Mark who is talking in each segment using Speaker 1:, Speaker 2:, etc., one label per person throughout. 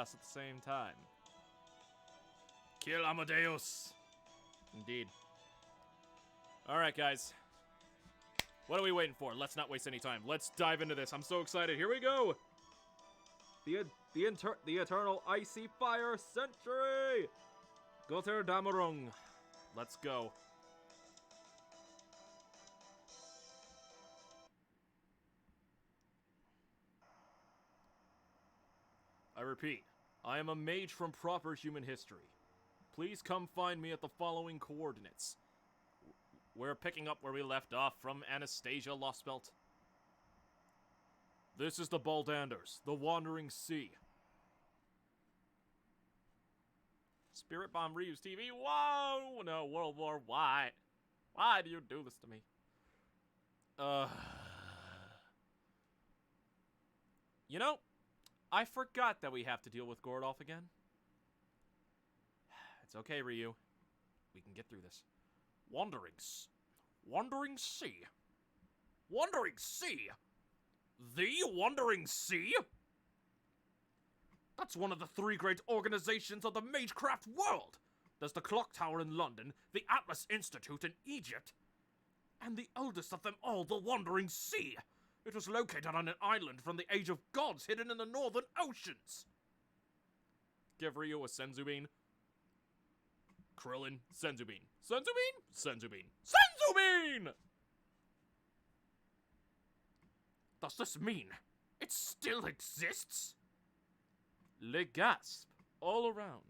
Speaker 1: class at the same time. Kill Amadeus! Indeed. Alright, guys. What are we waiting for? Let's not waste any time. Let's dive into this. I'm so excited. Here we go! The eternal icy fire century! Götterdämmerung. Let's go. I repeat, I am a mage from proper human history. Please come find me at the following coordinates. We're picking up where we left off from Anastasia Lostbelt. This is the Baldanders, the Wandering Sea. Spirit Bomb Reeves TV. Whoa! No, World War, why? Why do you do this to me? You know, I forgot that we have to deal with Gordolf again. It's okay, Ryu. We can get through this. Wandering Sea. Wandering Sea? Wandering Sea? The Wandering Sea? That's one of the 3 great organizations of the Magecraft world. There's the Clock Tower in London, the Atlas Institute in Egypt, and the oldest of them all, the Wandering Sea. It was located on an island from the Age of Gods hidden in the northern oceans. Give Ryu a Senzu Bean. Krillin, Senzu Bean. Senzu Bean? Senzu Bean. Senzu Bean! Does this mean it still exists? Le gasp all around.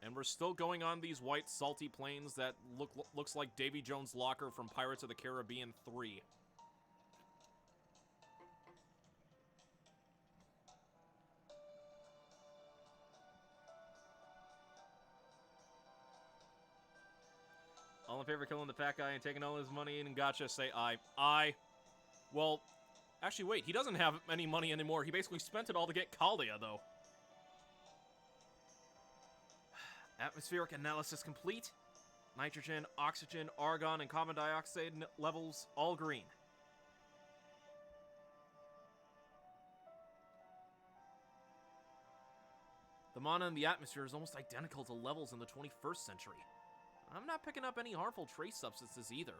Speaker 1: And we're still going on these white salty plains that looks like Davy Jones' locker from Pirates of the Caribbean 3. All in favor of killing the fat guy and taking all his money and gotcha, say aye. Aye. Well, actually, wait. He doesn't have any money anymore. He basically spent it all to get Chaldea, though. Atmospheric analysis complete. Nitrogen, oxygen, argon, and carbon dioxide levels all green. The mana in the atmosphere is almost identical to levels in the 21st century. I'm not picking up any harmful trace substances either.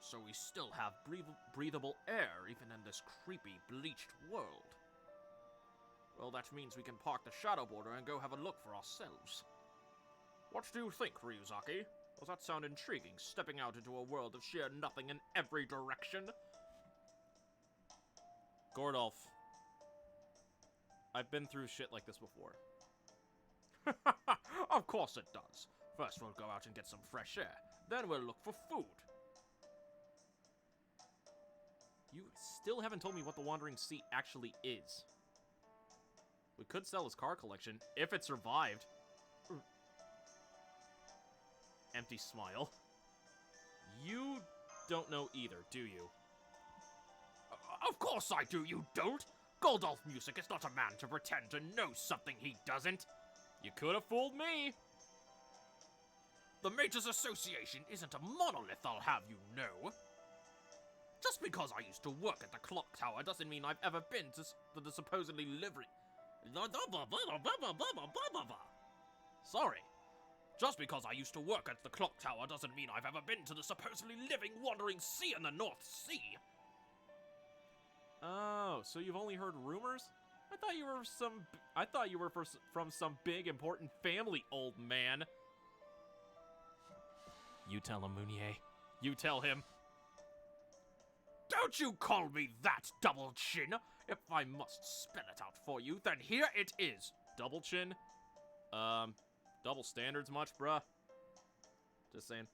Speaker 1: So we still have breathable air even in this creepy, bleached world. Well, that means we can park the Shadow Border and go have a look for ourselves. What do you think, Ryuzaki? Does that sound intriguing, stepping out into a world of sheer nothing in every direction? Gordolf. I've been through shit like this before. Of course it does. First we'll go out and get some fresh air. Then we'll look for food. You still haven't told me what the Wandering Sea actually is. We could sell his car collection, if it survived. Empty smile. You don't know either, do you? Of course I do, you don't! Gordolf Music is not a man to pretend to know something he doesn't. You could have fooled me. The Mages Association isn't a monolith, I'll have you know. Just because I used to work at the clock tower doesn't mean I've ever been to the supposedly living... Sorry. Just because I used to work at the clock tower doesn't mean I've ever been to the supposedly living Wandering Sea in the North Sea. Oh, so you've only heard rumors? I thought you were from some big important family, old man. You tell him, Mounier. You tell him. Don't you call me that, Double Chin! If I must spell it out for you, then here it is. Double Chin? Double standards much, bruh? Just saying.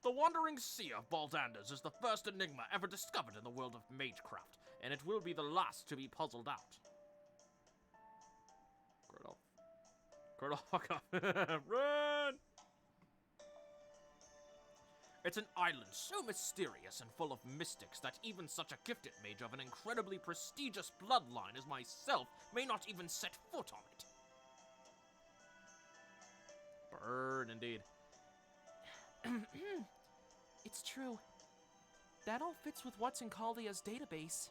Speaker 1: The Wandering Sea of Baldanders is the first enigma ever discovered in the world of Magecraft, and it will be the last to be puzzled out. Gordolf, fuck off. Run! It's an island so mysterious and full of mystics that even such a gifted mage of an incredibly prestigious bloodline as myself may not even set foot on it. Burn, indeed.
Speaker 2: It's true. That all fits with what's in Chaldea's database.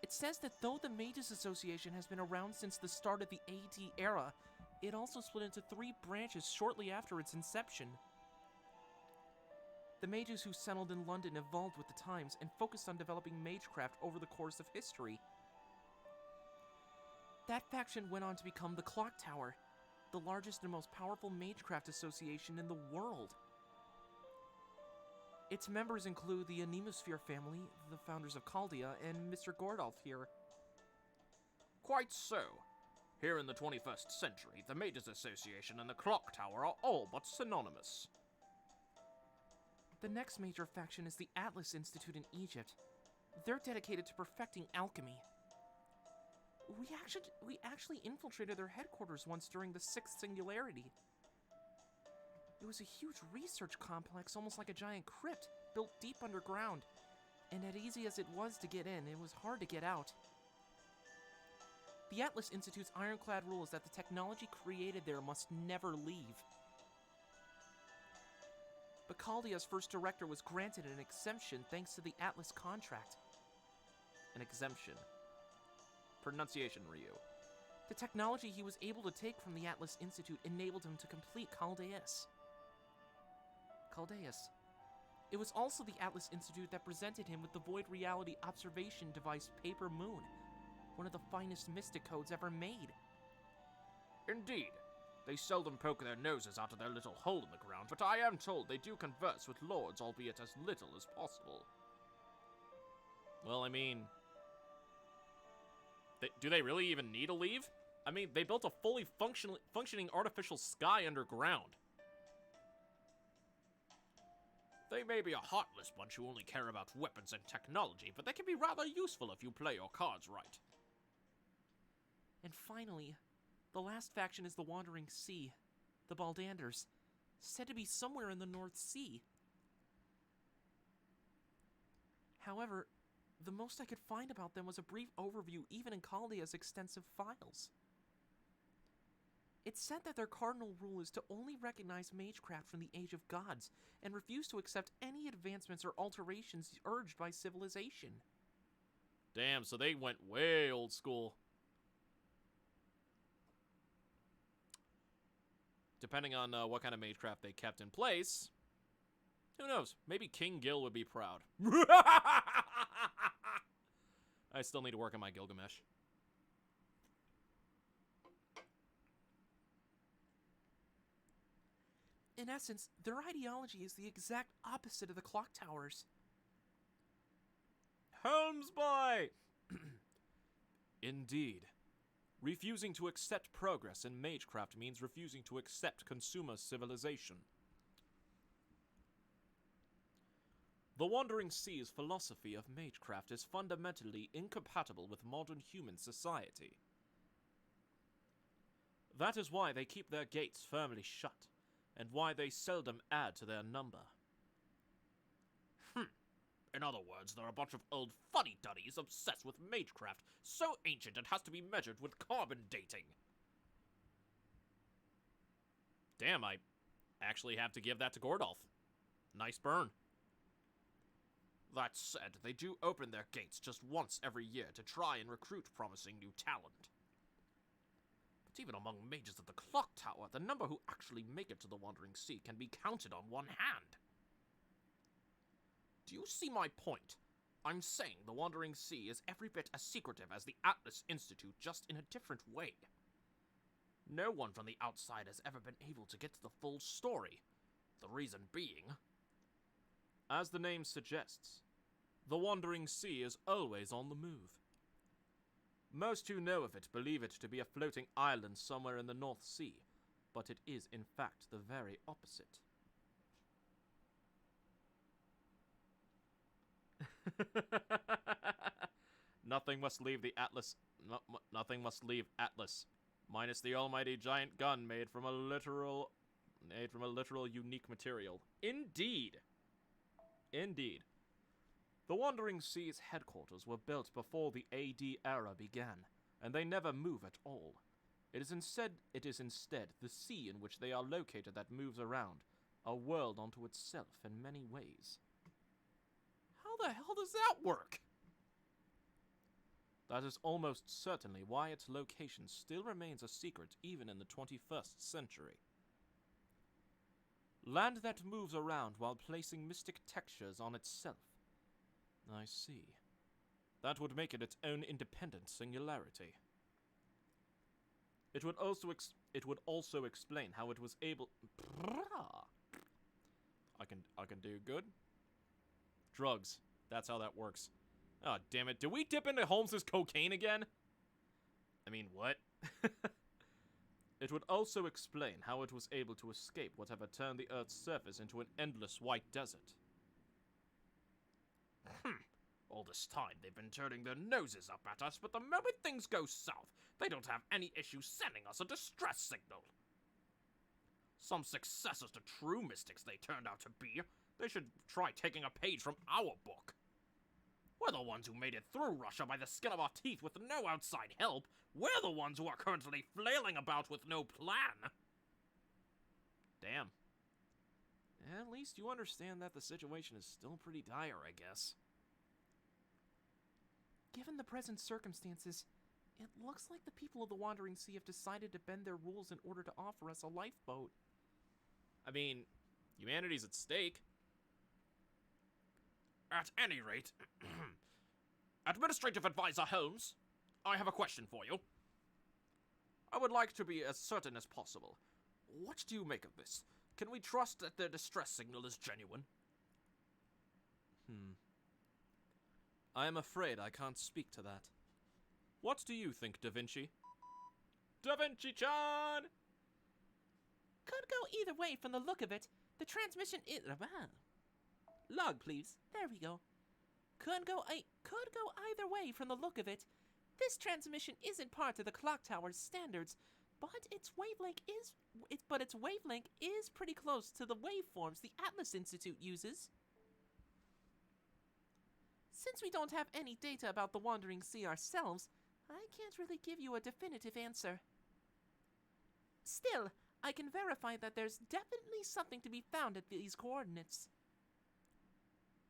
Speaker 2: It says that though the Mages Association has been around since the start of the AD era, it also split into 3 branches shortly after its inception. The mages who settled in London evolved with the times and focused on developing magecraft over the course of history. That faction went on to become the Clock Tower, the largest and most powerful magecraft association in the world. Its members include the Anemosphere family, the founders of Chaldea, and Mr. Gordolf here.
Speaker 1: Quite so. Here in the 21st century, the Mages Association and the Clock Tower are all but synonymous.
Speaker 2: The next major faction is the Atlas Institute in Egypt. They're dedicated to perfecting alchemy. We actually infiltrated their headquarters once during the 6th Singularity. It was a huge research complex, almost like a giant crypt, built deep underground. And as easy as it was to get in, it was hard to get out. The Atlas Institute's ironclad rule is that the technology created there must never leave. But Chaldea's first director was granted an exemption thanks to the Atlas contract.
Speaker 1: An exemption. Pronunciation, Ryu.
Speaker 2: The technology he was able to take from the Atlas Institute enabled him to complete Chaldeus. It was also the Atlas Institute that presented him with the Void Reality Observation device Paper Moon, one of the finest mystic codes ever made.
Speaker 1: Indeed. They seldom poke their noses out of their little hole in the ground, but I am told they do converse with lords, albeit as little as possible. Well, I mean... do they really even need a leave? I mean, they built a fully functioning artificial sky underground. They may be a heartless bunch who only care about weapons and technology, but they can be rather useful if you play your cards right.
Speaker 2: And finally, the last faction is the Wandering Sea, the Baldanders, said to be somewhere in the North Sea. However, the most I could find about them was a brief overview even in Chaldea's extensive files. It said that their cardinal rule is to only recognize magecraft from the Age of Gods and refuse to accept any advancements or alterations urged by civilization.
Speaker 1: Damn, so they went way old school. Depending on what kind of magecraft they kept in place, who knows? Maybe King Gil would be proud. I still need to work on my Gilgamesh.
Speaker 2: In essence, their ideology is the exact opposite of the Clock Tower's.
Speaker 1: Helmsby! Indeed. Refusing to accept progress in magecraft means refusing to accept consumer civilization. The Wandering Sea's philosophy of magecraft is fundamentally incompatible with modern human society. That is why they keep their gates firmly shut, and why they seldom add to their number. In other words, they're a bunch of old fuddy-duddies obsessed with magecraft, so ancient it has to be measured with carbon dating. Damn, I actually have to give that to Gordolf. Nice burn. That said, they do open their gates just once every year to try and recruit promising new talent. But even among mages of the Clock Tower, the number who actually make it to the Wandering Sea can be counted on one hand. Do you see my point? I'm saying the Wandering Sea is every bit as secretive as the Atlas Institute, just in a different way. No one from the outside has ever been able to get to the full story. The reason being, as the name suggests, the Wandering Sea is always on the move. Most who know of it believe it to be a floating island somewhere in the North Sea, but it is in fact the very opposite. Nothing must leave the Atlas. Nothing must leave Atlas, minus the almighty giant gun made from a literal unique material. Indeed. The Wandering Sea's headquarters were built before the AD era began, and they never move at all. It is instead the sea in which they are located that moves around,
Speaker 2: a world unto itself in many ways.
Speaker 1: How the hell does that work?
Speaker 2: That is almost certainly why its location still remains a secret even in the 21st century. Land that moves around while placing mystic textures on itself. I see. That would make it its own independent singularity. It would also explain how it was able. I can do good. Drugs. That's how that works. Oh, damn it. Did we dip into Holmes's cocaine again? I mean, what? It would also explain how it was able to escape whatever turned the Earth's surface into an endless white desert.
Speaker 1: All this time, they've been turning their noses up at us, but the moment things go south, they don't have any issue sending us a distress signal. Some successors to true mystics they turned out to be. They should try taking a page from our book. We're the ones who made it through Russia by the skin of our teeth with no outside help. We're the ones who are currently flailing about with no plan.
Speaker 2: Damn. At least you understand that the situation is still pretty dire, I guess. Given the present circumstances, it looks like the people of the Wandering Sea have decided to bend their rules in order to offer us a lifeboat.
Speaker 1: I mean, humanity's at stake. At any rate, Administrative Advisor Holmes, I have a question for you. I would like to be as certain as possible. What do you make of this? Can we trust that their distress signal is genuine?
Speaker 2: I am afraid I can't speak to that. What do you think, Da Vinci?
Speaker 1: Da Vinci-chan!
Speaker 3: Could go either way from the look of it. The transmission is... Log, please. There we go. Could go either way from the look of it. This transmission isn't part of the clock tower's standards, but its wavelength is pretty close to the waveforms the Atlas Institute uses. Since we don't have any data about the Wandering Sea ourselves, I can't really give you a definitive answer. Still, I can verify that there's definitely something to be found at these coordinates.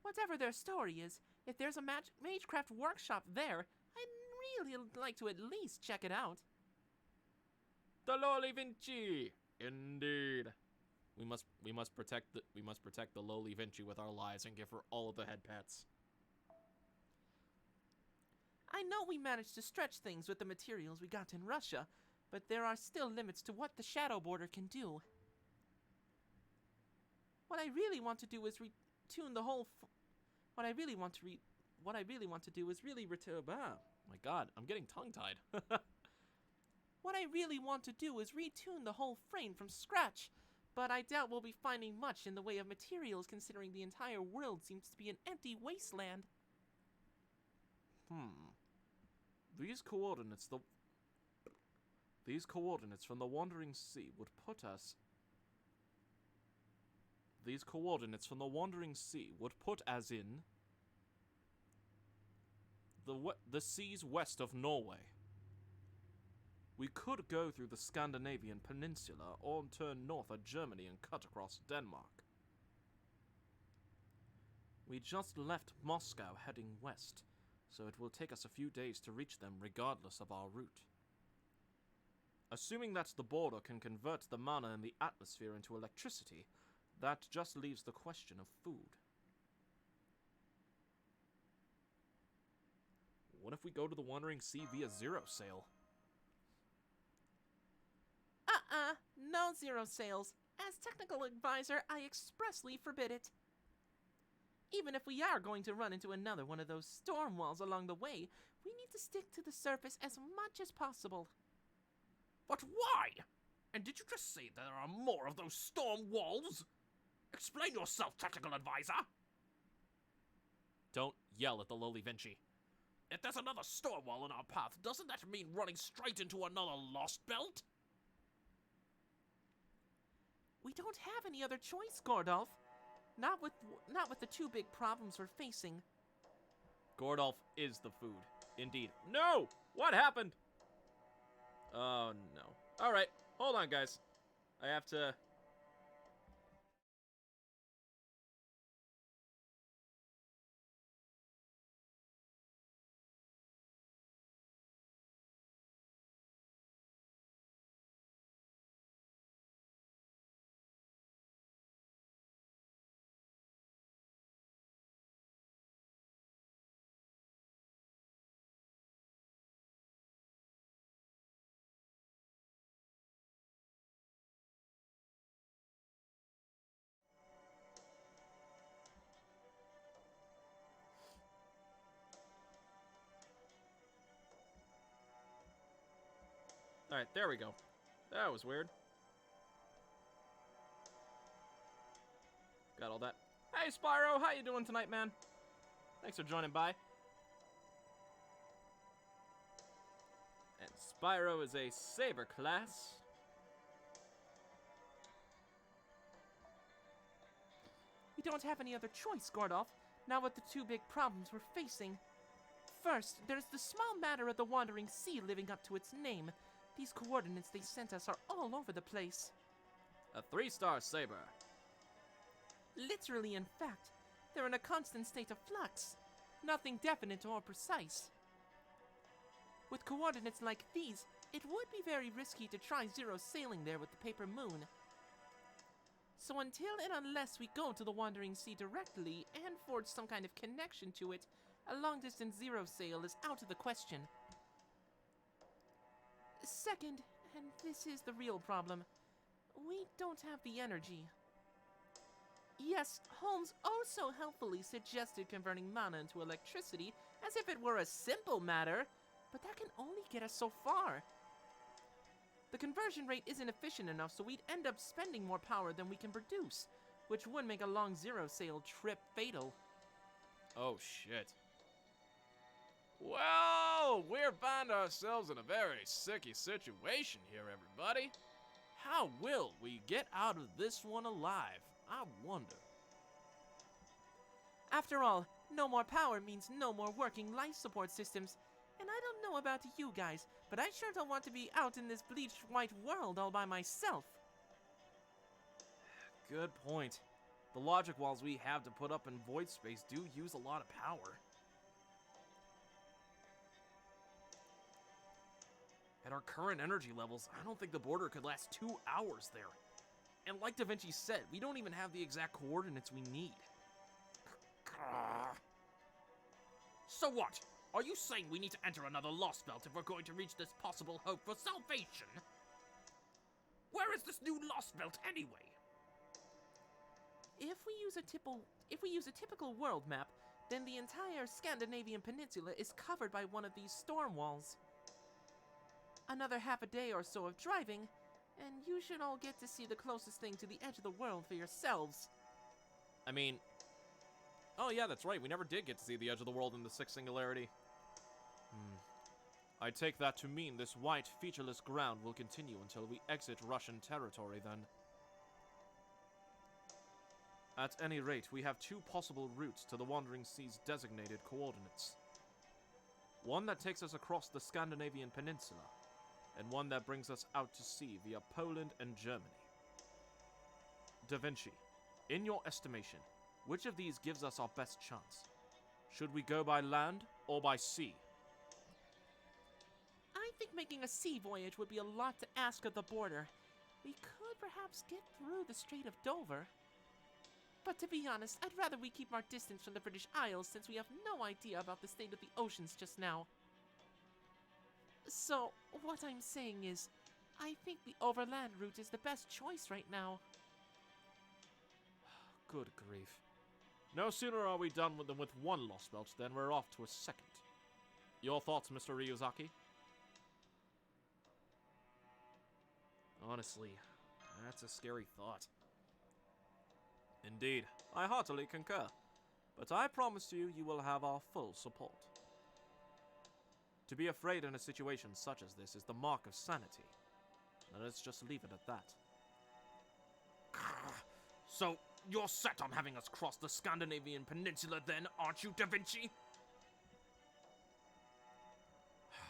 Speaker 3: Whatever their story is, if there's a Magecraft workshop there, I'd really like to at least check it out.
Speaker 1: The lowly Vinci! Indeed.
Speaker 2: We must protect the lowly Vinci with our lives and give her all of the head pets.
Speaker 3: I know we managed to stretch things with the materials we got in Russia, but there are still limits to what the Shadow Border can do. What I really want to do is retune the whole. What I really want to do is really
Speaker 2: My God, I'm getting tongue-tied.
Speaker 3: What I really want to do is retune the whole frame from scratch, but I doubt we'll be finding much in the way of materials considering the entire world seems to be an empty wasteland.
Speaker 2: These coordinates from the Wandering Sea would put us... These coordinates from the Wandering Sea would put as in... the seas west of Norway. We could go through the Scandinavian peninsula or turn north at Germany and cut across Denmark. We just left Moscow heading west, so it will take us a few days to reach them regardless of our route. Assuming that the border can convert the mana in the atmosphere into electricity, that just leaves the question of food. What if we go to the Wandering Sea via Zero Sail?
Speaker 3: No zero sails. As technical advisor, I expressly forbid it. Even if we are going to run into another one of those storm walls along the way, we need to stick to the surface as much as possible.
Speaker 1: But why? And did you just say there are more of those storm walls? Explain yourself, technical advisor!
Speaker 2: Don't yell at the lowly Vinci.
Speaker 1: If there's another storm wall in our path, doesn't that mean running straight into another Lostbelt?
Speaker 3: We don't have any other choice, Gordolf. Not with the two big problems we're facing.
Speaker 2: Gordolf is the food. Indeed. No! What happened? Oh, no. Alright, hold on, guys. I have to Alright, there we go. That was weird. Got all that. Hey, Spyro, how you doing tonight, man? Thanks for joining by. And Spyro is a Saber class.
Speaker 3: We don't have any other choice, Gordolf, now with the two big problems we're facing. First, there's the small matter of the Wandering Sea living up to its name. These coordinates they sent us are all over the place.
Speaker 2: A 3-star Saber.
Speaker 3: Literally, in fact, they're in a constant state of flux. Nothing definite or precise. With coordinates like these, it would be very risky to try zero sailing there with the paper moon. So until and unless we go to the Wandering Sea directly and forge some kind of connection to it, a long-distance zero sail is out of the question. Second, and this is the real problem, we don't have the energy. Yes, Holmes oh so helpfully suggested converting mana into electricity as if it were a simple matter, but that can only get us so far. The conversion rate isn't efficient enough, so we'd end up spending more power than we can produce, which would make a long zero sail trip fatal.
Speaker 2: Oh, shit. Well, we're find ourselves in a very sicky situation here, everybody. How will we get out of this one alive? I wonder.
Speaker 3: After all, no more power means no more working life support systems. And I don't know about you guys, but I sure don't want to be out in this bleached white world all by myself.
Speaker 2: Good point. The logic walls we have to put up in void space do use a lot of power. At our current energy levels, I don't think the border could last 2 hours there. And like Da Vinci said, we don't even have the exact coordinates we need.
Speaker 1: So what? Are you saying we need to enter another Lostbelt if we're going to reach this possible hope for salvation? Where is this new Lostbelt anyway?
Speaker 3: If we use a typical world map, then the entire Scandinavian peninsula is covered by one of these storm walls. Another half a day or so of driving, and you should all get to see the closest thing to the edge of the world for yourselves.
Speaker 2: I mean... Oh yeah, that's right, we never did get to see the edge of the world in the Sixth Singularity. I take that to mean this white, featureless ground will continue until we exit Russian territory, then. At any rate, we have 2 possible routes to the Wandering Sea's designated coordinates. One that takes us across the Scandinavian peninsula, and one that brings us out to sea via Poland and Germany. Da Vinci, in your estimation, which of these gives us our best chance? Should we go by land or by sea?
Speaker 3: I think making a sea voyage would be a lot to ask of the border. We could perhaps get through the Strait of Dover. But to be honest, I'd rather we keep our distance from the British Isles since we have no idea about the state of the oceans just now. So, what I'm saying is, I think the overland route is the best choice right now.
Speaker 2: Good grief. No sooner are we done with one Lostbelt than we're off to a second. Your thoughts, Mr. Ryuzaki? Honestly, that's a scary thought. Indeed, I heartily concur. But I promise you, you will have our full support. To be afraid in a situation such as this is the mark of sanity. Let's just leave it at that.
Speaker 1: So, you're set on having us cross the Scandinavian peninsula then, aren't you, Da Vinci?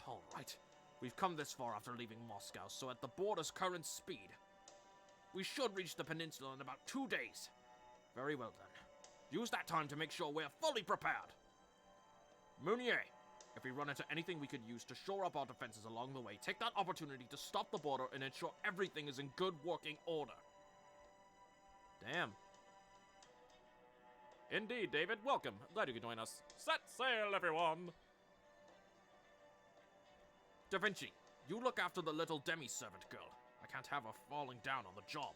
Speaker 2: Alright, we've come this far after leaving Moscow, so at the border's current speed,
Speaker 1: We should reach the peninsula in about 2 days.
Speaker 2: very well then.
Speaker 1: Use that time to make sure we're fully prepared. Mounier, if we run into anything we could use to shore up our defenses along the way, take that opportunity to stop the border and ensure everything is in good working order.
Speaker 2: Damn. Indeed, David. Welcome. Glad you could join us. Set sail, everyone!
Speaker 1: Da Vinci, you look after the little demi-servant girl. I can't have her falling down on the job.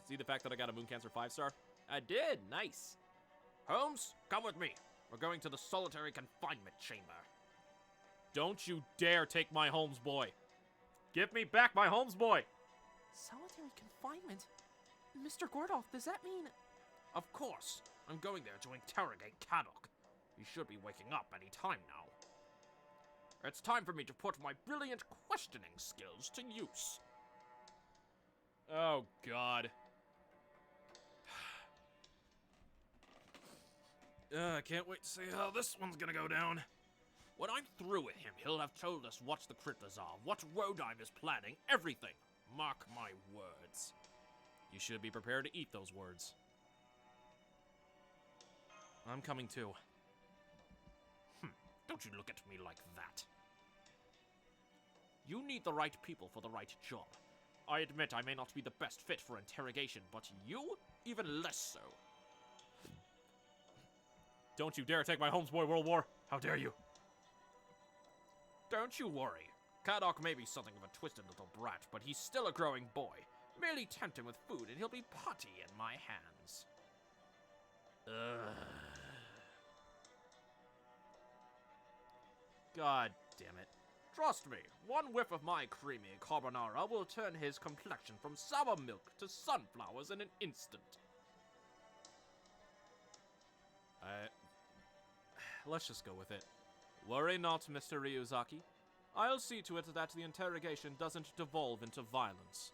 Speaker 2: See the fact that I got a Moon Cancer 5-star? I did. Nice.
Speaker 1: Holmes, come with me. We're going to the solitary confinement chamber. Don't you dare take my Holmes boy. Give me back my Holmes boy.
Speaker 2: Solitary confinement? Mr. Gordolf, does that mean...
Speaker 1: Of course. I'm going there to interrogate Kadok. He should be waking up any time now. It's time for me to put my brilliant questioning skills to use. Oh, God. I can't wait to see how this one's gonna go down. When I'm through with him, he'll have told us what the cryptos are, what Rodime is planning, everything. Mark my words. You should be prepared to eat those words. I'm coming too. Don't you look at me like that. You need the right people for the right job. I admit I may not be the best fit for interrogation, but you, even less so. Don't you dare take my Holmes boy, World War. How dare you? Don't you worry. Kadok may be something of a twisted little brat, but he's still a growing boy. Merely tempt him with food and he'll be putty in my hands. God damn it. Trust me, one whiff of my creamy carbonara will turn his complexion from sour milk to sunflowers in an instant. Let's just go with it. Worry not, Mr. Ryuzaki. I'll see to it that the interrogation doesn't devolve into violence.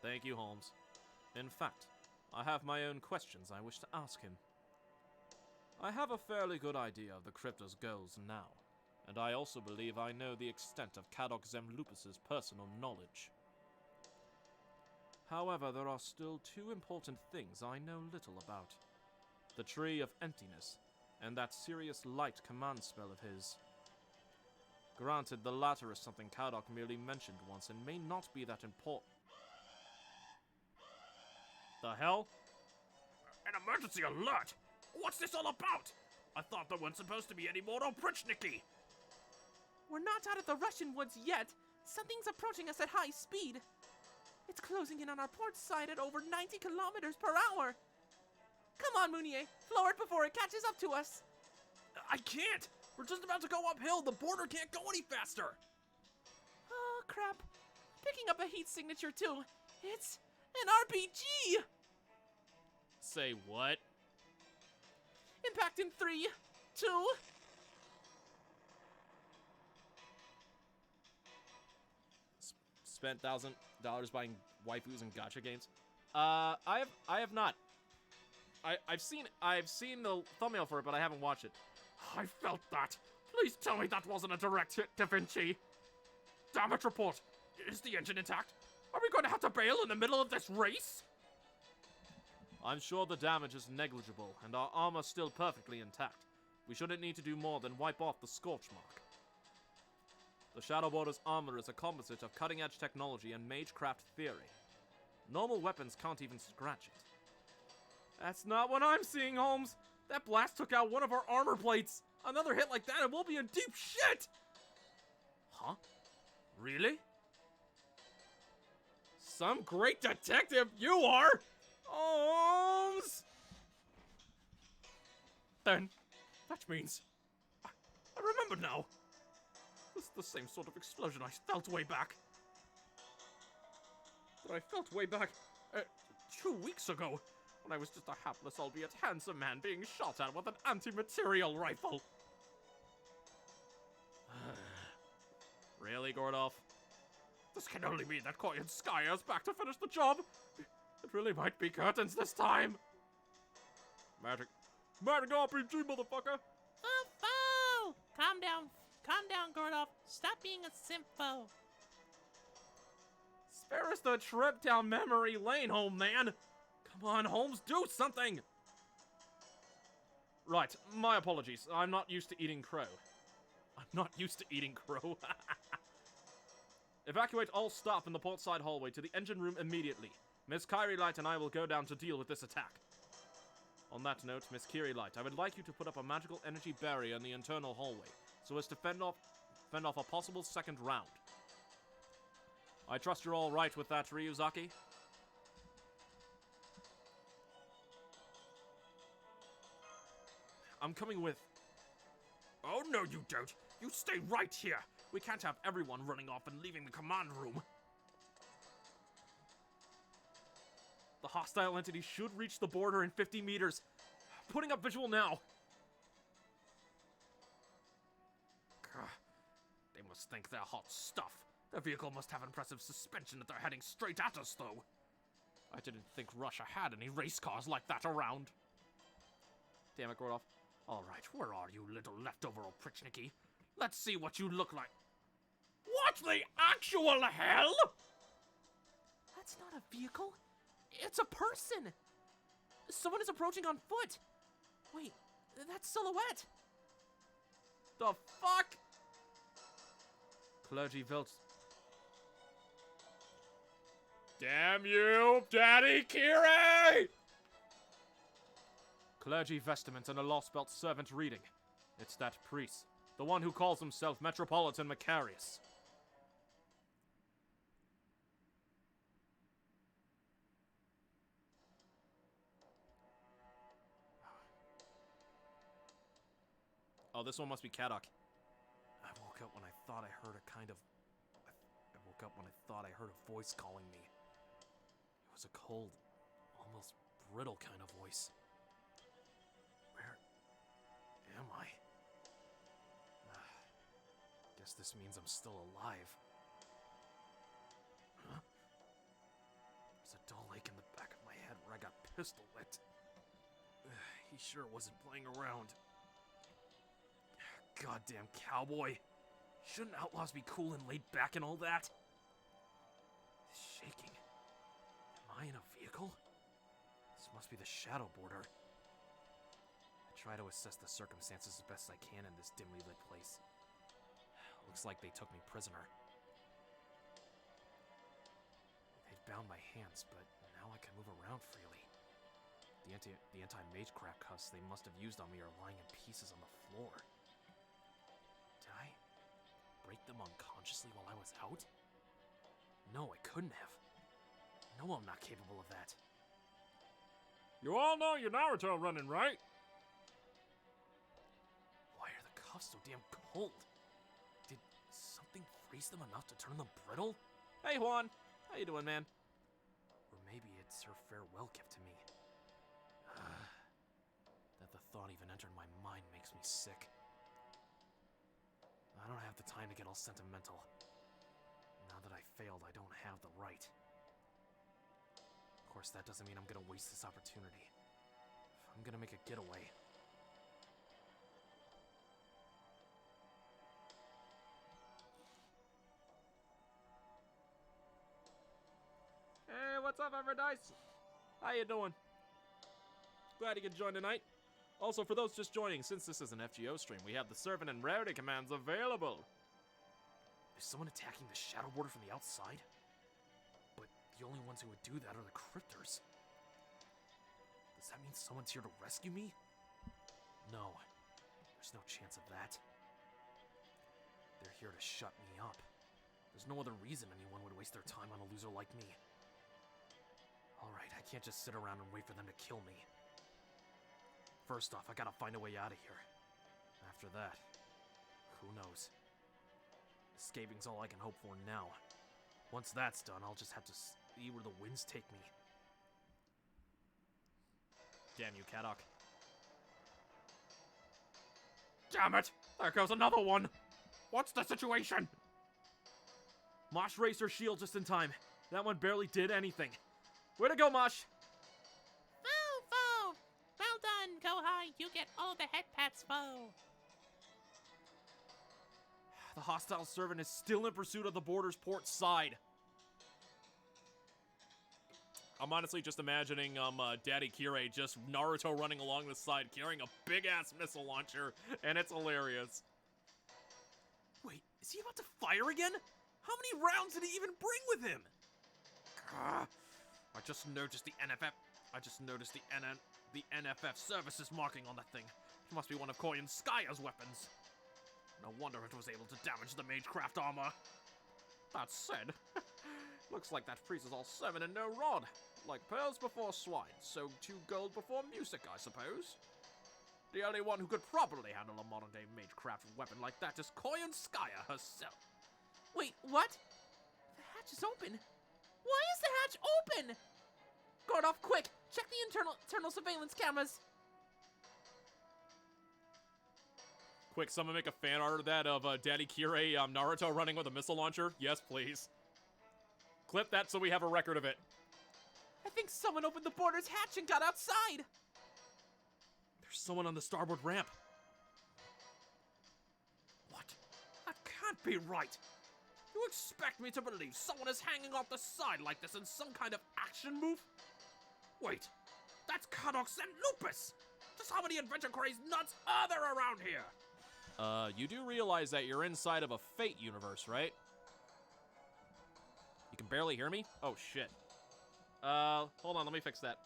Speaker 1: Thank you, Holmes. In fact, I have my own questions I wish to ask him. I have a fairly good idea of the crypto's goals now, and I also believe I know the extent of Kadok Zemlupus's personal knowledge. However, there are still two important things I know little about. The Tree of Emptiness, and that serious light command spell of his. Granted, the latter is something Kadok merely mentioned once and may not be that important. The hell? An emergency alert! What's this all about? I thought there weren't supposed to be any more Oprichniki!
Speaker 2: We're not out of the Russian woods yet. Something's approaching us at high speed. It's closing in on our port side at over 90 kilometers per hour. Come on, Mounier. Floor it before it catches up to us.
Speaker 1: I can't! We're just about to go uphill. The border can't go any faster!
Speaker 2: Oh, crap. Picking up a heat signature, too. It's an RPG!
Speaker 1: Say what?
Speaker 2: Impact in 3, 2...
Speaker 1: Spent $1,000 buying waifus and gacha games. I have not. I've seen the thumbnail for it, but I haven't watched it. I felt that. Please tell me that wasn't a direct hit, Da Vinci. Damage report. Is the engine intact? Are we going to have to bail in the middle of this race? I'm sure the damage is negligible, and our armor still perfectly intact. We shouldn't need to do more than wipe off the scorch mark. The Shadowborder's armor is a composite of cutting-edge technology and magecraft theory. Normal weapons can't even scratch it. That's not what I'm seeing, Holmes! That blast took out one of our armor plates! Another hit like that and we'll be in deep shit! Huh? Really? Some great detective you are! Holmes! Then, that means... I remember now. This is the same sort of explosion I felt way back. That I felt way back 2 weeks ago, when I was just a hapless, albeit handsome man being shot at with an anti-material rifle. Really, Gordolf? This can only mean that Koyan Skya is back to finish the job. It really might be curtains this time. Magic RPG, motherfucker!
Speaker 3: Foo-foo! Calm down, Gordolf. Stop being a simpo.
Speaker 1: Spare us the trip down memory lane, home man. Come on, Holmes, do something! Right, my apologies. I'm not used to eating crow. Evacuate all staff in the portside hallway to the engine room immediately. Miss Kyrie Light and I will go down to deal with this attack. On that note, Miss Kyrie Light, I would like you to put up a magical energy barrier in the internal hallway, so as to fend off a possible second round. I trust you're all right with that, Ryuzaki? I'm coming with... Oh, no, you don't. You stay right here. We can't have everyone running off and leaving the command room.
Speaker 2: The hostile entity should reach the border in 50 meters. Putting up visual now.
Speaker 1: Gah. They must think they're hot stuff. Their vehicle must have impressive suspension if they're heading straight at us, though. I didn't think Russia had any race cars like that around.
Speaker 2: Damn it, Gordolf.
Speaker 1: All right, where are you, little leftover Oprichnicky? Let's see what you look like. What the actual hell?
Speaker 3: That's not a vehicle. It's a person. Someone is approaching on foot. Wait, that's Silhouette.
Speaker 2: The fuck? Clergy Velts.
Speaker 1: Damn you, Daddy Geekery!
Speaker 2: Clergy vestment and a Lostbelt servant reading. It's that priest, the one who calls himself Metropolitan Macarius. Oh, this one must be Kadok. I woke up when I thought I heard a kind of... I woke up when I thought I heard a voice calling me. It was a cold, almost brittle kind of voice. Where am I? Guess this means I'm still alive. Huh? There's a dull ache in the back of my head where I got pistol whipped. He sure wasn't playing around. Goddamn cowboy. Shouldn't outlaws be cool and laid back and all that? Shaking. Am I in a vehicle? This must be the shadow border. I try to assess the circumstances as best I can in this dimly lit place. Looks like they took me prisoner. They'd bound my hands, but now I can move around freely. The anti-mage crap cuffs they must have used on me are lying in pieces on the floor. Did I break them unconsciously while I was out? No, I couldn't have. No, I'm not capable of that.
Speaker 1: You all know your Naruto running, right?
Speaker 2: Why are the cuffs so damn cold? Did something freeze them enough to turn them brittle? Hey, Juan. How you doing, man? Or maybe it's her farewell gift to me. That the thought even entered my mind makes me sick. I don't have the time to get all sentimental. Now that I failed, I don't have the right. Of course, that doesn't mean I'm gonna waste this opportunity. I'm gonna make a getaway. Hey, what's up, Everdice? How you doing? Glad you could join tonight. Also, for those just joining, since this is an FGO stream, we have the servant and rarity commands available. Is someone attacking the shadow border from the outside? But the only ones who would do that are the cryptors. Does that mean someone's here to rescue me? No, there's no chance of that. They're here to shut me up. There's no other reason anyone would waste their time on a loser like me. Alright, I can't just sit around and wait for them to kill me. First off, I gotta find a way out of here. After that, who knows? Escaping's all I can hope for now. Once that's done, I'll just have to see where the winds take me. Damn you, Kadok.
Speaker 1: Damn it! There goes another one! What's the situation?
Speaker 2: Mosh raised her shield just in time. That one barely did anything. Way to go, Mosh!
Speaker 3: Foe! Well done, Kohai. You get all the head pats, foe.
Speaker 2: The hostile servant is still in pursuit of the border's port side. I'm honestly just imagining Daddy Geekery just Naruto running along the side carrying a big-ass missile launcher, and it's hilarious. Wait, is he about to fire again? How many rounds did he even bring with him?
Speaker 1: I just noticed the NFF services marking on that thing. It must be one of Koyan Skaya's weapons. No wonder it was able to damage the magecraft armor. That said, looks like that priest is all 7 and no rod. Like pearls before swine, so 2 gold before music, I suppose. The only one who could properly handle a modern-day magecraft weapon like that is Koyan Skaya herself.
Speaker 3: Wait, what? The hatch is open. Why is the hatch open? Guard off, quick! Check the internal surveillance cameras.
Speaker 4: Quick, someone make a fan art of that of Daddy Kirei Naruto running with a missile launcher. Yes, please. Clip that so we have a record of it.
Speaker 3: I think someone opened the boarder's hatch and got outside.
Speaker 4: There's someone on the starboard ramp.
Speaker 1: What? That can't be right. You expect me to believe someone is hanging off the side like this in some kind of action move? Wait, that's Cadox and Lupus! Just how many adventure crazed nuts are there around here?
Speaker 4: You do realize that you're inside of a Fate universe, right? You can barely hear me? Oh, shit. Hold on, let me fix that.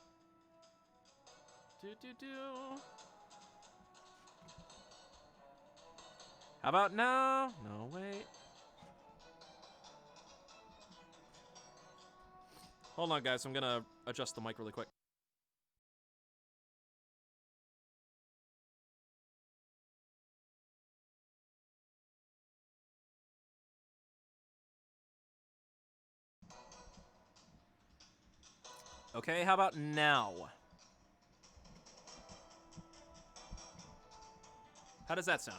Speaker 4: How about now? No, wait. Hold on, guys. I'm gonna adjust the mic really quick. Okay, how about now? How does that sound?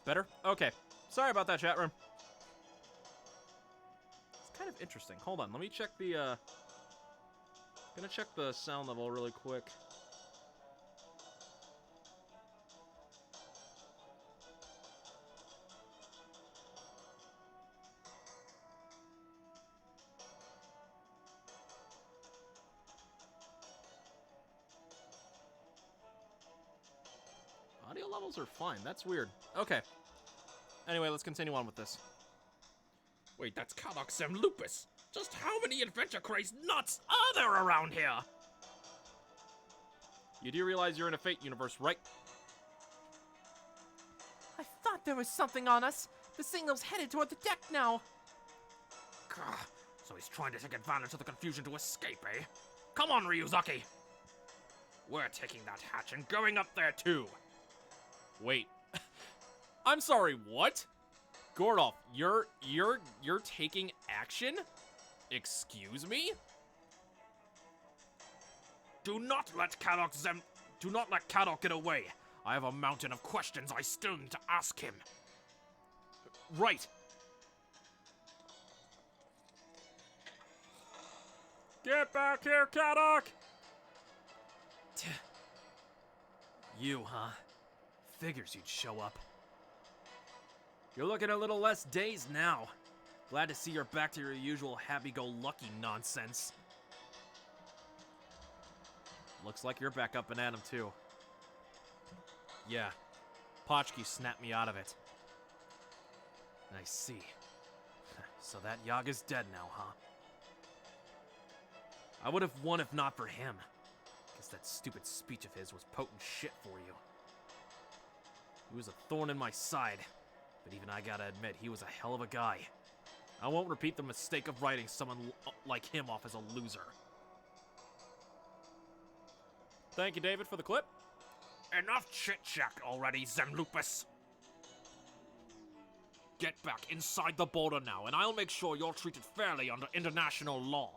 Speaker 4: Better? Okay. Sorry about that, chat room. It's kind of interesting. Hold on, let me check the, gonna check the sound level really quick. Audio levels are fine. That's weird. Okay. Anyway, let's continue on with this.
Speaker 1: Wait, that's Cadox and Lupus! Just how many adventure crazed nuts are there around here?
Speaker 4: You do realize you're in a Fate universe, right?
Speaker 3: I thought there was something on us. The signal's headed toward the deck now.
Speaker 1: Gah, so he's trying to take advantage of the confusion to escape, eh? Come on, Ryuzaki! We're taking that hatch and going up there too!
Speaker 4: Wait. I'm sorry, what? Gordolf, you're taking action? Excuse me?
Speaker 1: Do not let Kadok get away. I have a mountain of questions I still need to ask him.
Speaker 4: Right. Get back here, Kadok!
Speaker 2: You, huh? Figures you'd show up. You're looking a little less dazed now. Glad to see you're back to your usual happy-go-lucky nonsense. Looks like you're back up and at him, too. Yeah, Potchki snapped me out of it. I see. So that Yaga's dead now, huh? I would have won if not for him. Guess that stupid speech of his was potent shit for you. He was a thorn in my side, but even I gotta admit, he was a hell of a guy. I won't repeat the mistake of writing someone like him off as a loser.
Speaker 4: Thank you, David, for the clip.
Speaker 1: Enough chit-chat already, Zemlupus! Get back inside the border now, and I'll make sure you're treated fairly under international law.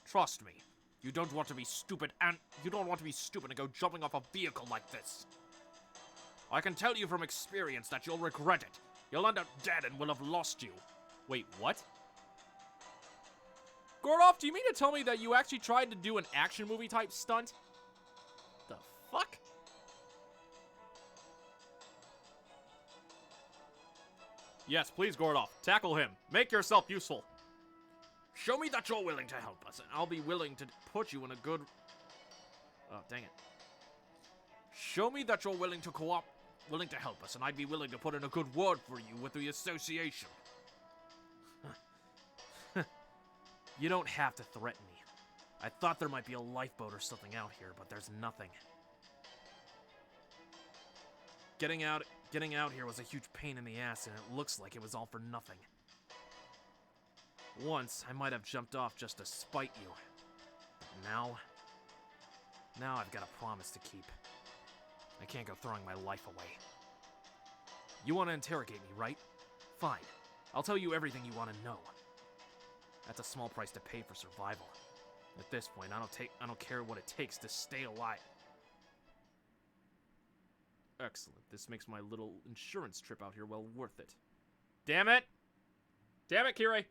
Speaker 1: Trust me, you don't want to be stupid and go jumping off a vehicle like this. I can tell you from experience that you'll regret it. You'll end up dead and we'll have lost you.
Speaker 4: Wait, what? Gordolf, do you mean to tell me that you actually tried to do an action movie type stunt? The fuck? Yes, please, Gordolf. Tackle him. Make yourself useful.
Speaker 1: Show me that you're willing to help us, and I'll be willing to put you in a good... Oh, dang it. Show me that you're willing to help us, and I'd be willing to put in a good word for you with the association.
Speaker 2: You don't have to threaten me. I thought there might be a lifeboat or something out here, but there's nothing. Getting out here was a huge pain in the ass, and it looks like it was all for nothing. Once, I might have jumped off just to spite you. Now I've got a promise to keep. I can't go throwing my life away. You want to interrogate me, right? Fine. I'll tell you everything you want to know. That's a small price to pay for survival. At this point, I don't care what it takes to stay alive. Excellent. This makes my little insurance trip out here well worth it.
Speaker 4: Damn it! Damn it, Kirei!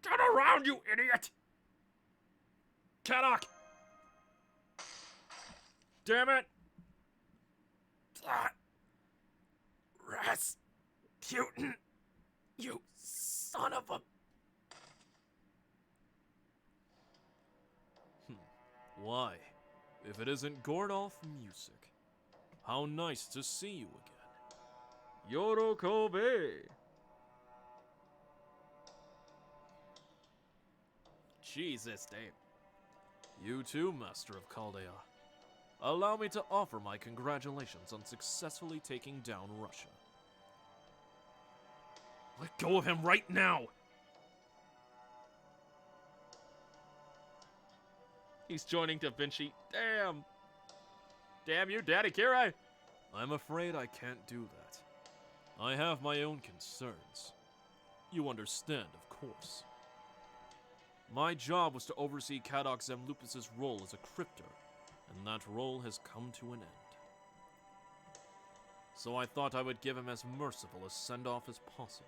Speaker 1: Get around, you idiot!
Speaker 4: Kadok! Damn it!
Speaker 1: Rasputin! You son of a...
Speaker 4: Why? If it isn't Gordolf Music. How nice to see you again. Yorokobe!
Speaker 2: Jesus, Dave.
Speaker 4: You too, Master of Chaldea. Allow me to offer my congratulations on successfully taking down Russia.
Speaker 1: Let go of him right now!
Speaker 4: He's joining Da Vinci. Damn! Damn you, Daddy Kirei! I'm afraid I can't do that. I have my own concerns. You understand, of course. My job was to oversee Kadok Zemlupus' role as a cryptor, and that role has come to an end. So I thought I would give him as merciful a send-off as possible.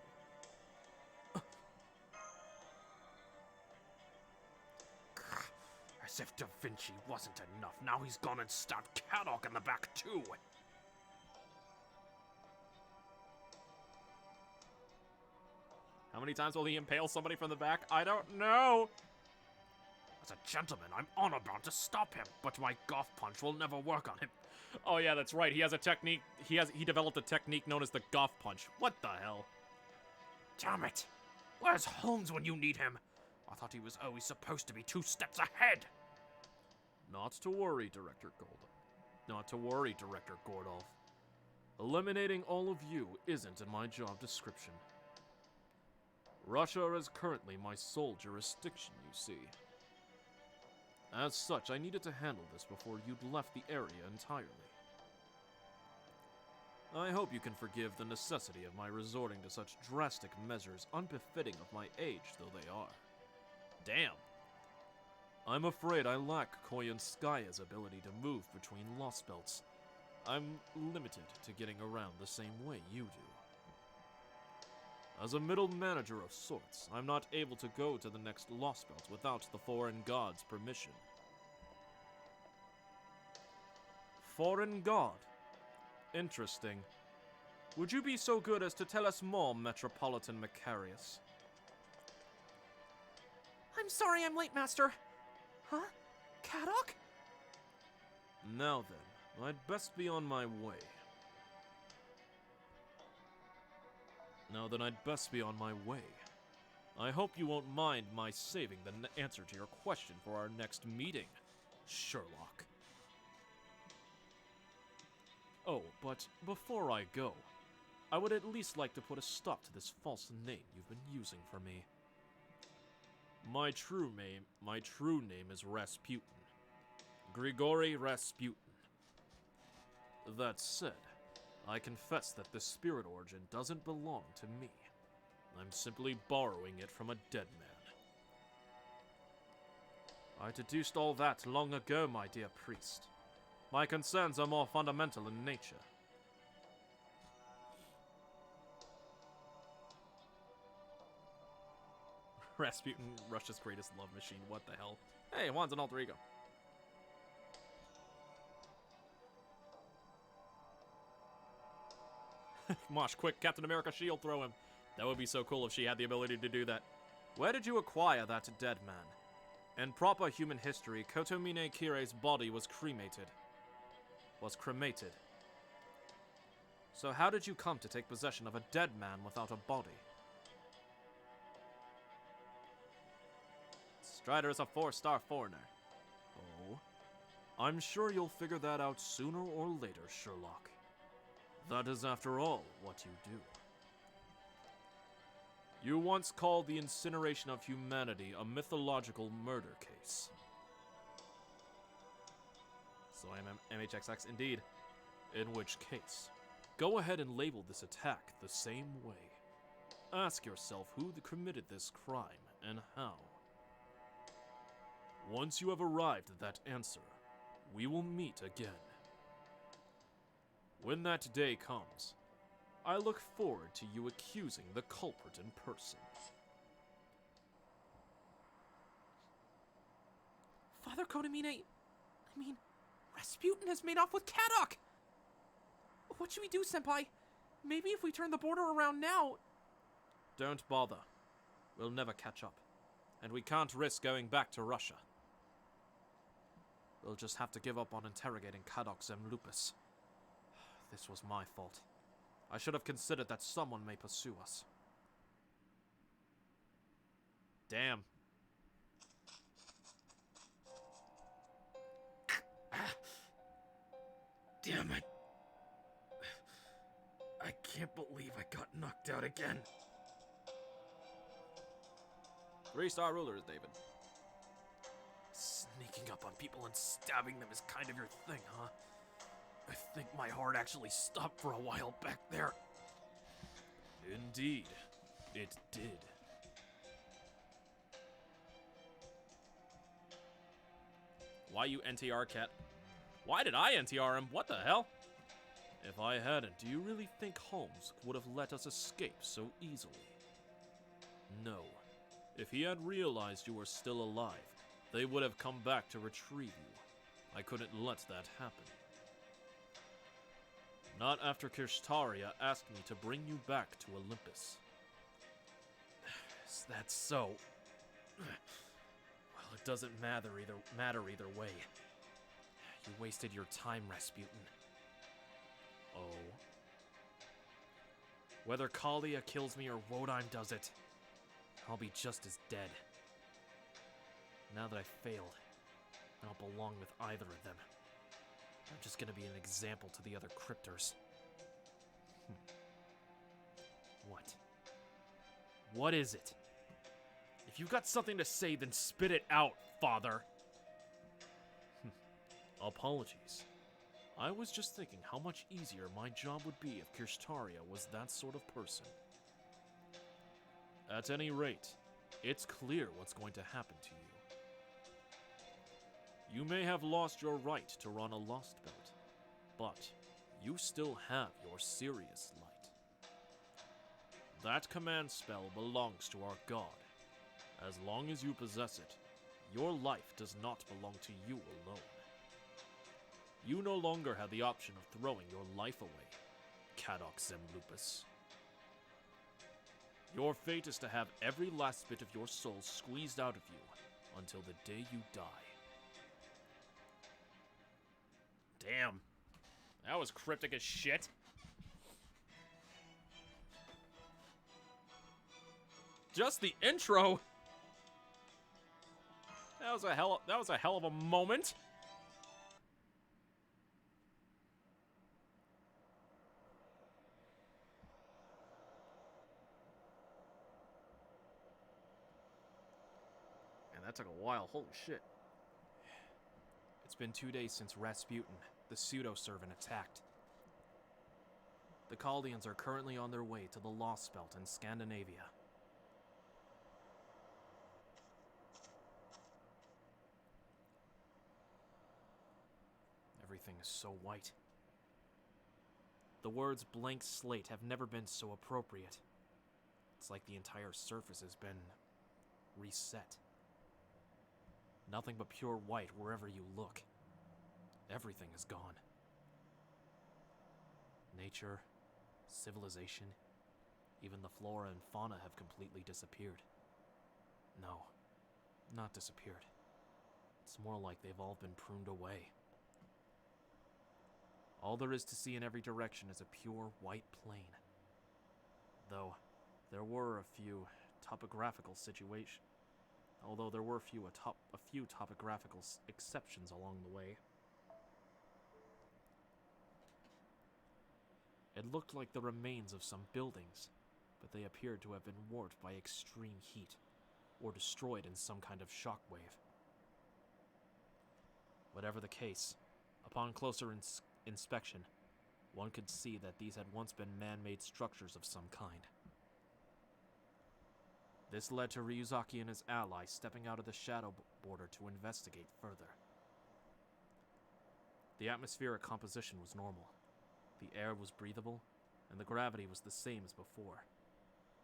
Speaker 1: As if Da Vinci wasn't enough, now he's gone and stabbed Kadok in the back too!
Speaker 4: How many times will he impale somebody from the back? I don't know!
Speaker 1: As a gentleman, I'm honor-bound to stop him, but my golf punch will never work on him.
Speaker 4: Oh yeah, that's right. He has a technique. He developed a technique known as the golf punch. What the hell?
Speaker 1: Damn it! Where's Holmes when you need him? I thought he was always supposed to be 2 steps ahead!
Speaker 4: Not to worry, Director Gordolf. Eliminating all of you isn't in my job description. Russia is currently my sole jurisdiction, you see. As such, I needed to handle this before you'd left the area entirely. I hope you can forgive the necessity of my resorting to such drastic measures unbefitting of my age though they are.
Speaker 2: Damn.
Speaker 4: I'm afraid I lack Koyanskaya's ability to move between Lostbelts. I'm limited to getting around the same way you do. As a middle manager of sorts, I'm not able to go to the next Lostbelt without the foreign god's permission. Foreign god? Interesting. Would you be so good as to tell us more, Metropolitan Macarius?
Speaker 2: I'm sorry I'm late, Master. Huh? Kadok?
Speaker 4: Now then, I'd best be on my way. I hope you won't mind my saving the answer to your question for our next meeting, Sherlock. Oh, but before I go, I would at least like to put a stop to this false name you've been using for me. My true name is Rasputin. Grigory Rasputin. That said, I confess that the spirit origin doesn't belong to me. I'm simply borrowing it from a dead man. I deduced all that long ago, my dear priest. My concerns are more fundamental in nature. Rasputin, Russia's greatest love machine, what the hell? Hey, Juan's an alter ego. Mosh, quick, Captain America shield, throw him. That would be so cool if she had the ability to do that. Where did you acquire that dead man? In proper human history, Kotomine Kirei's body was cremated. So how did you come to take possession of a dead man without a body? Strider is a 4-star foreigner. Oh? I'm sure you'll figure that out sooner or later, Sherlock. That is, after all, what you do. You once called the incineration of humanity a mythological murder case. So I am MHXX indeed. In which case, go ahead and label this attack the same way. Ask yourself who committed this crime and how. Once you have arrived at that answer, we will meet again. When that day comes, I look forward to you accusing the culprit in person.
Speaker 2: Father Kodamine, Rasputin has made off with Kadok! What should we do, Senpai? Maybe if we turn the border around now...
Speaker 4: Don't bother. We'll never catch up. And we can't risk going back to Russia. We'll just have to give up on interrogating Kadok and Lupus. This was my fault. I should have considered that someone may pursue us. Damn.
Speaker 1: Damn it. I can't believe I got knocked out again.
Speaker 4: 3-star rulers, David.
Speaker 1: Sneaking up on people and stabbing them is kind of your thing, huh? I think my heart actually stopped for a while back there.
Speaker 4: Indeed, it did. Why you NTR, Cat? Why did I NTR him? What the hell? If I hadn't, do you really think Holmes would have let us escape so easily? No. If he had realized you were still alive, they would have come back to retrieve you. I couldn't let that happen. Not after Kirshtaria asked me to bring you back to Olympus.
Speaker 1: That's so...
Speaker 4: Well, it doesn't matter either way. You wasted your time, Rasputin. Oh. Whether Chaldea kills me or Wodan does it, I'll be just as dead. Now that I failed, I don't belong with either of them. I'm just gonna be an example to the other cryptors. What? What is it? If you've got something to say, then spit it out, father. Apologies. I was just thinking how much easier my job would be if Kirshtaria was that sort of person. At any rate, it's clear what's going to happen to you. You may have lost your right to run a Lostbelt, but you still have your Sirius light. That command spell belongs to our god. As long as you possess it, your life does not belong to you alone. You no longer have the option of throwing your life away, Kadok Zemlupus. Your fate is to have every last bit of your soul squeezed out of you until the day you die. Damn. That was cryptic as shit. Just the intro. That was a hell of a moment. Man, that took a while. Holy shit. It's been 2 days since Rasputin, the pseudo-servant, attacked. The Chaldeans are currently on their way to the Lostbelt in Scandinavia. Everything is so white. The words blank slate have never been so appropriate. It's like the entire surface has been reset. Nothing but pure white wherever you look. Everything is gone. Nature, civilization, even the flora and fauna have completely disappeared. No, not disappeared. It's more like they've all been pruned away. All there is to see in every direction is a pure white plain. Though, there were a few topographical exceptions along the way. It looked like the remains of some buildings, but they appeared to have been warped by extreme heat, or destroyed in some kind of shockwave. Whatever the case, upon closer inspection, one could see that these had once been man-made structures of some kind. This led to Ryuzaki and his ally stepping out of the shadow border to investigate further. The atmospheric composition was normal. The air was breathable, and the gravity was the same as before.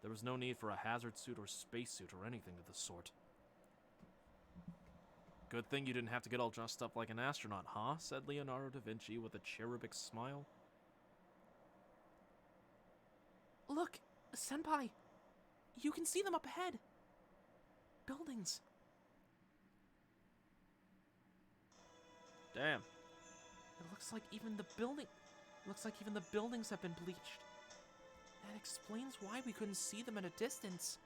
Speaker 4: There was no need for a hazard suit or spacesuit or anything of the sort. Good thing you didn't have to get all dressed up like an astronaut, huh? Said Leonardo da Vinci with a cherubic smile.
Speaker 2: Look, Senpai! You can see them up ahead! Buildings.
Speaker 4: Damn.
Speaker 2: It looks like even the buildings have been bleached. That explains why we couldn't see them at a distance.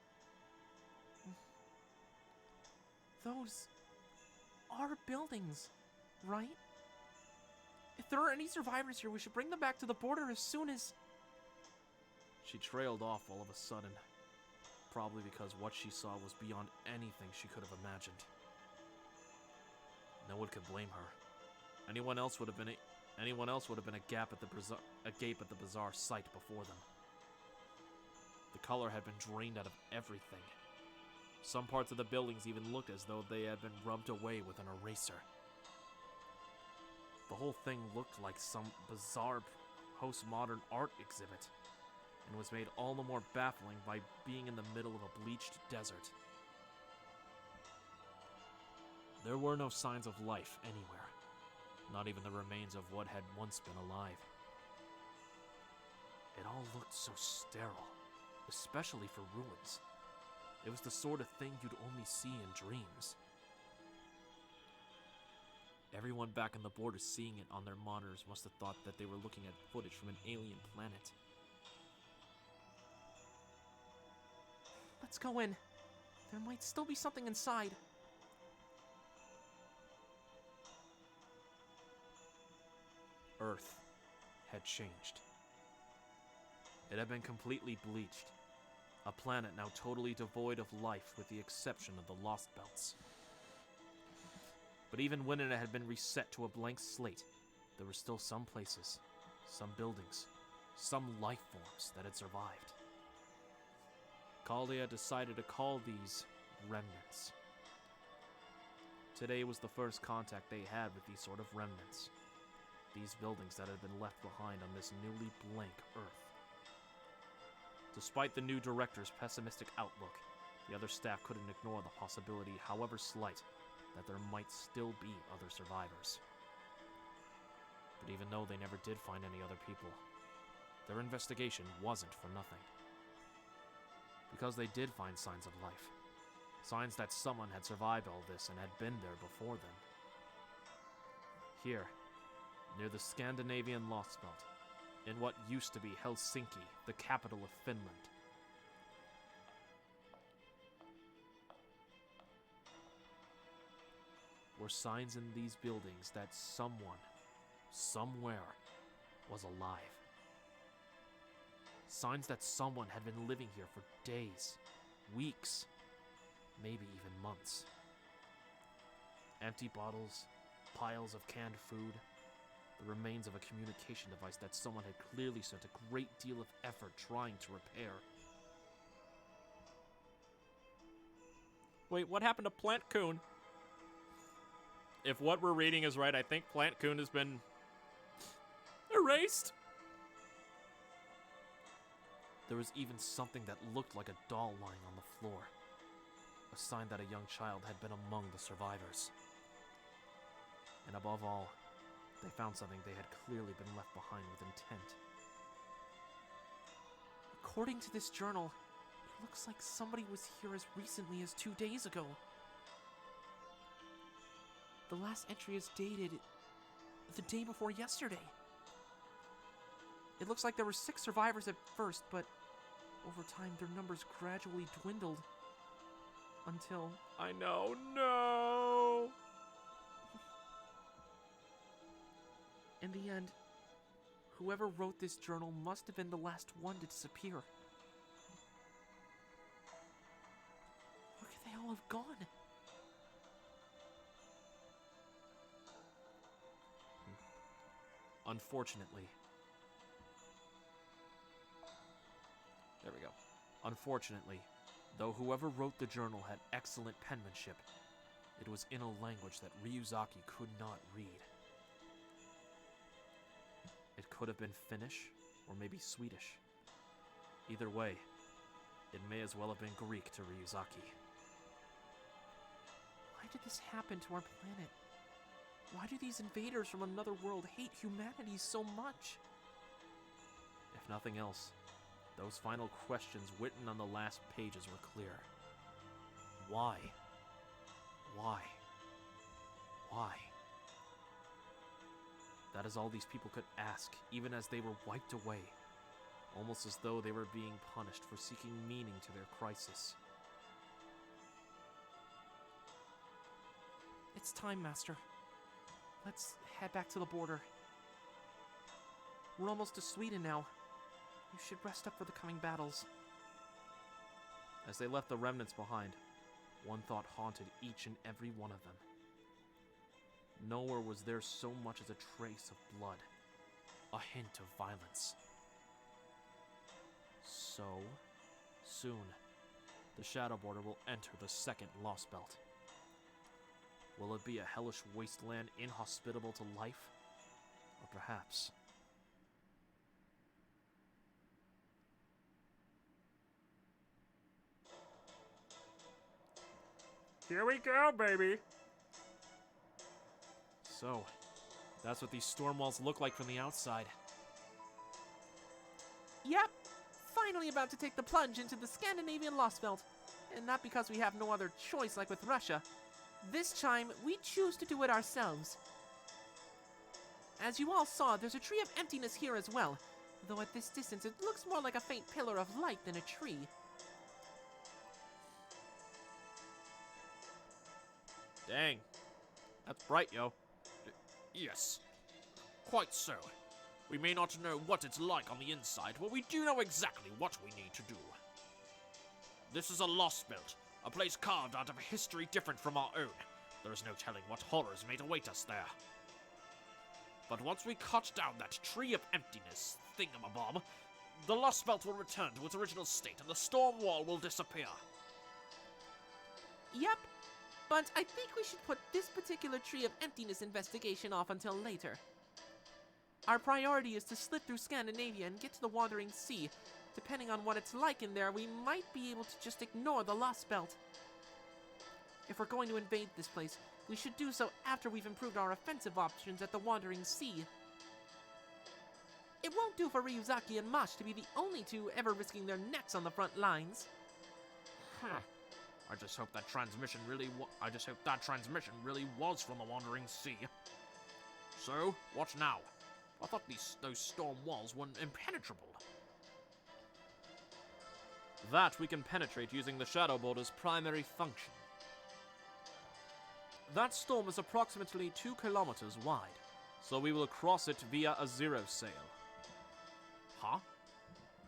Speaker 2: Those are buildings, right? If there are any survivors here, we should bring them back to the border as soon as...
Speaker 4: She trailed off all of a sudden, probably because what she saw was beyond anything she could have imagined. No one could blame her. Anyone else would have been a gape at the bizarre sight before them. The color had been drained out of everything. Some parts of the buildings even looked as though they had been rubbed away with an eraser. The whole thing looked like some bizarre postmodern art exhibit, and was made all the more baffling by being in the middle of a bleached desert. There were no signs of life anywhere, not even the remains of what had once been alive. It all looked so sterile, especially for ruins. It was the sort of thing you'd only see in dreams. Everyone back on the border seeing it on their monitors must have thought that they were looking at footage from an alien planet.
Speaker 2: Let's go in. There might still be something inside.
Speaker 4: Earth had changed. It had been completely bleached. A planet now totally devoid of life with the exception of the Lostbelts. But even when it had been reset to a blank slate, there were still some places, some buildings, some life forms that had survived. Chaldea decided to call these remnants. Today was the first contact they had with these sort of remnants. These buildings that had been left behind on this newly blank Earth. Despite the new director's pessimistic outlook, the other staff couldn't ignore the possibility, however slight, that there might still be other survivors. But even though they never did find any other people, their investigation wasn't for nothing. Because they did find signs of life. Signs that someone had survived all this and had been there before them. Here, near the Scandinavian Lostbelt, in what used to be Helsinki, the capital of Finland. Were signs in these buildings that someone, somewhere, was alive. Signs that someone had been living here for days, weeks, maybe even months. Empty bottles, piles of canned food, the remains of a communication device that someone had clearly spent a great deal of effort trying to repair.
Speaker 1: Wait, what happened to Plant Coon? If what we're reading is right, I think Plant Coon has been erased.
Speaker 4: There was even something that looked like a doll lying on the floor. A sign that a young child had been among the survivors. And above all, they found something they had clearly been left behind with intent.
Speaker 2: According to this journal, it looks like somebody was here as recently as 2 days ago. The last entry is dated the day before yesterday. It looks like there were 6 survivors at first, but over time their numbers gradually dwindled until...
Speaker 1: I know, no!
Speaker 2: In the end, Whoever wrote this journal must have been the last one to disappear. Where could they all have gone?
Speaker 4: Unfortunately. There we go. Unfortunately, though whoever wrote the journal had excellent penmanship, it was in a language that Ryuzaki could not read. It could have been Finnish, or maybe Swedish. Either way, it may as well have been Greek to Ryuzaki.
Speaker 2: Why did this happen to our planet? Why do these invaders from another world hate humanity so much?
Speaker 4: If nothing else, those final questions written on the last pages were clear. Why? Why? Why? That is all these people could ask, even as they were wiped away, almost as though they were being punished for seeking meaning to their crisis.
Speaker 2: It's time, Master. Let's head back to the border. We're almost to Sweden now. You should rest up for the coming battles.
Speaker 4: As they left the remnants behind, one thought haunted each and every one of them. Nowhere was there so much as a trace of blood, a hint of violence. So, soon, the Shadow Border will enter the second Lostbelt. Will it be a hellish wasteland inhospitable to life? Or perhaps...
Speaker 1: Here we go, baby!
Speaker 4: So, that's what these storm walls look like from the outside.
Speaker 2: Yep, finally about to take the plunge into the Scandinavian Lostbelt. And not because we have no other choice like with Russia. This time, we choose to do it ourselves. As you all saw, there's a tree of emptiness here as well. Though at this distance, it looks more like a faint pillar of light than a tree.
Speaker 4: Dang. That's bright, yo.
Speaker 1: Yes, quite so. We may not know what it's like on the inside, but we do know exactly what we need to do. This is a Lostbelt, a place carved out of a history different from our own. There is no telling what horrors may await us there. But once we cut down that tree of emptiness thingamabob, the Lostbelt will return to its original state and the storm wall will disappear.
Speaker 2: Yep, but I think we should put this particular tree of emptiness investigation off until later. Our priority is to slip through Scandinavia and get to the Wandering Sea. Depending on what it's like in there, we might be able to just ignore the Lostbelt. If we're going to invade this place, we should do so after we've improved our offensive options at the Wandering Sea. It won't do for Ryuzaki and Mosh to be the only two ever risking their necks on the front lines.
Speaker 1: I just hope that transmission really was from the Wandering Sea. So, what now? I thought those storm walls weren't impenetrable.
Speaker 4: That we can penetrate using the Shadow Border's primary function. That storm is approximately 2 kilometers wide, so we will cross it via a zero sail.
Speaker 1: Huh?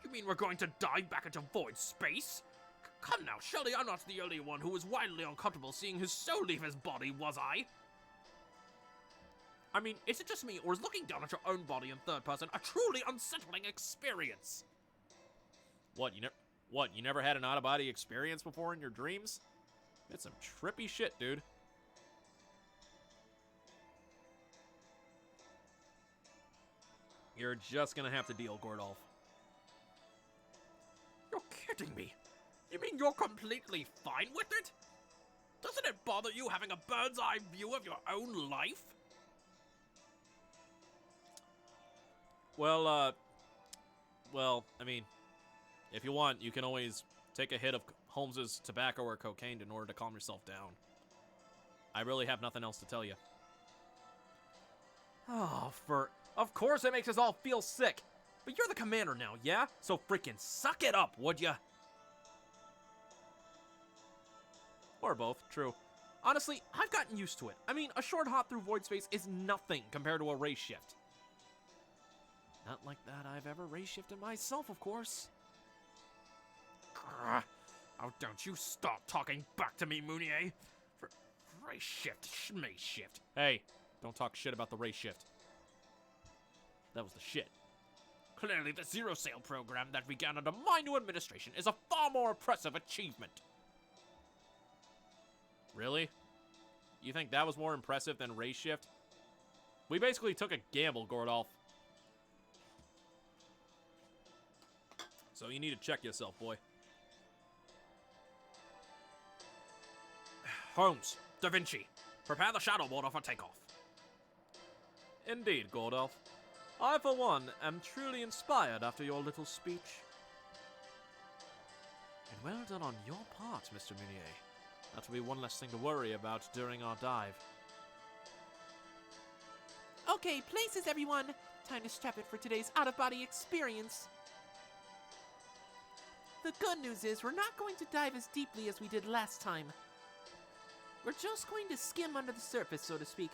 Speaker 1: You mean we're going to dive back into void space? Come now, surely I'm not the only one who was wildly uncomfortable seeing his soul leave his body, was I? I mean, is it just me, or is looking down at your own body in third person a truly unsettling experience?
Speaker 4: What, you never had an out-of-body experience before in your dreams? It's some trippy shit, dude. You're just gonna have to deal, Gordolf.
Speaker 1: You're kidding me. You mean you're completely fine with it? Doesn't it bother you having a bird's-eye view of your own life?
Speaker 4: Well, I mean, if you want, you can always take a hit of Holmes's tobacco or cocaine in order to calm yourself down. I really have nothing else to tell you.
Speaker 1: Oh, of course it makes us all feel sick. But you're the commander now, yeah? So freaking suck it up, would ya?
Speaker 4: Or both, true.
Speaker 1: Honestly, I've gotten used to it. I mean, a short hop through void space is nothing compared to a race shift.
Speaker 2: Not like that I've ever ray shifted myself, of course.
Speaker 1: Grr. Oh, don't you stop talking back to me, Moonier. Ray shift, schmay shift.
Speaker 4: Hey, don't talk shit about the ray shift. That was the shit.
Speaker 1: Clearly, the Zero Sail program that began under my new administration is a far more impressive achievement.
Speaker 4: Really? You think that was more impressive than ray shift? We basically took a gamble, Gordolf. So you need to check yourself, boy.
Speaker 1: Holmes, Da Vinci, prepare the Shadow Border for takeoff.
Speaker 4: Indeed, Gordolf. I, for one, am truly inspired after your little speech. And well done on your part, Mr. Munier. That will be one less thing to worry about during our dive.
Speaker 3: Okay, places, everyone. Time to strap it for today's out-of-body experience. The good news is we're not going to dive as deeply as we did last time. We're just going to skim under the surface, so to speak,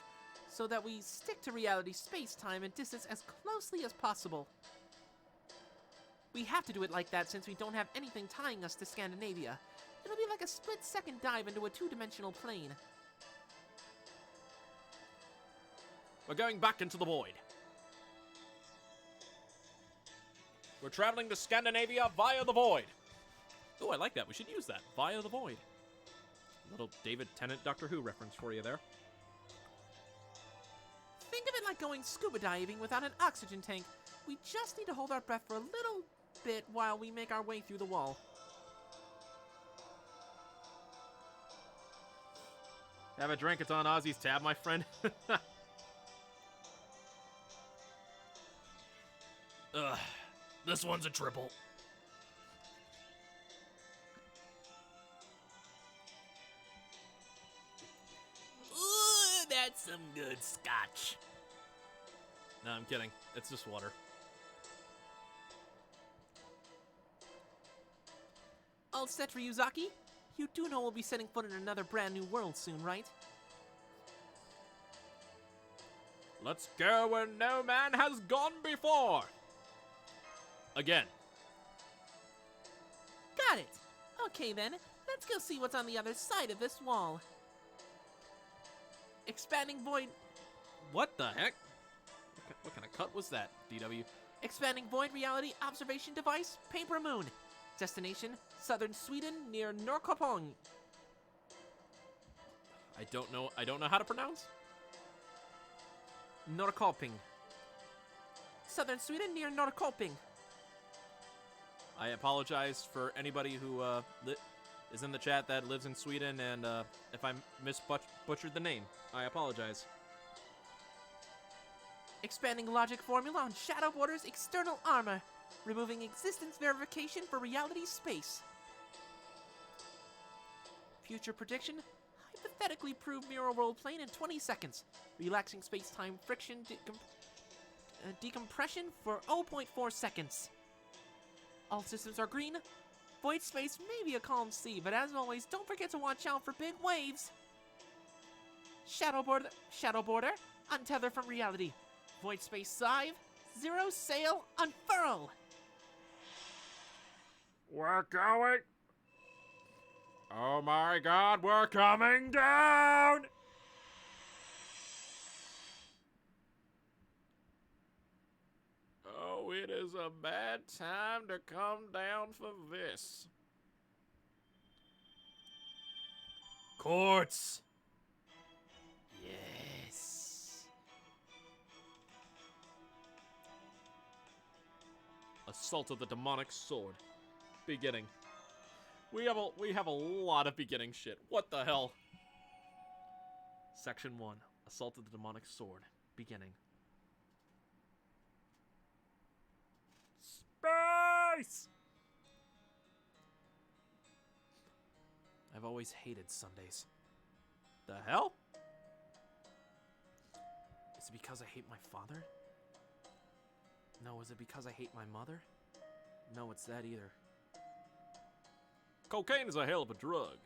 Speaker 3: so that we stick to reality, space-time, and distance as closely as possible. We have to do it like that since we don't have anything tying us to Scandinavia. It'll be like a split-second dive into a two-dimensional plane.
Speaker 4: We're going back into the void. We're traveling to Scandinavia via the void. Oh, I like that. We should use that. Via the void. Little David Tennant Doctor Who reference for you there.
Speaker 3: Think of it like going scuba diving without an oxygen tank. We just need to hold our breath for a little bit while we make our way through the wall.
Speaker 4: Have a drink. It's on Ozzy's tab, my friend.
Speaker 1: Ugh, this one's a triple.
Speaker 3: Ooh, that's some good scotch.
Speaker 4: No, I'm kidding. It's just water.
Speaker 3: All set for Yuzaki? You do know we'll be setting foot in another brand new world soon, right?
Speaker 4: Let's go where no man has gone before. Again.
Speaker 3: Got it. Okay then, let's go see what's on the other side of this wall. Expanding void...
Speaker 4: What the heck? What kind of cut was that, DW?
Speaker 3: Expanding void reality observation device, Paper Moon. Destination, southern Sweden near Norrköping.
Speaker 4: I don't know how to pronounce.
Speaker 3: Norrköping. Southern Sweden near Norrköping.
Speaker 4: I apologize for anybody who is in the chat that lives in Sweden, and if I butchered the name, I apologize.
Speaker 3: Expanding logic formula on Shadow Border's external armor. Removing existence verification for reality space. Future prediction. Hypothetically prove mirror world plane in 20 seconds. Relaxing space-time friction decompression for 0.4 seconds. All systems are green. Void space may be a calm sea, but as always, don't forget to watch out for big waves. Shadow Border, untether from reality. Void space dive, zero sail, unfurl.
Speaker 1: We're going. Oh my god, we're coming down! Oh, it is a bad time to come down for this. Quartz!
Speaker 3: Yes.
Speaker 4: Assault of the Demonic Sword. Beginning. We have a lot of beginning shit. What the hell? Section 1. Assault of the Demonic Sword. Beginning.
Speaker 1: Space!
Speaker 4: I've always hated Sundays. The hell? Is it because I hate my father? No, is it because I hate my mother? No, it's that either. Cocaine is a hell of a drug.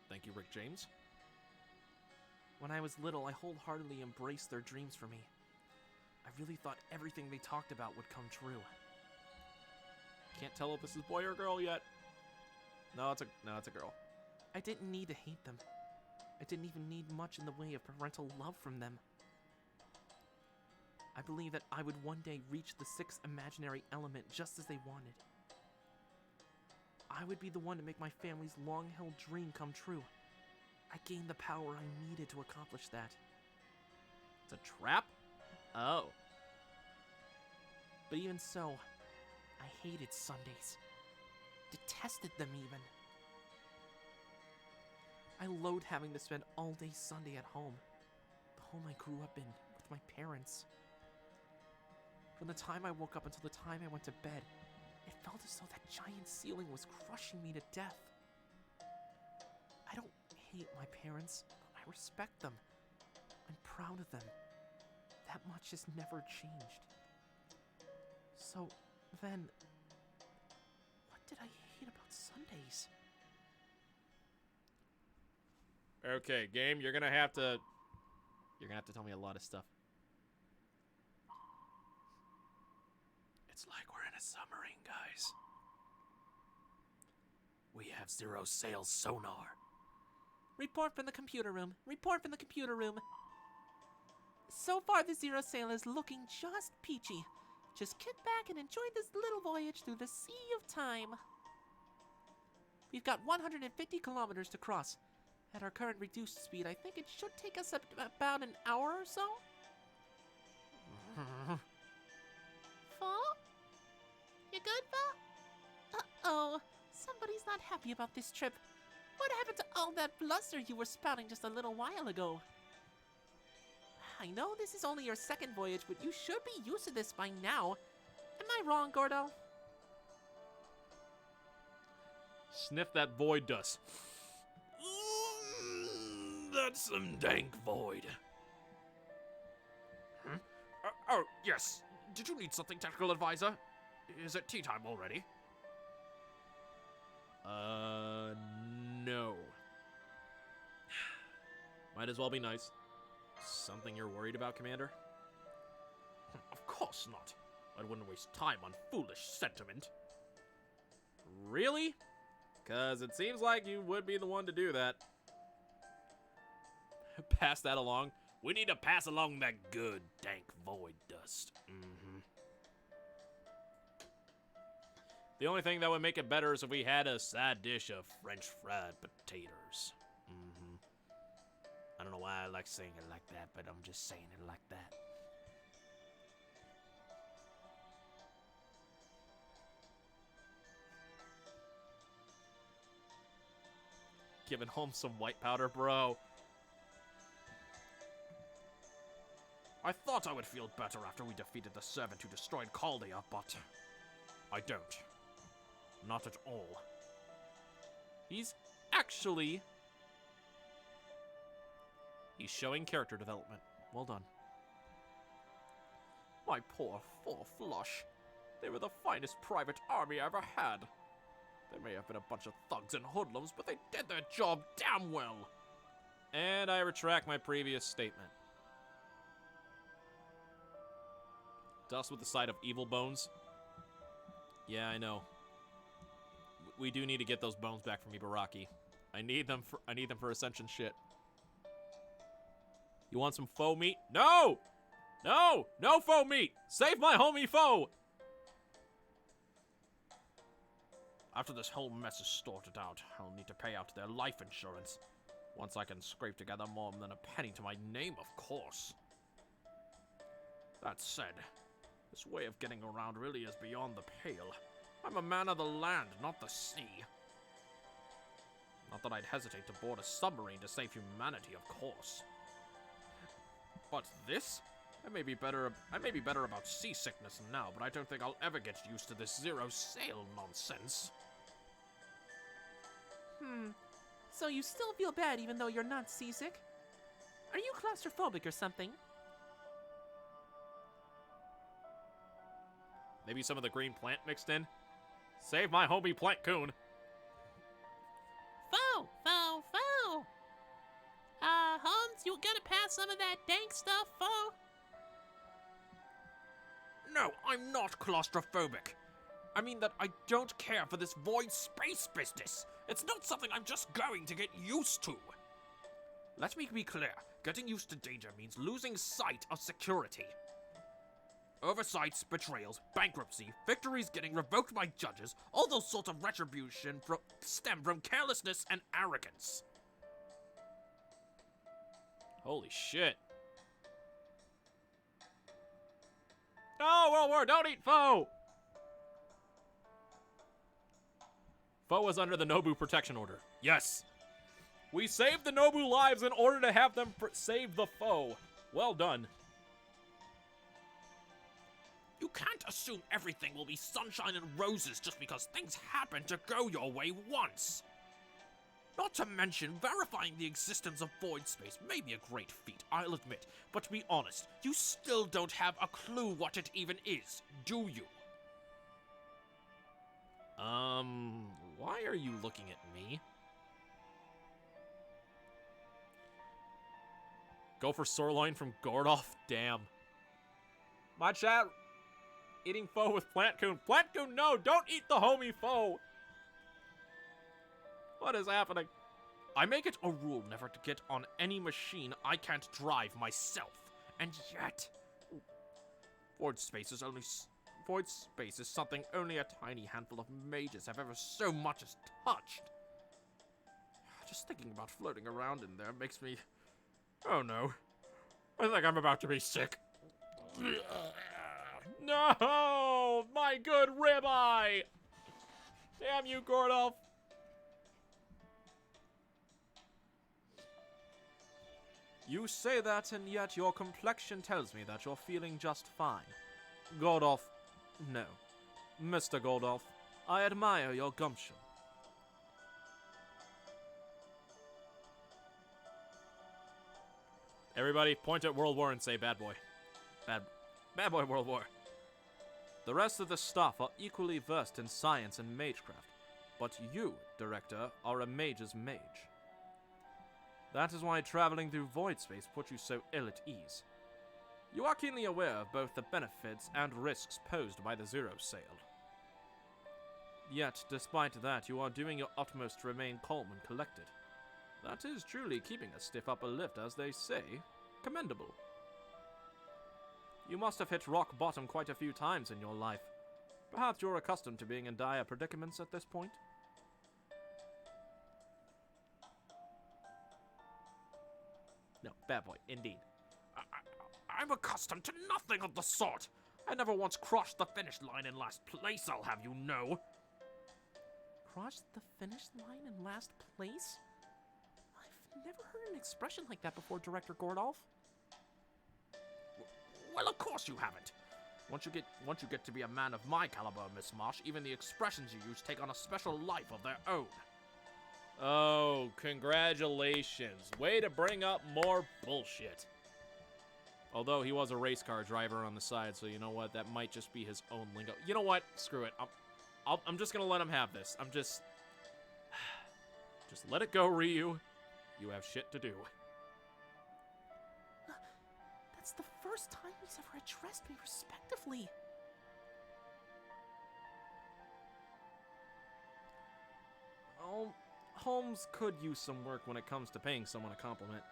Speaker 4: Thank you, Rick James.
Speaker 2: When I was little, I wholeheartedly embraced their dreams for me. really thought everything they talked about would come true.
Speaker 4: Can't tell if this is boy or girl yet. No, it's a girl.
Speaker 2: I didn't need to hate them. I didn't even need much in the way of parental love from them. I believe that I would one day reach the sixth imaginary element just as they wanted. I would be the one to make my family's long-held dream come true. I gained the power I needed to accomplish that.
Speaker 4: It's a trap? Oh.
Speaker 2: But even so, I hated Sundays. Detested them even. I loathed having to spend all day Sunday at home. The home I grew up in, with my parents. From the time I woke up until the time I went to bed, it felt as though that giant ceiling was crushing me to death. I don't hate my parents, but I respect them. I'm proud of them. That much has never changed. So, then, what did I hate about Sundays?
Speaker 4: Okay, game, you're gonna have to tell me a lot of stuff.
Speaker 2: It's like we're in a submarine, guys. We have zero sails sonar. Report from the computer room. Report from the computer room. So far, the zero sail is looking just peachy. Just kick back and enjoy this little voyage through the sea of time. We've got 150 kilometers to cross. At our current reduced speed, I think it should take us about an hour or so. Fa? You good, Fa? Uh-oh. Somebody's not happy about this trip. What happened to all that bluster you were spouting just a little while ago? I know this is only your second voyage, but you should be used to this by now. Am I wrong, Gordo?
Speaker 4: Sniff that void dust.
Speaker 1: That's some dank void. Oh, yes. Did you need something, technical advisor? Is it tea time already?
Speaker 4: No. Might as well be nice. Something you're worried about, Commander?
Speaker 1: Of course not. I wouldn't waste time on foolish sentiment.
Speaker 4: Really? Because it seems like you would be the one to do that. Pass that along.
Speaker 1: We need to pass along that good, dank void dust. Mm-hmm.
Speaker 4: The only thing that would make it better is if we had a side dish of French fried potatoes.
Speaker 1: Mm-hmm. I don't know why I like saying it like that, but I'm just saying it like that.
Speaker 4: Giving home some white powder, bro.
Speaker 1: I thought I would feel better after we defeated the servant who destroyed Chaldea, but I don't. Not at all.
Speaker 4: He's actually... He's showing character development. Well done.
Speaker 1: My poor flush. They were the finest private army I ever had. They may have been a bunch of thugs and hoodlums, but they did their job damn well.
Speaker 4: And I retract my previous statement. Dust with the side of evil bones. Yeah, I know. We do need to get those bones back from Ibaraki. I need them for Ascension shit. You want some faux meat? No! No! No faux meat! Save my homie foe!
Speaker 1: After this whole mess is sorted out, I'll need to pay out their life insurance. Once I can scrape together more than a penny to my name, of course. That said, this way of getting around really is beyond the pale. I'm a man of the land, not the sea. Not that I'd hesitate to board a submarine to save humanity, of course. But this? I may be better about seasickness now, but I don't think I'll ever get used to this zero sail nonsense.
Speaker 3: So you still feel bad even though you're not seasick? Are you claustrophobic or something?
Speaker 4: Maybe some of the green plant mixed in? Save my homie Plant Coon.
Speaker 3: Foe! Holmes, you gonna pass some of that dank stuff, Foe?
Speaker 1: No, I'm not claustrophobic. I mean that I don't care for this void space business. It's not something I'm just going to get used to. Let me be clear. Getting used to danger means losing sight of security. Oversights, betrayals, bankruptcy, victories getting revoked by judges, all those sorts of retribution stem from carelessness and arrogance.
Speaker 4: Holy shit. No, World War, don't eat Foe! Foe is under the Nobu Protection Order. Yes. We saved the Nobu lives in order to have them save the foe. Well done.
Speaker 1: You can't assume everything will be sunshine and roses just because things happen to go your way once. Not to mention, verifying the existence of void space may be a great feat, I'll admit, but to be honest, you still don't have a clue what it even is, do you?
Speaker 4: Why are you looking at me? Go for Sirloin from Gordolf? Damn. My chat, eating foe with Plantcoon. Plantcoon, no! Don't eat the homie foe! What is happening?
Speaker 1: I make it a rule never to get on any machine I can't drive myself, and yet... Void space is something only a tiny handful of mages have ever so much as touched. Just thinking about floating around in there makes me... Oh no. I think I'm about to be sick.
Speaker 4: No! My good ribeye! Damn you, Gordolf! You say that, and yet your complexion tells me that you're feeling just fine. Gordolf, no. Mr. Gordolf, I admire your gumption. Everybody, point at World War and say bad boy. Bad boy World War. The rest of the staff are equally versed in science and magecraft, but you, Director, are a mage's mage. That is why traveling through void space put you so ill at ease. You are keenly aware of both the benefits and risks posed by the Zero Sail. Yet, despite that, you are doing your utmost to remain calm and collected. That is truly keeping a stiff upper lip, as they say. Commendable. You must have hit rock bottom quite a few times in your life. Perhaps you're accustomed to being in dire predicaments at this point? No, bad boy, indeed.
Speaker 1: I'm accustomed to nothing of the sort. I never once crossed the finish line in last place, I'll have you know.
Speaker 2: Crossed the finish line in last place? I've never heard an expression like that before, Director Gordolf.
Speaker 1: Well, of course you haven't. Once you get to be a man of my caliber, Miss Marsh, even the expressions you use take on a special life of their own.
Speaker 4: Oh, congratulations. Way to bring up more bullshit. Although he was a race car driver on the side, so you know what? That might just be his own lingo. You know what? Screw it. I'm just gonna let him have this. Just let it go, Ryu. You have shit to do.
Speaker 2: That's the first time he's ever addressed me respectively.
Speaker 4: Holmes could use some work when it comes to paying someone a compliment.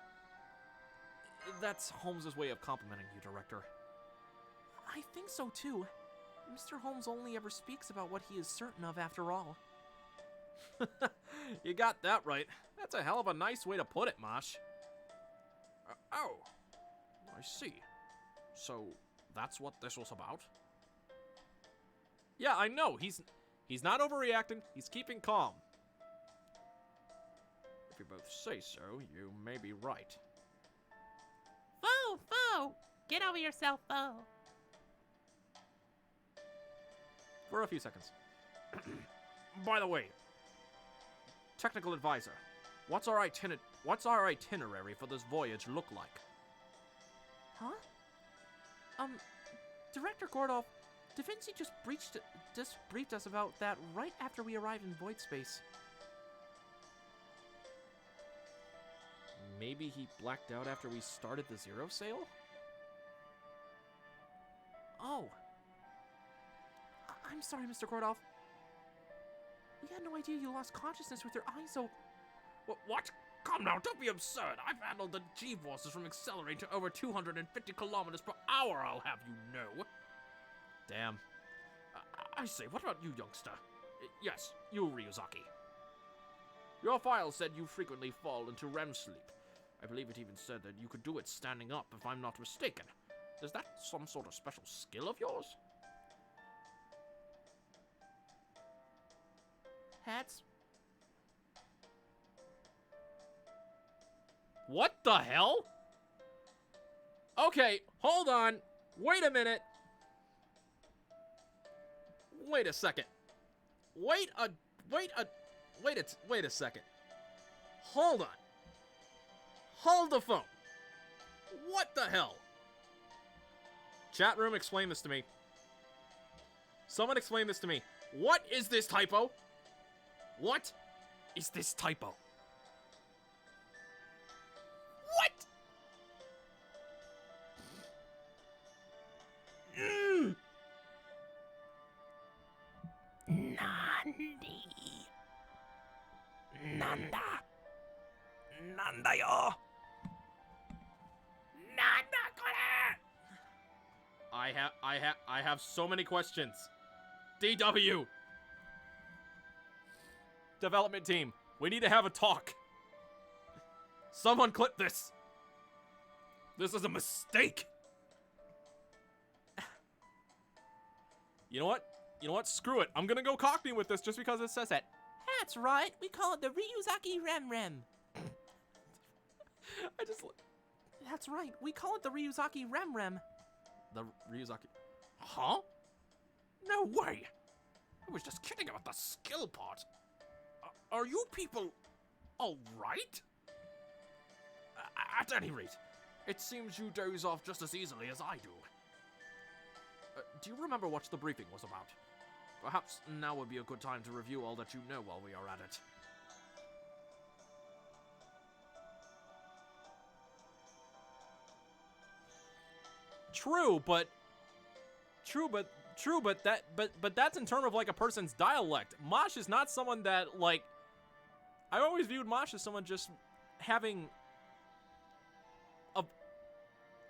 Speaker 4: That's Holmes's way of complimenting you, Director.
Speaker 2: I think so too. Mr. Holmes only ever speaks about what he is certain of after all.
Speaker 4: You got that right. That's a hell of a nice way to put it, Mosh.
Speaker 1: Oh, I see. So, that's what this was about?
Speaker 4: Yeah, I know. He's not overreacting. He's keeping calm.
Speaker 1: If you both say so, you may be right.
Speaker 3: Foe! Get over yourself, Foe!
Speaker 4: For a few seconds.
Speaker 1: By the way, technical advisor, what's our itinerary for this voyage look like?
Speaker 2: Huh? Director Gordolf, Da Vinci just briefed us about that right after we arrived in void space.
Speaker 4: Maybe he blacked out after we started the Zero Sail?
Speaker 2: Oh, I'm sorry, Mr. Gordolf. We had no idea you lost consciousness with your eyes open.
Speaker 1: What? Come now, don't be absurd. I've handled the G-forces from accelerating to over 250 kilometers per hour, I'll have you know.
Speaker 4: Damn.
Speaker 1: I say, what about you, youngster? Yes, you, Ryuzaki. Your file said you frequently fall into REM sleep. I believe it even said that you could do it standing up, if I'm not mistaken. Is that some sort of special skill of yours?
Speaker 2: Hats?
Speaker 4: What the hell? Okay, hold on. Wait a minute. Wait a second. Wait a second. Hold on. Hold the phone. What the hell? Chat room, explain this to me. Someone explain this to me. What is this typo? What is this typo? What?
Speaker 3: Nandi. Nanda. Nanda yo. Nanda kore.
Speaker 4: I have so many questions. DW. Development team, we need to have a talk. Someone clip this. This is a mistake. You know what? Screw it. I'm gonna go Cockney with this just because it says it.
Speaker 3: That's right. We call it the Ryuzaki Rem.
Speaker 2: That's right. We call it the Ryuzaki Rem.
Speaker 4: The Ryuzaki.
Speaker 1: Huh? No way! I was just kidding about the skill part. Are you people alright? At any rate, it seems you doze off just as easily as I do. Do you remember what the briefing was about? Perhaps now would be a good time to review all that you know while we are at it.
Speaker 4: True, but that's in terms of like a person's dialect. Mosh is not someone that like. I always viewed Mosh as someone just having a.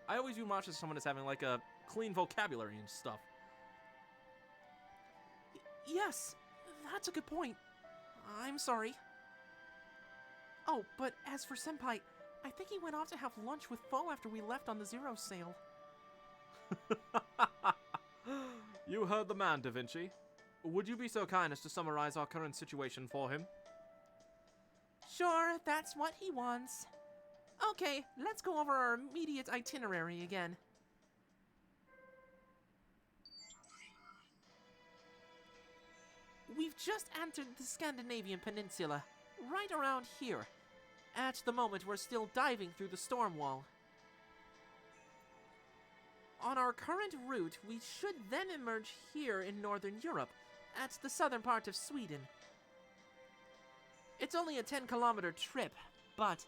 Speaker 4: I always view Mosh as someone as having like a clean vocabulary and stuff.
Speaker 2: Yes, that's a good point. I'm sorry. Oh, but as for Senpai, I think he went off to have lunch with Foe after we left on the Zero sale.
Speaker 4: You heard the man, Da Vinci. Would you be so kind as to summarize our current situation for him?
Speaker 2: Sure, that's what he wants. Okay, let's go over our immediate itinerary again. We've just entered the Scandinavian peninsula, right around here. At the moment, we're still diving through the storm wall. On our current route, we should then emerge here in Northern Europe, at the southern part of Sweden. It's only a 10-kilometer trip, but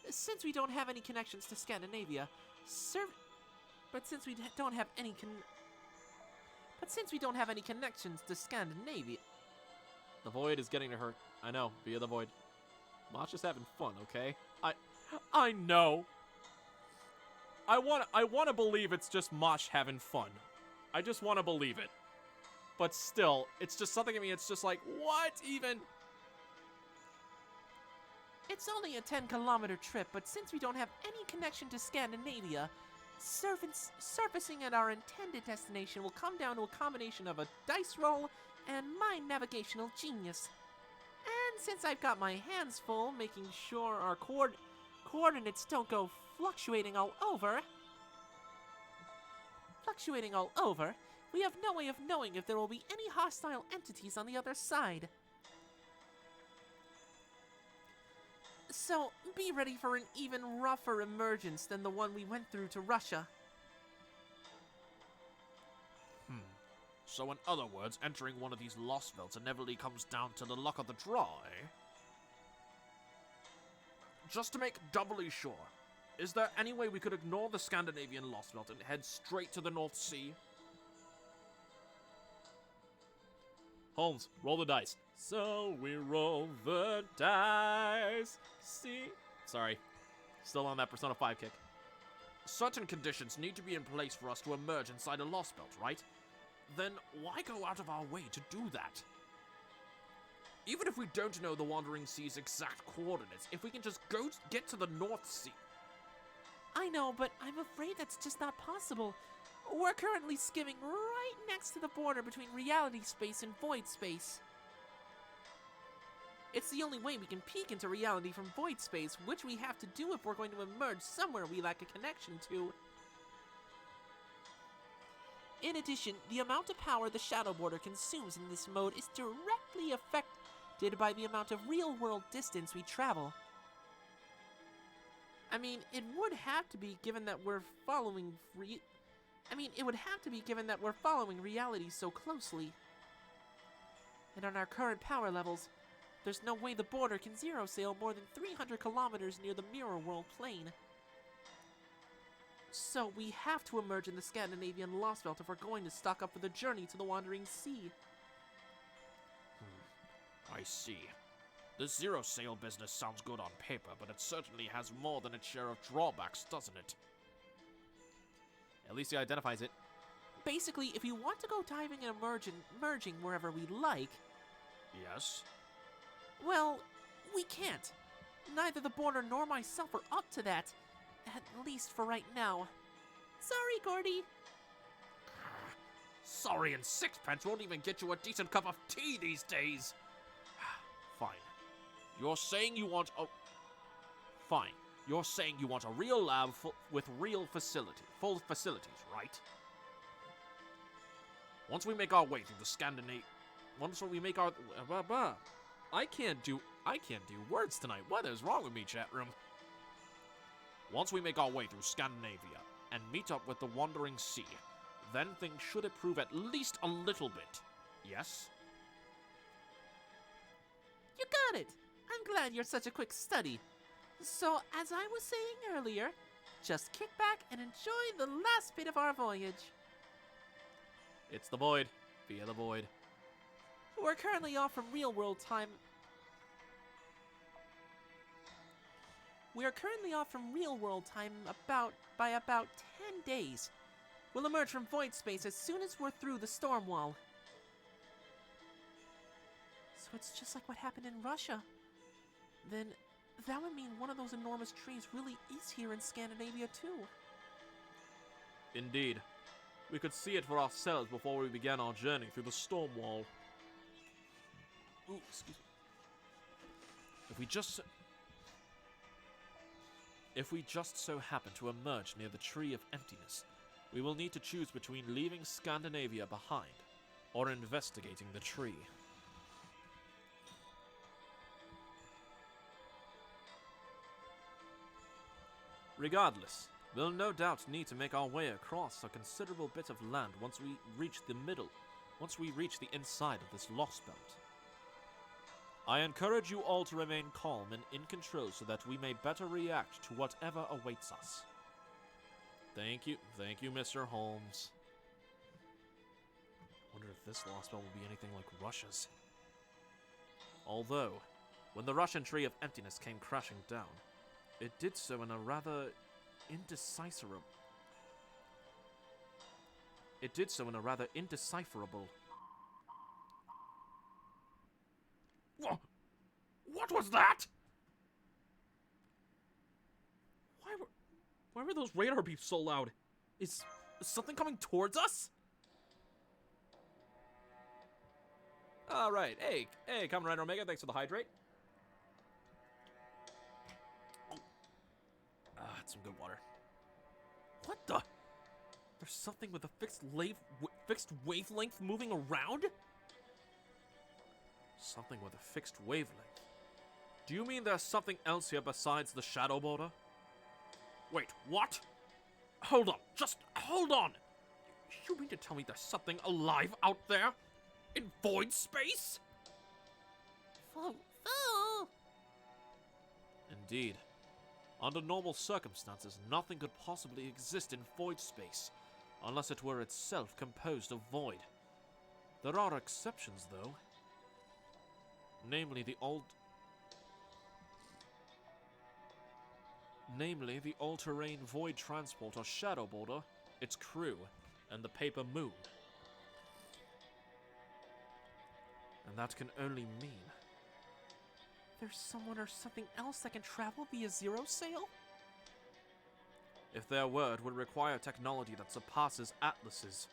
Speaker 2: since we don't have any connections to Scandinavia, since we don't have any connections to Scandinavia,
Speaker 4: The Void is getting to her. I know, via the Void. Mosh is having fun, okay? I know. I want to believe it's just Mosh having fun. I just want to believe it. But still, it's just something in me, it's just like, what even?
Speaker 2: It's only a 10-kilometer trip, but since we don't have any connection to Scandinavia, surfacing at our intended destination will come down to a combination of a dice roll and my navigational genius. And since I've got my hands full making sure our coordinates don't go fluctuating all over, we have no way of knowing if there will be any hostile entities on the other side. So, be ready for an even rougher emergence than the one we went through to Russia.
Speaker 1: So in other words, entering one of these Lostbelts inevitably comes down to the luck of the draw, eh? Just to make doubly sure, is there any way we could ignore the Scandinavian Lostbelt and head straight to the North Sea?
Speaker 4: Holmes, roll the dice. So we roll the dice. See? Sorry. Still on that Persona 5 kick.
Speaker 1: Certain conditions need to be in place for us to emerge inside a Lostbelt, right? Then why go out of our way to do that? Even if we don't know the Wandering Sea's exact coordinates, if we can just get to the North Sea.
Speaker 3: I know, but I'm afraid that's just not possible. We're currently skimming right next to the border between reality space and void space. It's the only way we can peek into reality from void space, which we have to do if we're going to emerge somewhere we lack a connection to. In addition, the amount of power the shadow border consumes in this mode is directly affected by the amount of real-world distance we travel. I mean, it would have to be given that we're following reality so closely. And on our current power levels, there's no way the border can zero sail more than 300 kilometers near the mirror world plane. So we have to emerge in the Scandinavian Lostbelt if we're going to stock up for the journey to the Wandering Sea.
Speaker 1: I see. The zero sail business sounds good on paper, but it certainly has more than its share of drawbacks, doesn't it?
Speaker 4: At least he identifies it.
Speaker 3: Basically, if you want to go diving and emerging wherever we like,
Speaker 1: Yes?
Speaker 3: well, we can't. Neither the border nor myself are up to that. At least for right now. Sorry, Gordy.
Speaker 1: Sorry and sixpence won't even get you a decent cup of tea these days. Fine. You're saying you want a... Fine. You're saying you want a real lab with real full facilities, right? Once we make our way through the I can't do words tonight. What is wrong with me, chat room? Once we make our way through Scandinavia and meet up with the Wandering Sea, then things should improve at least a little bit. Yes?
Speaker 3: You got it. I'm glad you're such a quick study. So, as I was saying earlier, just kick back and enjoy the last bit of our voyage.
Speaker 4: It's the void. Via the void.
Speaker 3: We're currently off from real-world time. We are currently off from real-world time by about 10 days. We'll emerge from void space as soon as we're through the storm wall. So it's just like what happened in Russia. Then that would mean one of those enormous trees really is here in Scandinavia too.
Speaker 4: Indeed. We could see it for ourselves before we began our journey through the storm wall.
Speaker 1: Ooh, excuse me. If we just so happen to emerge near the Tree of Emptiness, we will need to choose between leaving Scandinavia behind or investigating the tree. Regardless, we'll no doubt need to make our way across a considerable bit of land once we reach the inside of this Lostbelt. I encourage you all to remain calm and in control so that we may better react to whatever awaits us. Thank you, Mr. Holmes. Wonder if this Lostbelt will be anything like Russia's. Although, when the Russian Tree of Emptiness came crashing down, it did so in a rather indecipherable... What was that? Why were those radar beeps so loud? Is something coming towards us? Alright, hey, Kamen Rider Omega, thanks for the hydrate. That's some good water. What the? There's something with a fixed wavelength moving around? Something with a fixed wavelength. Do you mean there's something else here besides the shadow border? Wait, what? Hold on, just hold on! You mean to tell me there's something alive out there? In void space?
Speaker 3: Oh.
Speaker 1: Indeed. Under normal circumstances, nothing could possibly exist in void space, unless it were itself composed of void.
Speaker 4: There are exceptions, though. Namely, the all-terrain void transporter Shadow Border, its crew, and the Paper Moon. And that can only mean...
Speaker 2: There's someone or something else that can travel via zero sail?
Speaker 4: If their word would require technology that surpasses Atlas's.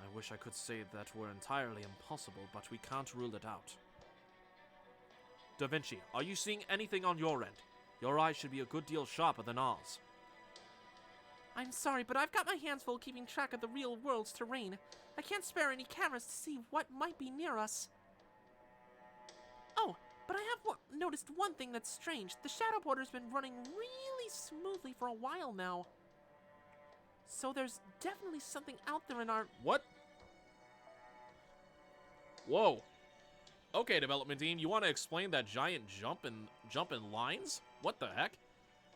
Speaker 4: I wish I could say that were entirely impossible, but we can't rule it out. Da Vinci, are you seeing anything on your end? Your eyes should be a good deal sharper than ours.
Speaker 2: I'm sorry, but I've got my hands full keeping track of the real world's terrain. I can't spare any cameras to see what might be near us. Oh, but I have noticed one thing that's strange. The Shadow Border's been running really smoothly for a while now. So there's definitely something out there in our...
Speaker 4: What? Whoa. Okay, development team, you want to explain that giant jump in lines? What the heck?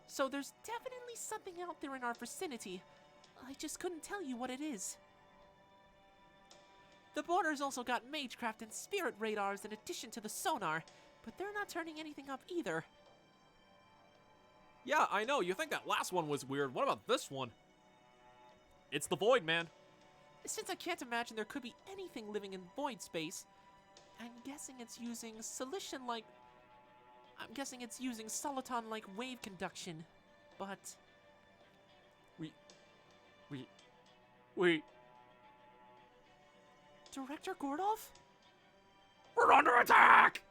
Speaker 2: So there's definitely something out there in our vicinity. I just couldn't tell you what it is. The border's also got magecraft and spirit radars in addition to the sonar, but they're not turning anything up either.
Speaker 4: Yeah, I know. You think that last one was weird. What about this one? It's the Void, man.
Speaker 2: Since I can't imagine there could be anything living in void space, I'm guessing it's using solution-like... I'm guessing it's using soliton-like wave conduction, but...
Speaker 4: We...
Speaker 2: Director Gordolf?
Speaker 4: We're under attack!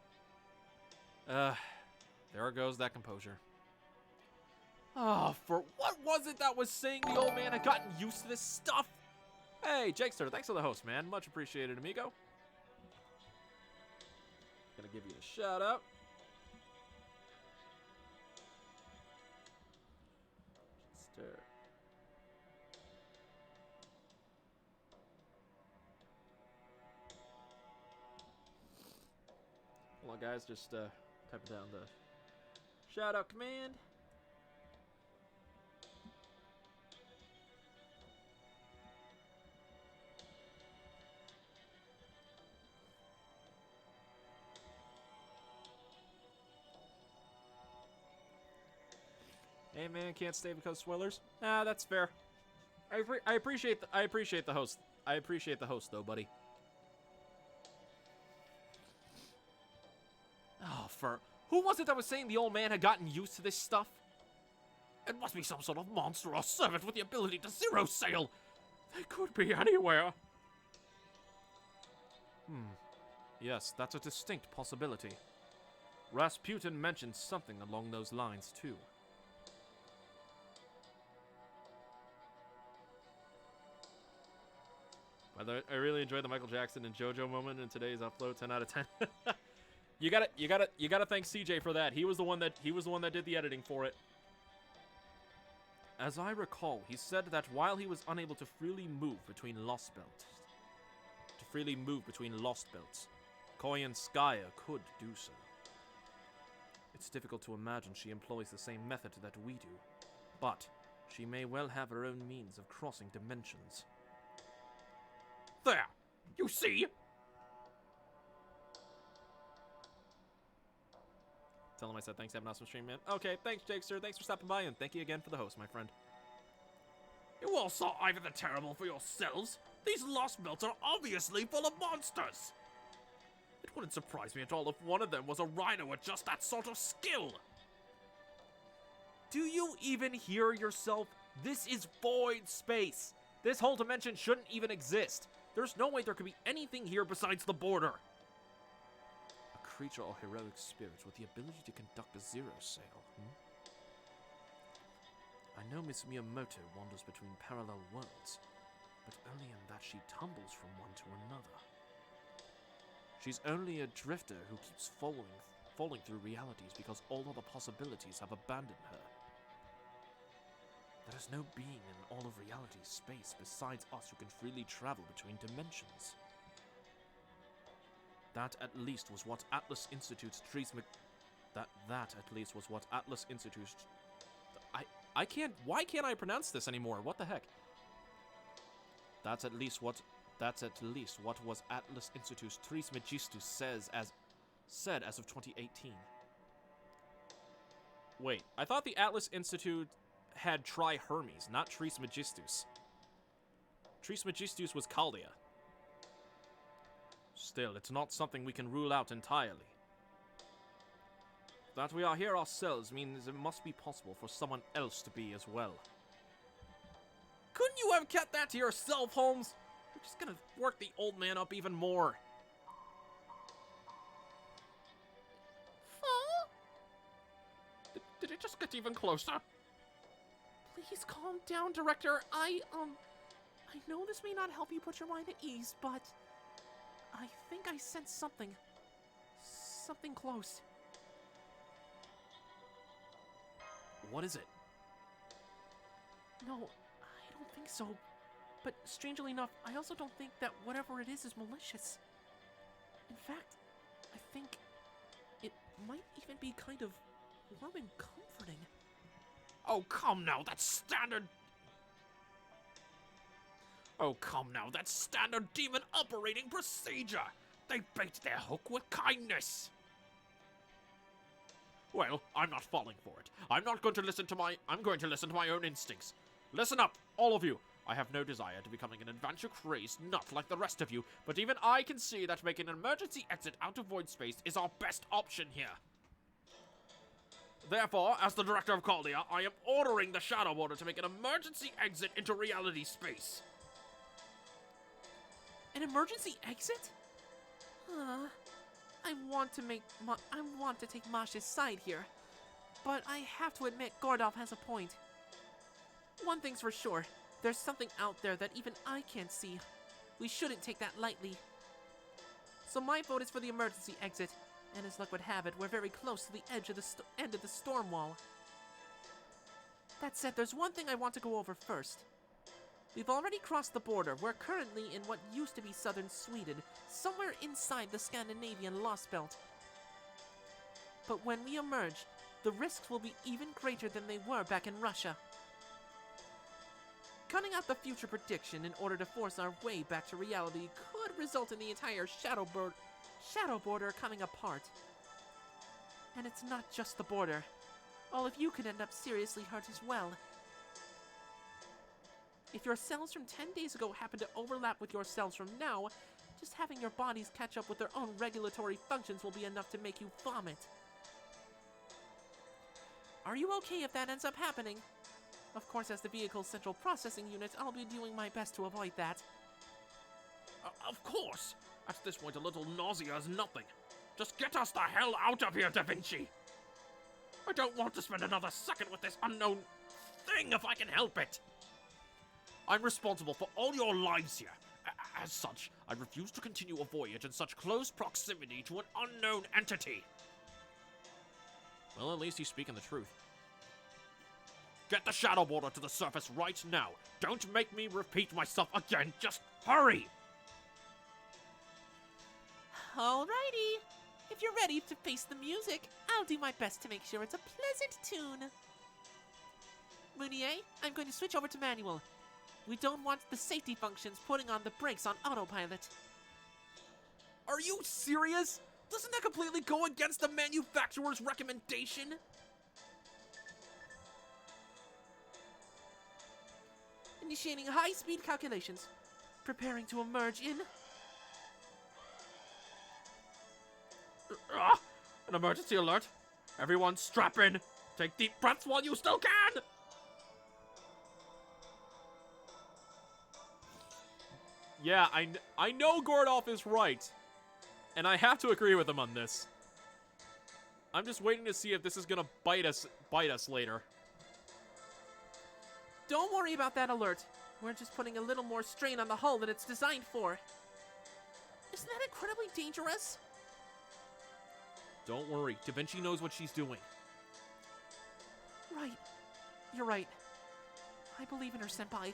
Speaker 4: There goes that composure. Oh, for what was it that was saying the old man had gotten used to this stuff? Hey, Jakester, thanks for the host, man. Much appreciated, amigo. Gonna give you a shout out. Jakester. Hold on, guys. Just typing down the shout out command. Hey man, can't stay because spoilers. Nah, that's fair. I appreciate the host. I appreciate the host though, buddy. Oh, for who was it that was saying the old man had gotten used to this stuff?
Speaker 1: It must be some sort of monster or servant with the ability to zero sail. They could be anywhere.
Speaker 4: Yes, that's a distinct possibility. Rasputin mentioned something along those lines too. By the way, I really enjoyed the Michael Jackson and JoJo moment in today's upload. 10 out of 10. You gotta thank CJ for that. He was the one that did the editing for it. As I recall, he said that while he was unable to freely move between Lostbelts, Koi and Skya could do so. It's difficult to imagine she employs the same method that we do, but she may well have her own means of crossing dimensions.
Speaker 1: There! You see?
Speaker 4: Tell him I said thanks, have an awesome stream, man. Okay, thanks, Jakester. Thanks for stopping by, and thank you again for the host, my friend.
Speaker 1: You all saw Ivan the Terrible for yourselves. These Lostbelts are obviously full of monsters. It wouldn't surprise me at all if one of them was a rhino with just that sort of skill.
Speaker 4: Do you even hear yourself? This is void space. This whole dimension shouldn't even exist. There's no way there could be anything here besides the border. A creature or heroic spirit with the ability to conduct a zero sail, I know Miss Miyamoto wanders between parallel worlds, but only in that she tumbles from one to another. She's only a drifter who keeps falling through realities because all other possibilities have abandoned her. There is no being in all of reality's space besides us who can freely travel between dimensions. That at least was what Atlas Institute's That at least was what Atlas Institute's... Why can't I pronounce this anymore? What the heck? That's at least what That's at least what was Atlas Institute's Trismegistus said as of 2018. Wait, I thought the Atlas Institute had Tri-Hermes, not Trismegistus. Trismegistus was Chaldea. Still, it's not something we can rule out entirely. That we are here ourselves means it must be possible for someone else to be as well. Couldn't you have kept that to yourself, Holmes? You're just gonna work the old man up even more.
Speaker 1: Did it just get even closer?
Speaker 2: Please calm down, Director. I know this may not help you put your mind at ease, but I think I sense something. Something close.
Speaker 4: What is it?
Speaker 2: No, I don't think so. But strangely enough, I also don't think that whatever it is malicious. In fact, I think it might even be kind of warm and comforting.
Speaker 1: Oh, come now, that's standard... Oh, come now, that's standard demon operating procedure. They bait their hook with kindness. Well, I'm not falling for it. I'm going to listen to my own instincts. Listen up, all of you. I have no desire to becoming an adventure-crazed nut like the rest of you, but even I can see that making an emergency exit out of void space is our best option here. Therefore, as the director of Chaldea, I am ordering the Shadow Border to make an emergency exit into reality space.
Speaker 2: An emergency exit? I want to take Mash's side here, but I have to admit Gordolf has a point. One thing's for sure, there's something out there that even I can't see. We shouldn't take that lightly. So my vote is for the emergency exit, and as luck would have it, we're very close to the edge of the end of the storm wall. That said, there's one thing I want to go over first. We've already crossed the border. We're currently in what used to be southern Sweden, somewhere inside the Scandinavian Lostbelt. But when we emerge, the risks will be even greater than they were back in Russia. Cutting out the future prediction in order to force our way back to reality could result in the entire Shadow Border coming apart. And it's not just the border. All of you could end up seriously hurt as well. If your cells from 10 days ago happen to overlap with your cells from now, just having your bodies catch up with their own regulatory functions will be enough to make you vomit. Are you okay if that ends up happening? Of course, as the vehicle's central processing unit, I'll be doing my best to avoid that.
Speaker 1: Of course. At this point, a little nausea is nothing. Just get us the hell out of here, Da Vinci. I don't want to spend another second with this unknown thing if I can help it. I'm responsible for all your lives here. As such, I refuse to continue a voyage in such close proximity to an unknown entity.
Speaker 4: Well, at least he's speaking the truth.
Speaker 1: Get the Shadow Border to the surface right now. Don't make me repeat myself again. Just hurry!
Speaker 3: Alrighty. If you're ready to face the music, I'll do my best to make sure it's a pleasant tune. Mounier, I'm going to switch over to manual. We don't want the safety functions putting on the brakes on autopilot.
Speaker 4: Are you serious? Doesn't that completely go against the manufacturer's recommendation?
Speaker 2: Initiating high-speed calculations. Preparing to emerge in...
Speaker 1: An emergency alert. Everyone strap in. Take deep breaths while you still can.
Speaker 4: Yeah, I know Gordolf is right. And I have to agree with him on this. I'm just waiting to see if this is gonna bite us later.
Speaker 2: Don't worry about that alert. We're just putting a little more strain on the hull than it's designed for. Isn't that incredibly dangerous?
Speaker 4: Don't worry, Da Vinci knows what she's doing.
Speaker 2: Right. You're right. I believe in her, senpai.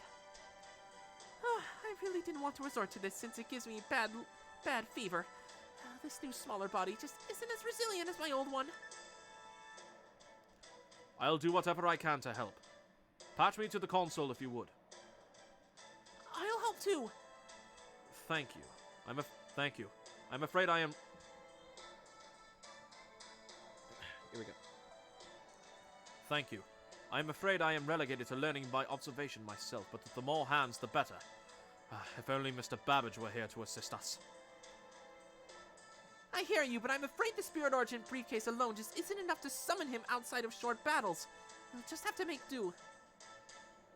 Speaker 2: I really didn't want to resort to this since it gives me bad fever. This new smaller body just isn't as resilient as my old one.
Speaker 4: I'll do whatever I can to help. Patch me to the console if you would.
Speaker 2: I'll help too.
Speaker 4: Thank you. Thank you. I'm afraid I am... Here we go. Thank you. I'm afraid I am relegated to learning by observation myself, but the more hands, the better. If only Mr. Babbage were here to assist us.
Speaker 2: I hear you, but I'm afraid the Spirit Origin briefcase alone just isn't enough to summon him outside of short battles. We'll just have to make do.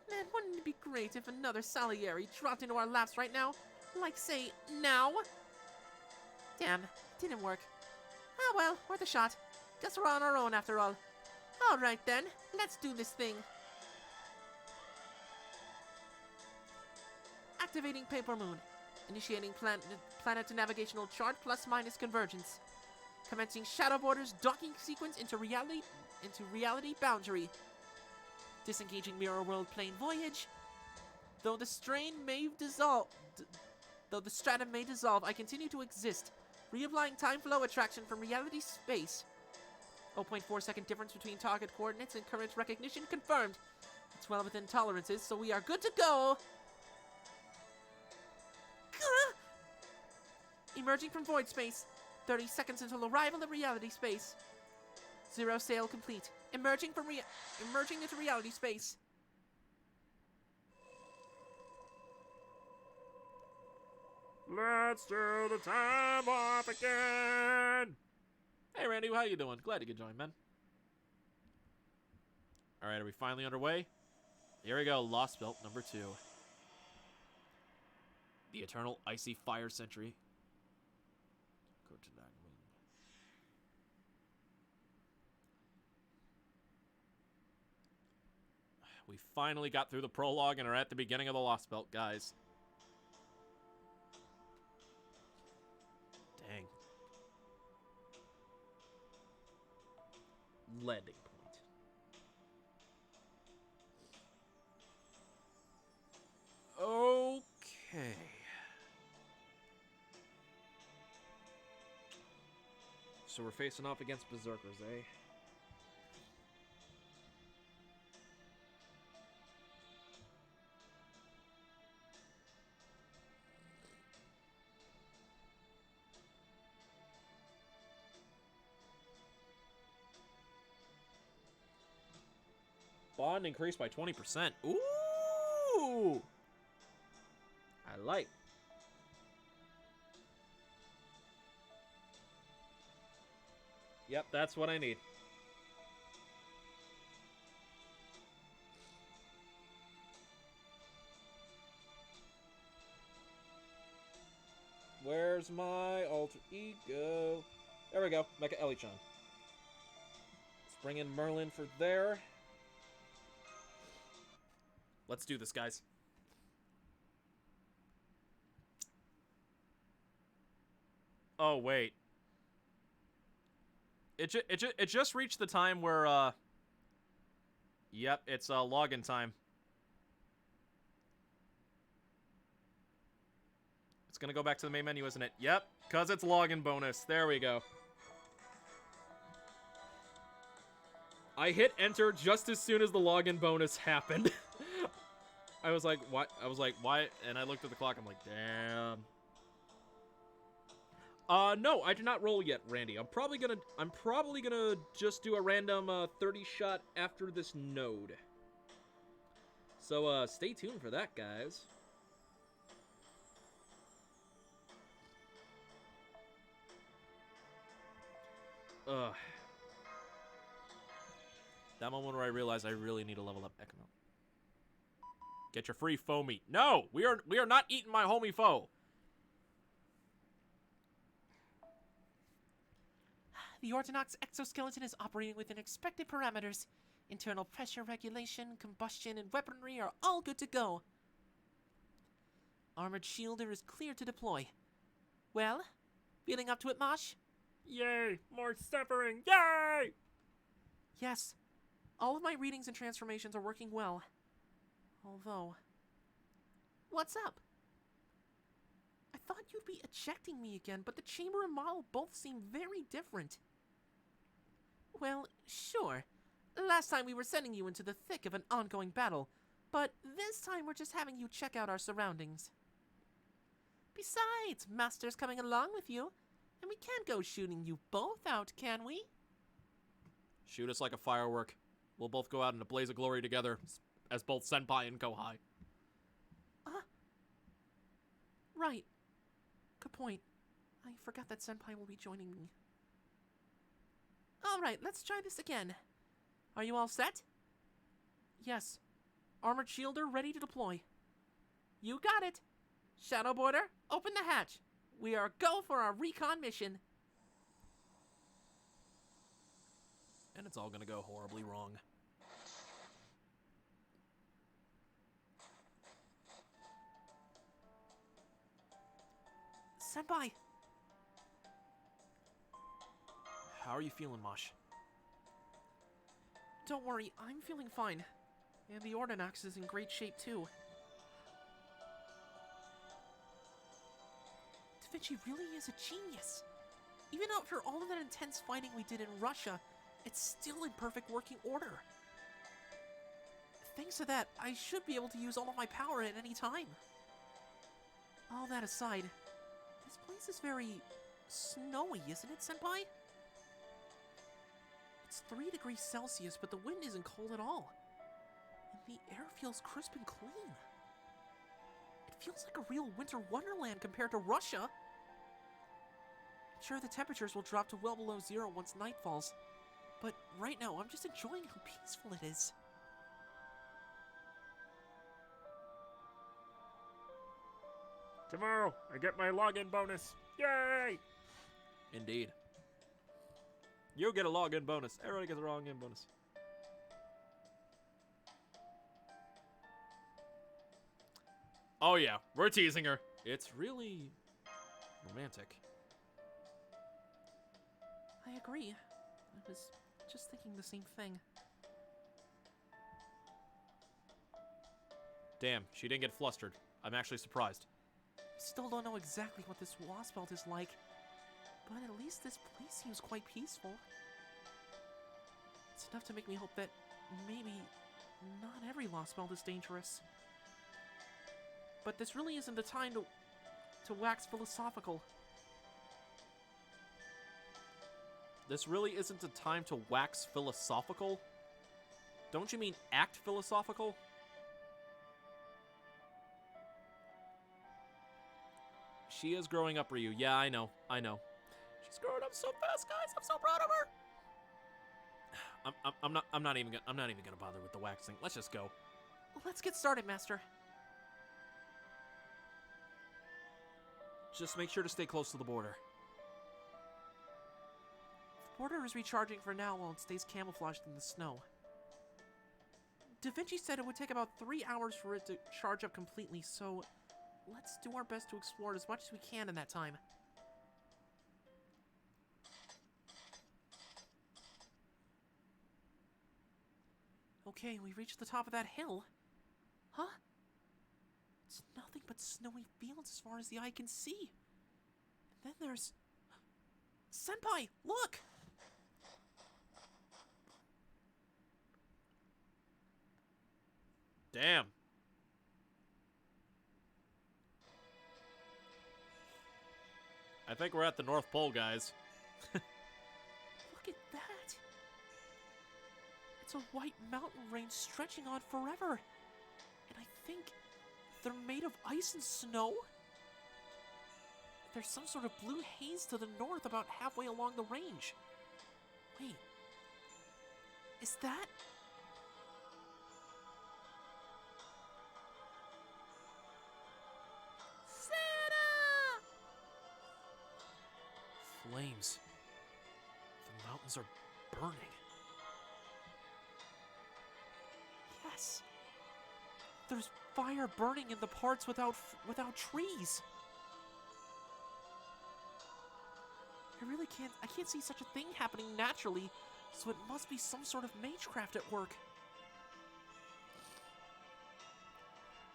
Speaker 2: Man, wouldn't it be great if another Salieri dropped into our laps right now? Like, say, now? Damn, didn't work. Ah well, worth a shot. Guess we're on our own after all. Alright then, let's do this thing. Activating Paper Moon. Initiating planet to navigational chart ± convergence. Commencing Shadow Borders docking sequence into reality boundary. Disengaging Mirror World plane voyage. Though the stratum may dissolve, I continue to exist. Reapplying time flow attraction from reality space. 0.4 second difference between target coordinates and current recognition confirmed. It's well within tolerances, so we are good to go. Emerging from void space. 30 seconds until arrival in reality space. 0 sail complete. Emerging into reality space.
Speaker 4: Let's do the time warp again! Hey Randy, how you doing? Glad you could join, man. Alright, are we finally underway? Here we go, Lostbelt number 2. The Eternal Icy Fire Sentry. Götterdämmerung. We finally got through the prologue and are at the beginning of the Lostbelt, guys. Dang. Landing point. Okay. So we're facing off against Berserkers, eh? Bond increased by 20%. Ooh! I like. Yep, that's what I need. Where's my alter ego? There we go. Mecha Elichan. Let's bring in Merlin for there. Let's do this, guys. Oh, wait. It just reached the time where, Yep, it's, login time. It's gonna go back to the main menu, isn't it? Yep, because it's login bonus. There we go. I hit enter just as soon as the login bonus happened. I was like, what? I was like, why? And I looked at the clock. I'm like, damn. No, I did not roll yet, Randy. I'm probably gonna just do a random 30 shot after this node. So stay tuned for that, guys. Ugh. That moment where I realized I really need to level up Econo. Get your free foe meat. No, we are not eating my homie foe.
Speaker 2: The Ortonox exoskeleton is operating within expected parameters. Internal pressure regulation, combustion, and weaponry are all good to go. Armored shielder is clear to deploy. Well, feeling up to it, Mosh?
Speaker 4: Yay, more suffering, yay!
Speaker 2: Yes, all of my readings and transformations are working well. Although, what's up? I thought you'd be ejecting me again, but the chamber and model both seem very different. Well, sure. Last time we were sending you into the thick of an ongoing battle, but this time we're just having you check out our surroundings.
Speaker 3: Besides, Master's coming along with you, and we can't go shooting you both out, can we?
Speaker 4: Shoot us like a firework. We'll both go out in a blaze of glory together as both Senpai and Kohai.
Speaker 2: Right. Good point. I forgot that Senpai will be joining me.
Speaker 3: All right, let's try this again. Are you all set?
Speaker 2: Yes. Armored shielder ready to deploy.
Speaker 3: You got it. Shadow Border, open the hatch. We are go for our recon mission.
Speaker 4: And it's all gonna go horribly wrong.
Speaker 2: Senpai!
Speaker 4: How are you feeling, Mosh?
Speaker 2: Don't worry, I'm feeling fine. And the Ordinax is in great shape, too. Da Vinci really is a genius. Even after all of that intense fighting we did in Russia, it's still in perfect working order. Thanks to that, I should be able to use all of my power at any time. All that aside, this place is very snowy, isn't it, Senpai? It's 3 degrees Celsius, but the wind isn't cold at all. And the air feels crisp and clean. It feels like a real winter wonderland compared to Russia. Sure, the temperatures will drop to well below zero once night falls, but right now I'm just enjoying how peaceful it is.
Speaker 1: Tomorrow, I get my login bonus. Yay!
Speaker 4: Indeed. You get a login bonus. Everybody gets a login bonus. Oh yeah, we're teasing her. It's really romantic.
Speaker 2: I agree. I was just thinking the same thing.
Speaker 4: Damn, she didn't get flustered. I'm actually surprised.
Speaker 2: I still don't know exactly what this Lostbelt is like, but at least this place seems quite peaceful. It's enough to make me hope that maybe not every Lostbelt is dangerous. But this really isn't the time to wax philosophical.
Speaker 4: This really isn't a time to wax philosophical? Don't you mean act philosophical? She is growing up, Ryu. Yeah, I know. She's growing up so fast, guys. I'm so proud of her. I'm not even gonna bother with the waxing. Let's just go.
Speaker 2: Let's get started, Master.
Speaker 4: Just make sure to stay close to the border.
Speaker 2: The border is recharging for now while it stays camouflaged in the snow. Da Vinci said it would take about 3 hours for it to charge up completely, so let's do our best to explore it as much as we can in that time. Okay, we reached the top of that hill. Huh? It's nothing but snowy fields as far as the eye can see. And then there's... Senpai, look!
Speaker 4: Damn. I think we're at the North Pole, guys.
Speaker 2: Look at that! It's a white mountain range stretching on forever. And I think they're made of ice and snow? There's some sort of blue haze to the north about halfway along the range. Wait. Is that...
Speaker 3: Santa!
Speaker 4: Flames. The mountains are burning.
Speaker 2: Yes. There's fire burning in the parts without trees. I can't see such a thing happening naturally, so it must be some sort of magecraft at work.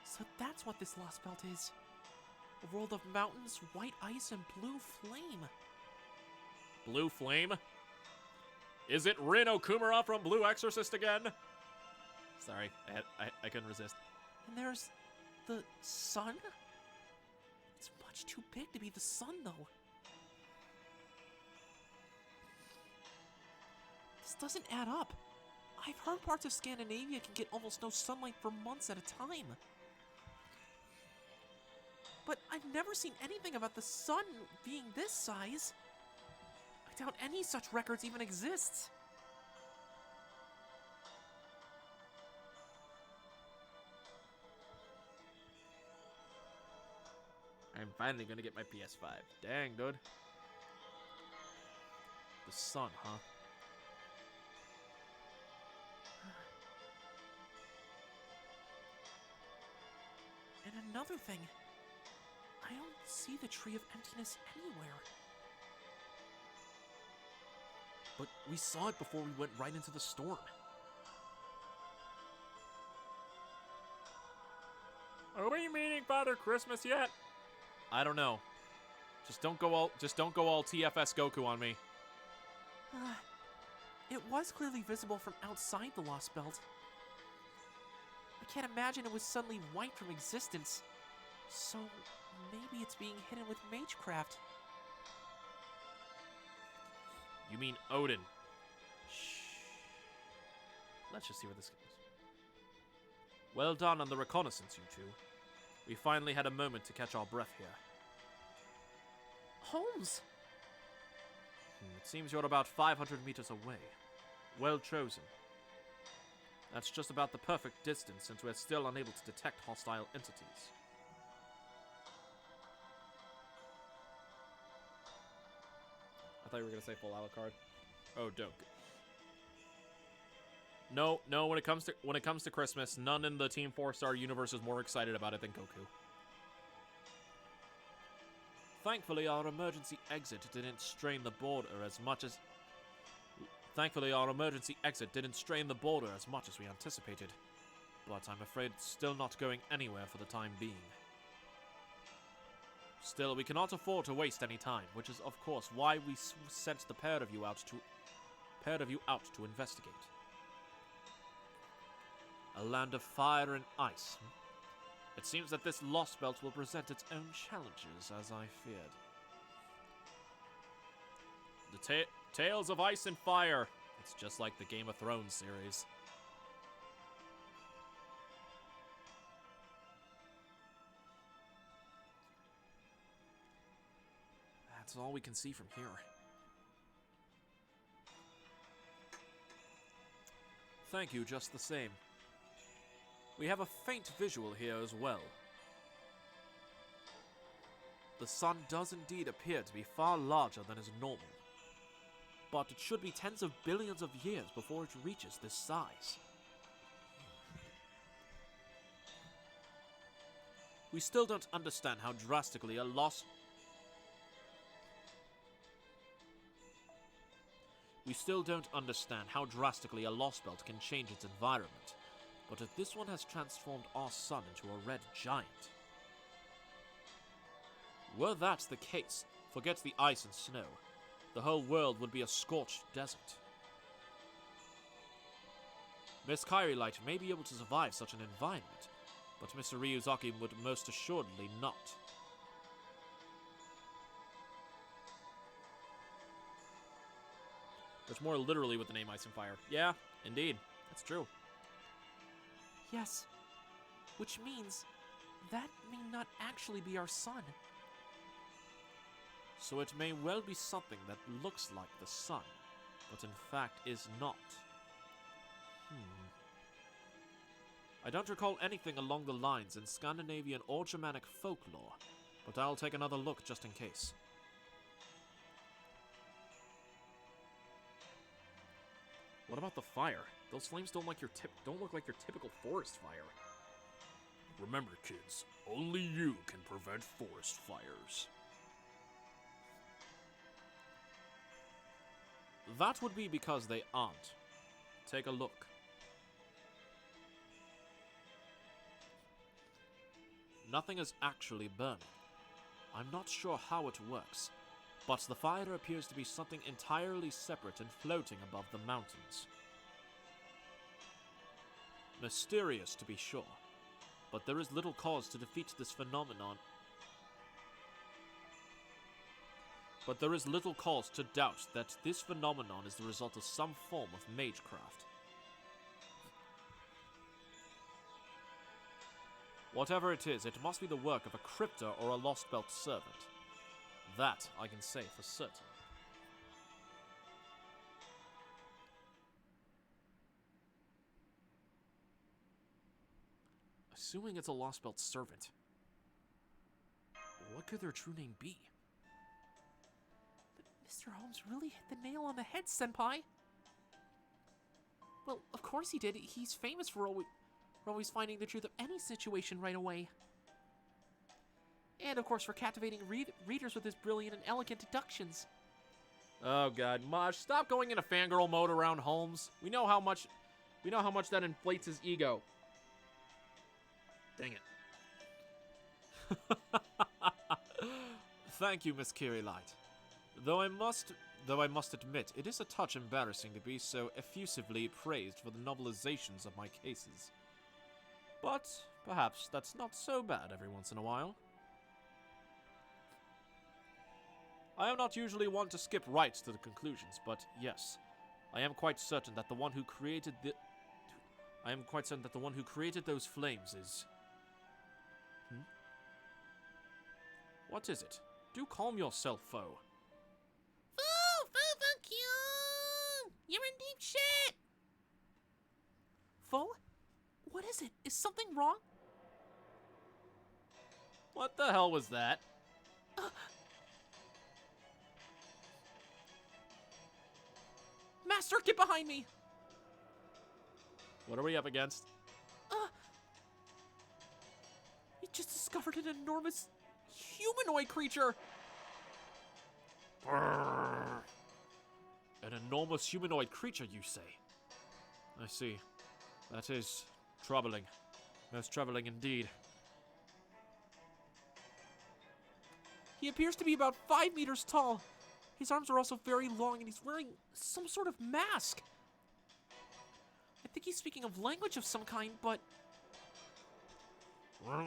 Speaker 2: So that's what this Lostbelt is. A world of mountains, white ice, and blue flame.
Speaker 4: Blue flame? Is it Rin Okumura from Blue Exorcist again? Sorry, I couldn't resist.
Speaker 2: And there's the sun? It's much too big to be the sun, though. This doesn't add up. I've heard parts of Scandinavia can get almost no sunlight for months at a time. But I've never seen anything about the sun being this size. I doubt any such records even exist.
Speaker 4: I'm finally gonna get my PS5. Dang, dude. The sun, huh?
Speaker 2: And another thing, I don't see the Tree of Emptiness anywhere.
Speaker 4: But we saw it before we went right into the storm.
Speaker 1: Are we meeting Father Christmas yet?
Speaker 4: I don't know. Just don't go all TFS Goku on me.
Speaker 2: It was clearly visible from outside the Lostbelt. I can't imagine it was suddenly wiped from existence. So maybe it's being hidden with magecraft.
Speaker 4: You mean Odin? Shh. Let's just see where this goes. Well done on the reconnaissance, you two. We finally had a moment to catch our breath here.
Speaker 2: Holmes!
Speaker 4: It seems you're about 500 meters away. Well chosen. That's just about the perfect distance since we're still unable to detect hostile entities.
Speaker 1: I thought you were gonna say full Alucard.
Speaker 4: Oh, don't. No, when it comes to Christmas, none in the Team 4-Star universe is more excited about it than Goku. Thankfully, our emergency exit didn't strain the border as much as we anticipated. But I'm afraid it's still not going anywhere for the time being. Still, we cannot afford to waste any time, which is of course why we sent the pair of you out to investigate. A land of fire and ice. It seems that this Lostbelt will present its own challenges, as I feared. The Tales of Ice and Fire. It's just like the Game of Thrones series. That's all we can see from here. Thank you just the same. We have a faint visual here as well. The sun does indeed appear to be far larger than is normal. But it should be tens of billions of years before it reaches this size. We still don't understand how drastically a Lostbelt can change its environment. But if this one has transformed our sun into a red giant. Were that the case, forget the ice and snow. The whole world would be a scorched desert. Miss Kairi Light may be able to survive such an environment, but Mr. Ryuzaki would most assuredly not. There's more literally with the name Ice and Fire. Yeah, indeed. That's true.
Speaker 2: Yes, which means that may not actually be our sun.
Speaker 4: So it may well be something that looks like the sun, but in fact is not. I don't recall anything along the lines in Scandinavian or Germanic folklore, but I'll take another look just in case. What about the fire? Those flames don't look like your typical forest fire. Remember, kids, only you can prevent forest fires. That would be because they aren't. Take a look. Nothing is actually burning. I'm not sure how it works, but the fire appears to be something entirely separate and floating above the mountains. Mysterious, to be sure, but there is little cause to defeat this phenomenon. but there is little cause to doubt that this phenomenon is the result of some form of magecraft. Whatever it is, it must be the work of a crypter or a Lostbelt servant. That I can say for certain. Assuming it's a Lostbelt servant, what could their true name be?
Speaker 2: But Mr. Holmes really hit the nail on the head, Senpai. Well, of course he did. He's famous for always finding the truth of any situation right away. And, of course, for captivating readers with his brilliant and elegant deductions.
Speaker 4: Oh god, Maj, stop going into fangirl mode around Holmes. We know how much that inflates his ego. Dang it. Thank you, Miss Kirilight. Though I must admit, it is a touch embarrassing to be so effusively praised for the novelizations of my cases. But perhaps that's not so bad every once in a while. I am not usually one to skip right to the conclusions, but yes, I am quite certain that the one who created those flames is... What is it? Do calm yourself, foe.
Speaker 3: Fuck you! You're in deep shit!
Speaker 2: Foe? What is it? Is something wrong?
Speaker 4: What the hell was that?
Speaker 2: Master, get behind me!
Speaker 4: What are we up against?
Speaker 2: We just discovered an enormous humanoid creature!
Speaker 4: An enormous humanoid creature, you say? I see. That is troubling. Most troubling indeed.
Speaker 2: He appears to be about 5 meters tall. His arms are also very long, and he's wearing some sort of mask. I think he's speaking of language of some kind, but... I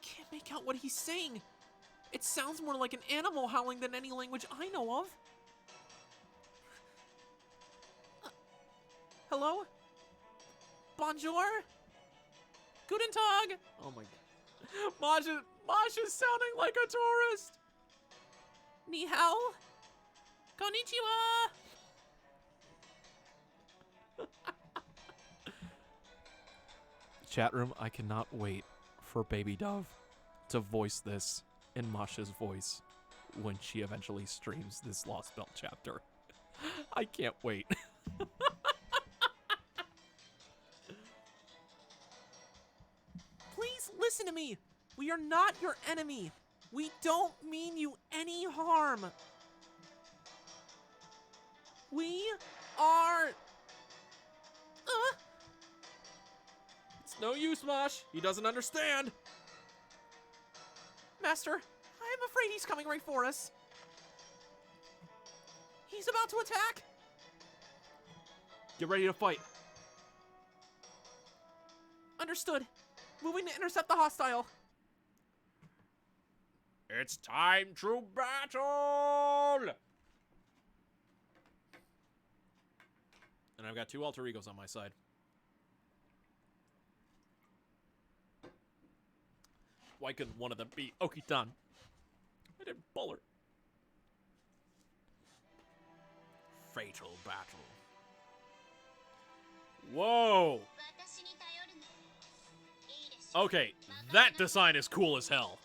Speaker 2: can't make out what he's saying. It sounds more like an animal howling than any language I know of. Hello? Bonjour? Guten Tag?
Speaker 4: Oh my god. Maj is sounding like a tourist!
Speaker 2: Ni hao? Konnichiwa!
Speaker 4: Chat room, I cannot wait for Baby Dove to voice this in Masha's voice when she eventually streams this Lostbelt chapter. I can't wait.
Speaker 2: Please listen to me. We are not your enemy. We don't mean you any harm. We are...
Speaker 4: It's no use, Mosh. He doesn't understand.
Speaker 2: Master, I am afraid he's coming right for us. He's about to attack.
Speaker 4: Get ready to fight.
Speaker 2: Understood. Moving to intercept the hostile.
Speaker 4: It's time to battle! And I've got 2 alter egos on my side. Why couldn't one of them be Okitan? I didn't pull her. Fatal battle. Whoa! Okay, that design is cool as hell.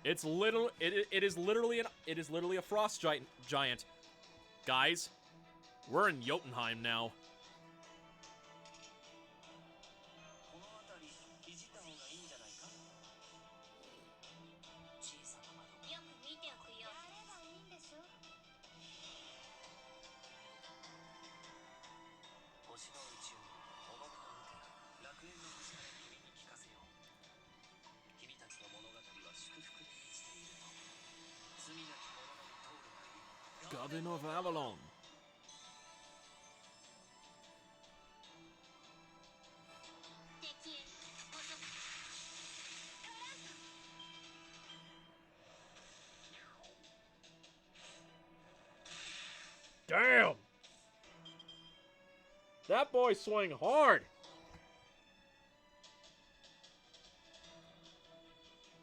Speaker 4: It is literally a frost giant. Guys, we're in Jotunheim now. Garden of Avalon. Damn! That boy swing hard!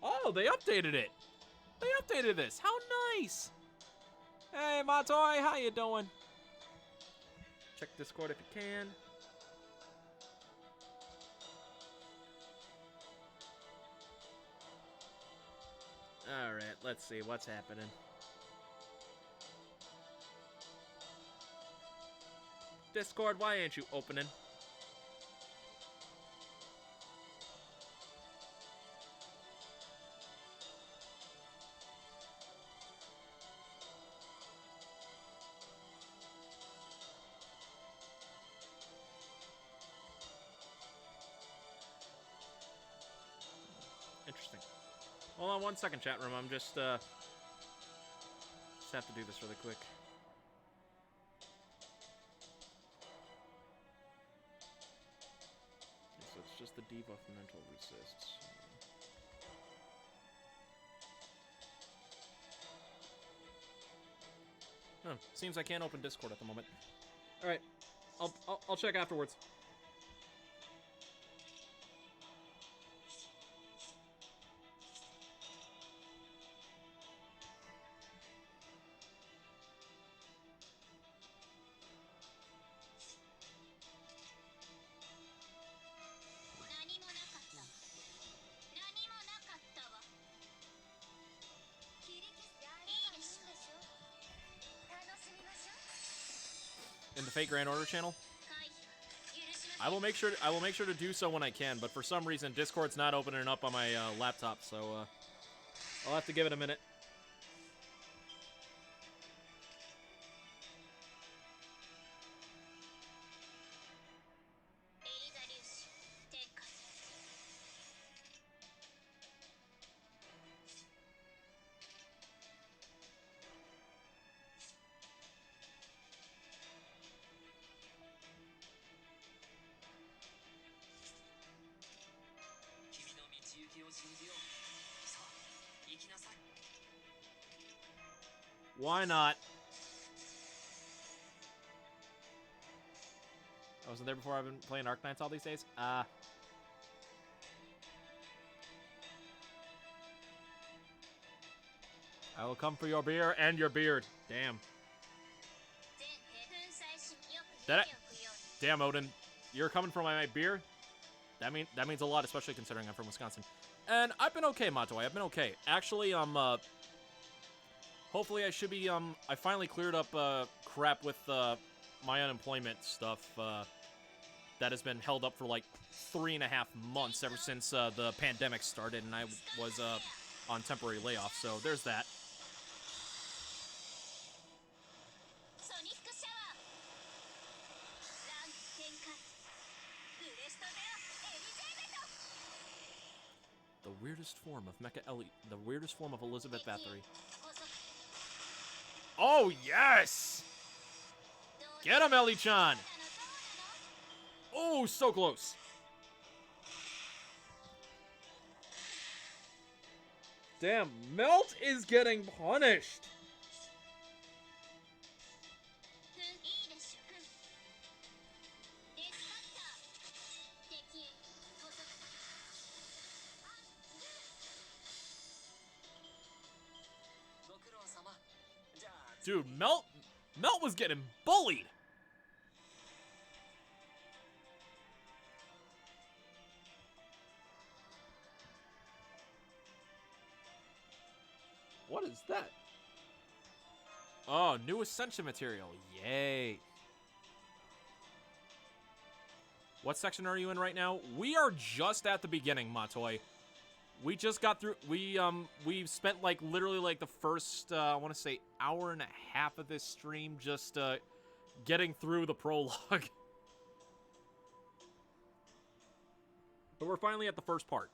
Speaker 4: Oh, they updated it! They updated this! How nice! Hey, Matoy, how you doing? Check Discord if you can. Alright, let's see what's happening. Discord, why ain't you opening? Interesting. Hold on one second, chat room. I'm just have to do this really quick. Okay, so it's just the debuff mental resists. Huh. Seems I can't open Discord at the moment. All right, I'll check afterwards. In the Fate Grand Order channel, I will make sure to do so when I can. But for some reason, Discord's not opening up on my laptop, so I'll have to give it a minute. Why not? I wasn't there before. I've been playing Arknights all these days. I will come for your beer and your beard. Damn. Damn, Odin. You're coming for my beer? That means a lot, especially considering I'm from Wisconsin. And I've been okay, Matoy. I've been okay. Actually, hopefully I should be, I finally cleared up, crap with, my unemployment stuff, that has been held up for, like, 3.5 months ever since, the pandemic started, and I was, on temporary layoff, so there's that. The weirdest form of Mecha Ellie, the weirdest form of Elizabeth Bathory. Oh, yes! Get him, Ellie-chan! Oh, so close. Damn, Melt is getting punished. Dude, Melt was getting bullied. What is that? Oh, new Ascension material. Yay. What section are you in right now? We are just at the beginning, Matoy. We just got through, we've spent, like, literally, like, the first, I want to say, hour and a half of this stream just, getting through the prologue. But we're finally at the first part.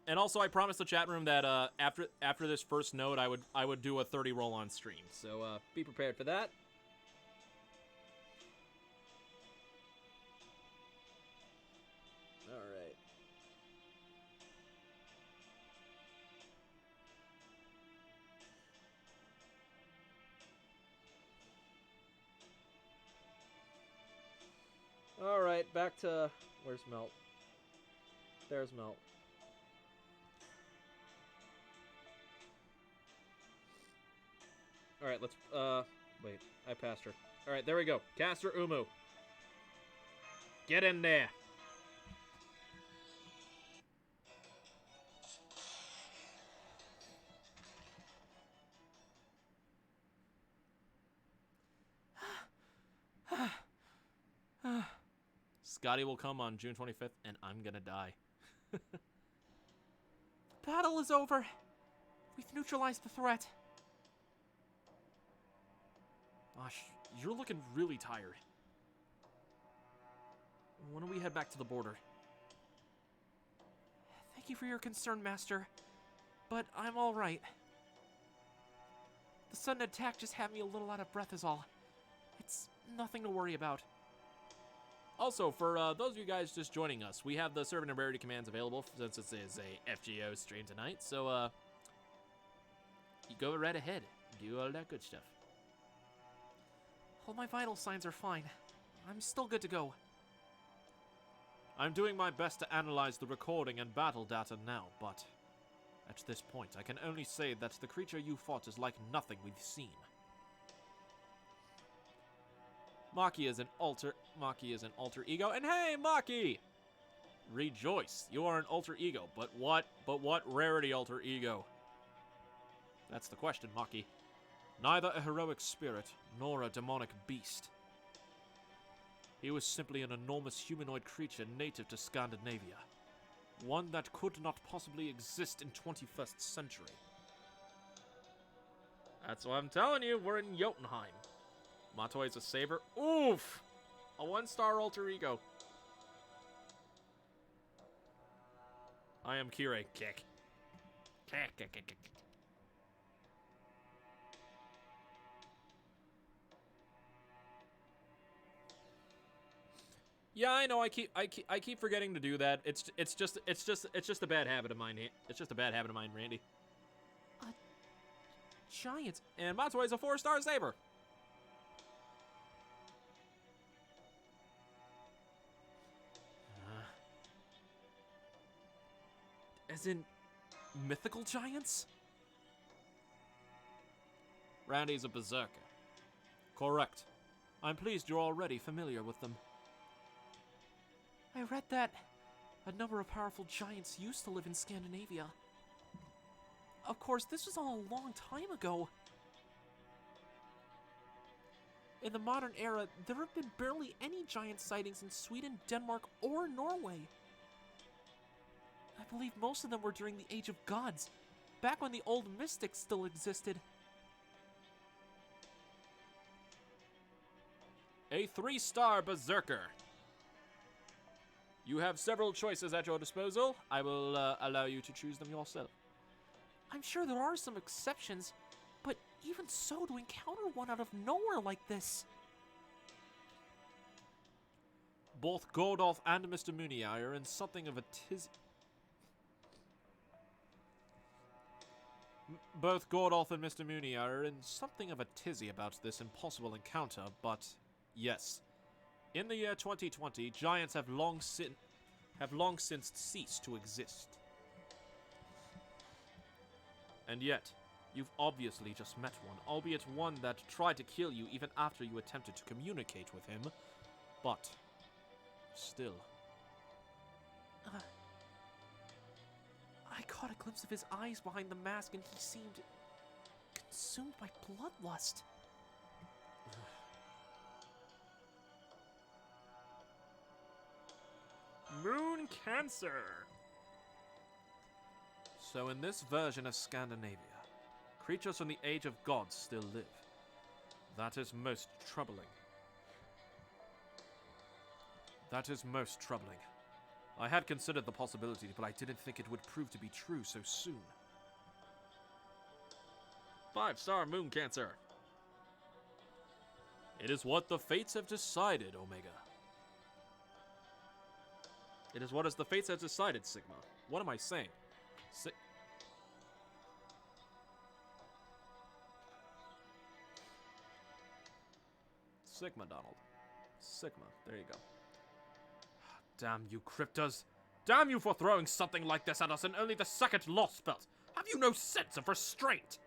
Speaker 4: And also, I promised the chat room that, after this first node, I would do a 30 roll on stream. So, be prepared for that. Alright. Alright, back to... Where's Melt? There's Melt. Alright, let's... Wait, I passed her. Alright, there we go. Caster Umu. Get in there. Scotty will come on June 25th, and I'm gonna die.
Speaker 2: Battle is over. We've neutralized the threat.
Speaker 4: Gosh, you're looking really tired. Why don't we head back to the border?
Speaker 2: Thank you for your concern, Master. But I'm alright. The sudden attack just had me a little out of breath is all. It's nothing to worry about.
Speaker 4: Also, for those of you guys just joining us, we have the servant and rarity commands available since this is a FGO stream tonight. So, you go right ahead. Do all that good stuff.
Speaker 2: All my vital signs are fine. I'm still good to go.
Speaker 4: I'm doing my best to analyze the recording and battle data now, but at this point, I can only say that the creature you fought is like nothing we've seen. Maki is an alter ego, and hey, Maki! Rejoice, you are an alter ego, but what rarity alter ego? That's the question, Maki. Neither a heroic spirit, nor a demonic beast. He was simply an enormous humanoid creature native to Scandinavia. One that could not possibly exist in 21st century. That's what I'm telling you, we're in Jotunheim. Matoi's a saber. Oof! A 1-star alter ego. I am Kirei. Kick. Kick, kick, kick, kick. Yeah, I know. I keep forgetting to do that. It's just a bad habit of mine. It's just a bad habit of mine, Randy.
Speaker 2: Giant.
Speaker 4: And Matsue's a 4-star saber.
Speaker 2: As in, mythical giants?
Speaker 4: Randy's a berserker. Correct. I'm pleased you're already familiar with them.
Speaker 2: I read that a number of powerful giants used to live in Scandinavia. Of course, this was all a long time ago. In the modern era, there have been barely any giant sightings in Sweden, Denmark, or Norway. I believe most of them were during the Age of Gods, back when the old mystics still existed.
Speaker 4: A 3-star berserker. You have several choices at your disposal. I will allow you to choose them yourself.
Speaker 2: I'm sure there are some exceptions, but even so, to encounter one out of nowhere like this...
Speaker 4: Both Gordolf and Mr. Mooney are in something of a tizzy. Both Gordolf and Mr. Mooney are in something of a tizzy about this impossible encounter, but yes. In the year 2020, giants have long since ceased to exist. And yet, you've obviously just met one, albeit one that tried to kill you even after you attempted to communicate with him. But, still.
Speaker 2: I caught a glimpse of his eyes behind the mask and he seemed consumed by bloodlust.
Speaker 4: Moon Cancer! So in this version of Scandinavia, creatures from the Age of Gods still live. That is most troubling. That is most troubling. I had considered the possibility, but I didn't think it would prove to be true so soon. 5-star Moon Cancer. It is what the fates have decided, Omega. It is what the fates have decided, Sigma. What am I saying? Sigma, Donald. Sigma. There you go.
Speaker 1: Damn you, Cryptas. Damn you for throwing something like this at us in only the second Lostbelt. Have you no sense of restraint?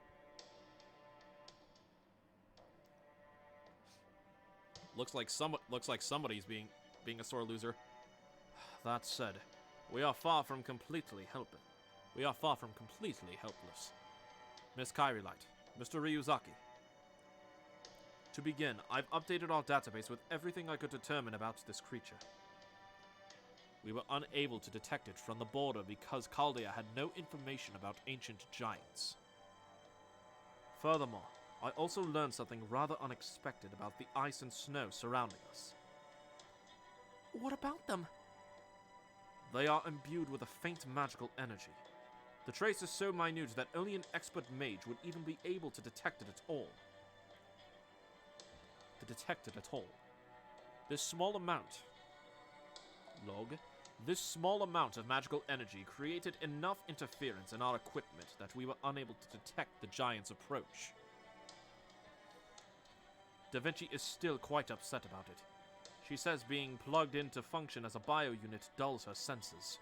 Speaker 4: Looks like somebody's being a sore loser. That said, we are far from completely helpless. Miss Kairilight, Mr. Ryuzaki. To begin, I've updated our database with everything I could determine about this creature. We were unable to detect it from the border because Chaldea had no information about ancient giants. Furthermore, I also learned something rather unexpected about the ice and snow surrounding us.
Speaker 2: What about them?
Speaker 4: They are imbued with a faint magical energy. The trace is so minute that only an expert mage would even be able to detect it at all. This small amount of magical energy created enough interference in our equipment that we were unable to detect the giant's approach. Da Vinci is still quite upset about it. She says being plugged in to function as a bio-unit dulls her senses.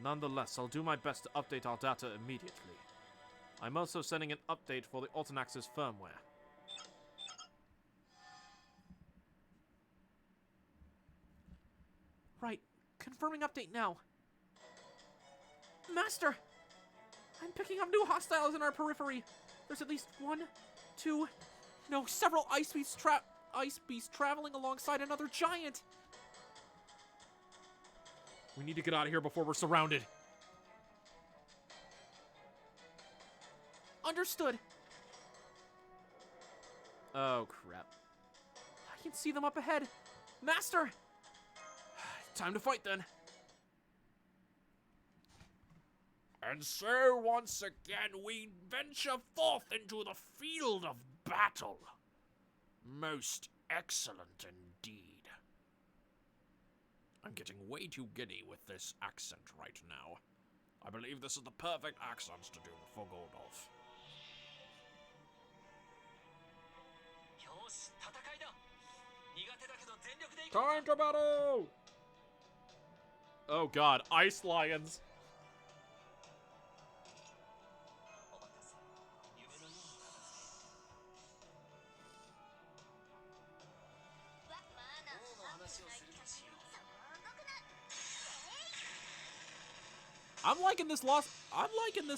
Speaker 4: Nonetheless, I'll do my best to update our data immediately. I'm also sending an update for the Alternax's firmware.
Speaker 2: Right. Confirming update now. Master! I'm picking up new hostiles in our periphery. There's at least several ice beasts traveling alongside another giant.
Speaker 1: We need to get out of here before we're surrounded.
Speaker 2: Understood.
Speaker 4: Oh, crap.
Speaker 2: I can see them up ahead. Master!
Speaker 1: Time to fight then. And so once again we venture forth into the field of battle. Most excellent indeed. I'm getting way too giddy with this accent right now. I believe this is the perfect accent to do for Goldolf. Time to battle! Oh god, ice lions. I'm liking this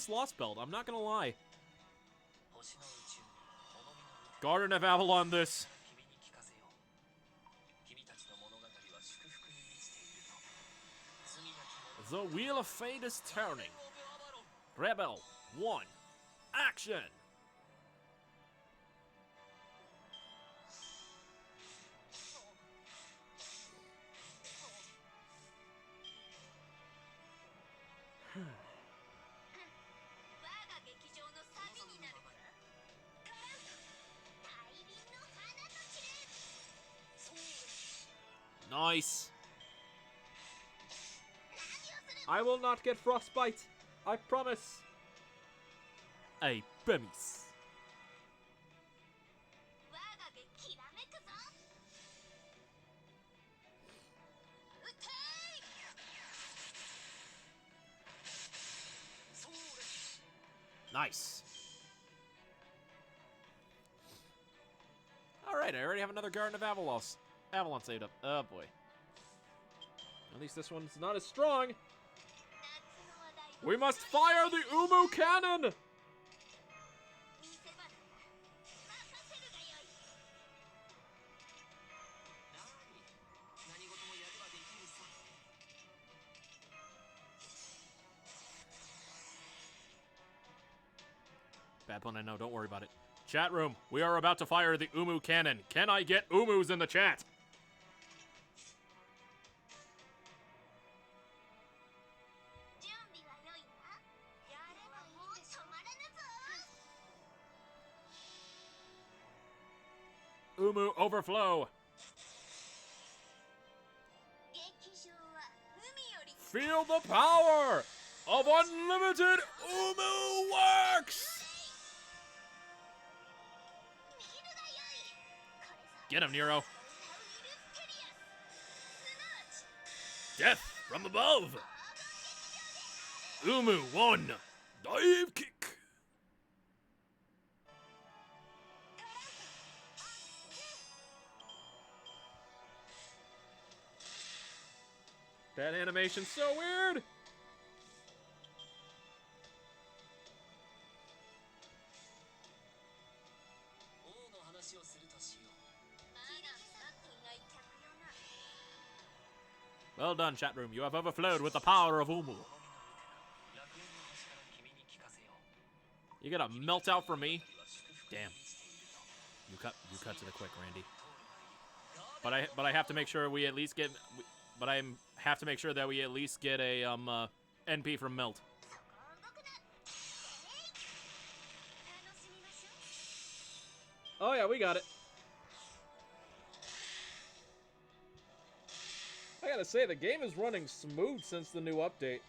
Speaker 1: Lostbelt, I'm not gonna lie. Garden of Avalon this. The Wheel of Fate is turning. Rebel 1. Action! Nice. I will not get frostbite. I promise. I promise. Nice. Alright, I already have another Garden of Avalon saved up. Oh boy. At least this one's not as strong. We must fire the Umu cannon! Bad pun, I know. Don't worry about it. Chat room, we are about to fire the Umu cannon. Can I get Umus in the chat? Umu overflow. Feel the power of unlimited Umu works! Get him, Nero. Death from above. Umu 1. Dive kick.
Speaker 4: That animation's so weird.
Speaker 1: Well done, chat room. You have overflowed with the power of Umu. You got a melt out for me? Damn. You cut to the quick, Randy. But I have to make sure we at least get. But I have to make sure that we at least get a NP from Melt.
Speaker 4: Oh yeah, we got it. I gotta say, the game is running smooth since the new update.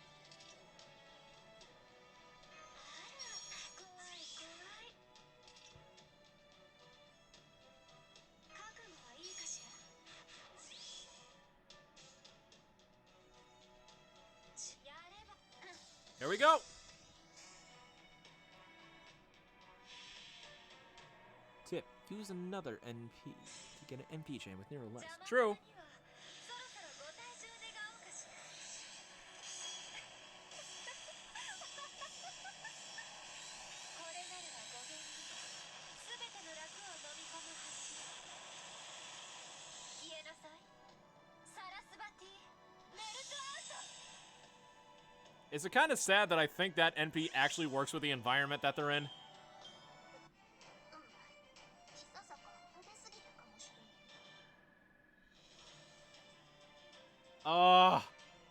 Speaker 1: Here we go.
Speaker 2: Tip: use another NP to get an MP chain with near or less.
Speaker 1: True. Is it kind of sad that I think that NP actually works with the environment that they're in?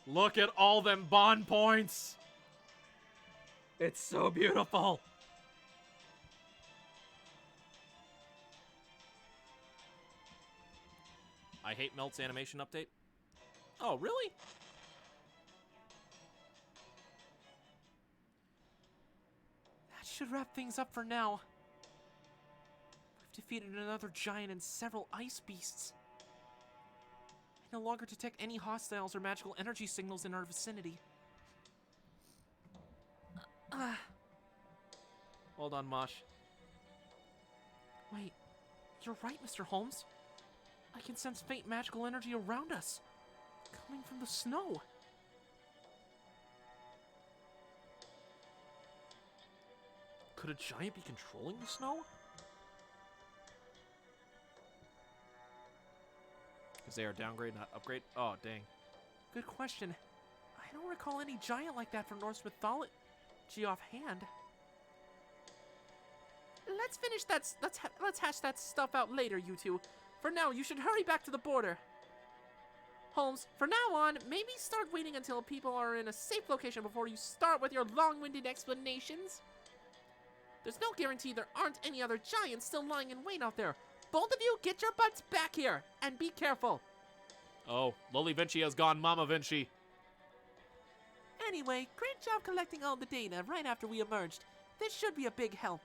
Speaker 1: Look at all them bond points. It's so beautiful. I hate Melt's animation update.
Speaker 2: Oh, really? That should wrap things up for now. We've defeated another giant and several ice beasts. I no longer detect any hostiles or magical energy signals in our vicinity.
Speaker 4: Hold on, Mosh.
Speaker 2: Wait, you're right, Mr. Holmes. I can sense faint magical energy around us, coming from the snow.
Speaker 4: Could a giant be controlling the snow?
Speaker 1: Is they are downgrade, not upgrade? Oh, dang.
Speaker 2: Good question. I don't recall any giant like that from Norse mythology offhand. Let's finish that. Let's hash that stuff out later, you two. For now, you should hurry back to the border. Holmes, from now on, maybe start waiting until people are in a safe location before you start with your long-winded explanations. There's no guarantee there aren't any other giants still lying in wait out there. Both of you, get your butts back here, and be careful.
Speaker 1: Oh, Loli Vinci has gone Mama Vinci.
Speaker 2: Anyway, great job collecting all the data right after we emerged. This should be a big help.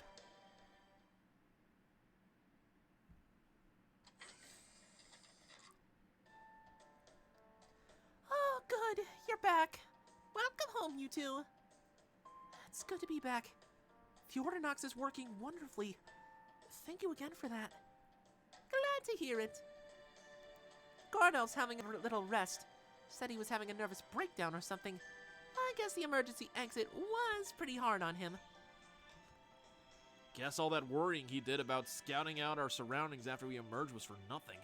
Speaker 2: Oh, good. You're back. Welcome home, you two. It's good to be back. The Ortonox is working wonderfully. Thank you again for that. Glad to hear it. Gordo's having a little rest. Said he was having a nervous breakdown or something. I guess the emergency exit was pretty hard on him.
Speaker 1: Guess all that worrying he did about scouting out our surroundings after we emerged was for nothing.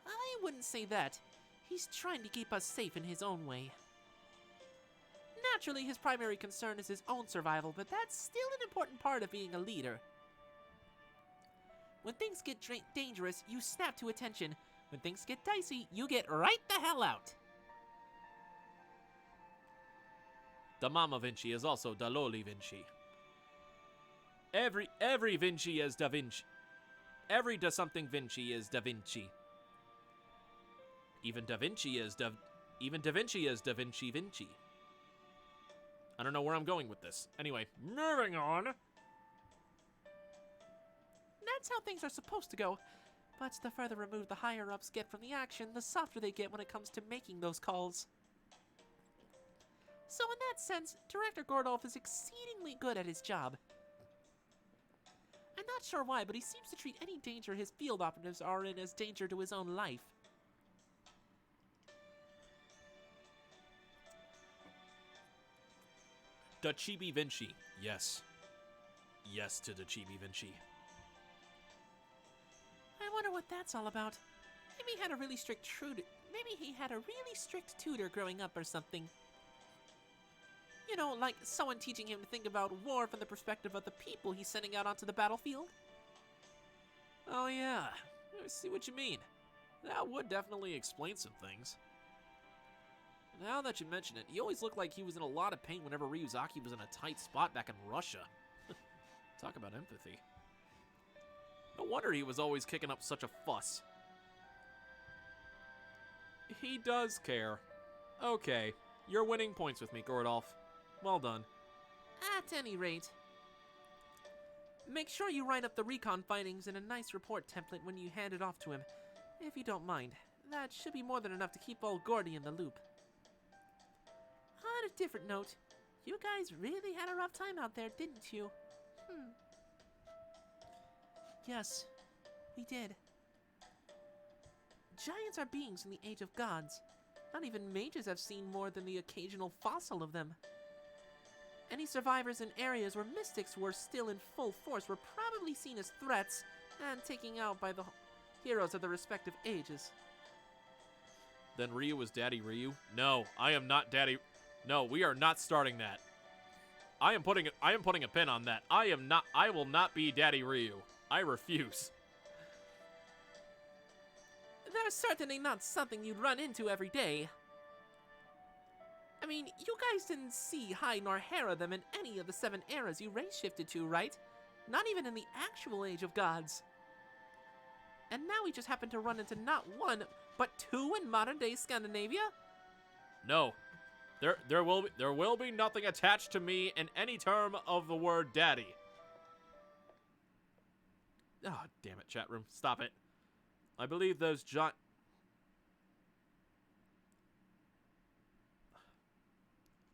Speaker 2: I wouldn't say that. He's trying to keep us safe in his own way. Naturally, his primary concern is his own survival, but that's still an important part of being a leader. When things get dangerous, you snap to attention. When things get dicey, you get right the hell out.
Speaker 1: The Mama Vinci is also the Loli Vinci. Every Vinci is Da Vinci. Every Da something Vinci is Da Vinci. Even Da Vinci is Da Vinci Vinci. I don't know where I'm going with this. Anyway, moving on.
Speaker 2: That's how things are supposed to go.
Speaker 3: But the further removed the higher-ups get from the action, the softer they get when it comes to making those calls. So in that sense, Director Gordolf is exceedingly good at his job. I'm not sure why, but he seems to treat any danger his field operatives are in as danger to his own life.
Speaker 4: The Chibi Vinci. Yes. Yes to the Chibi Vinci.
Speaker 3: I wonder what that's all about. Maybe he had a really strict tutor growing up or something. You know, like someone teaching him to think about war from the perspective of the people he's sending out onto the battlefield.
Speaker 4: Oh yeah, I see what you mean. That would definitely explain some things. Now that you mention it, he always looked like he was in a lot of pain whenever Ryuzaki was in a tight spot back in Russia. Talk about empathy. No wonder he was always kicking up such a fuss. He does care. Okay, you're winning points with me, Gordolf. Well done.
Speaker 3: At any rate, make sure you write up the recon findings in a nice report template when you hand it off to him, if you don't mind. That should be more than enough to keep old Gordy in the loop. On a different note, you guys really had a rough time out there, didn't you? Yes, we did. Giants are beings in the Age of Gods. Not even mages have seen more than the occasional fossil of them. Any survivors in areas where mystics were still in full force were probably seen as threats and taken out by the heroes of their respective ages.
Speaker 4: Then Ryu was Daddy Ryu? No, I am not Daddy... No, we are not starting that. I am putting a pin on that. I will not be Daddy Ryu. I refuse.
Speaker 3: They're certainly not something you'd run into every day. I mean, you guys didn't see, hide, nor harrow them in any of the 7 eras you race shifted to, right? Not even in the actual Age of Gods. And now we just happen to run into not 1, but 2 in modern-day Scandinavia?
Speaker 4: No. There will be nothing attached to me in any term of the word daddy. Oh, damn it, chat room. Stop it. I believe those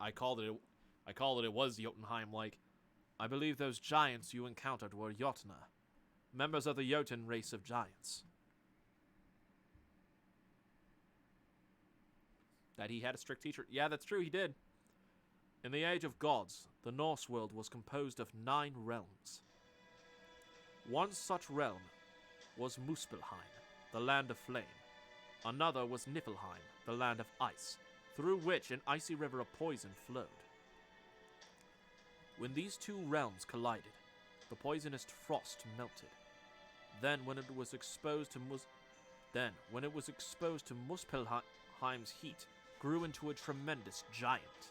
Speaker 4: I called it was Jotunheim, like. I believe those giants you encountered were Jotuna, members of the Jotun race of giants. That he had a strict teacher. Yeah, that's true, he did. In the Age of Gods, the Norse world was composed of 9 realms. One such realm was Muspelheim, the land of flame. Another was Niflheim, the land of ice, through which an icy river of poison flowed. When these 2 realms collided, the poisonous frost melted. Then, when it was exposed to Muspelheim's heat, grew into a tremendous giant.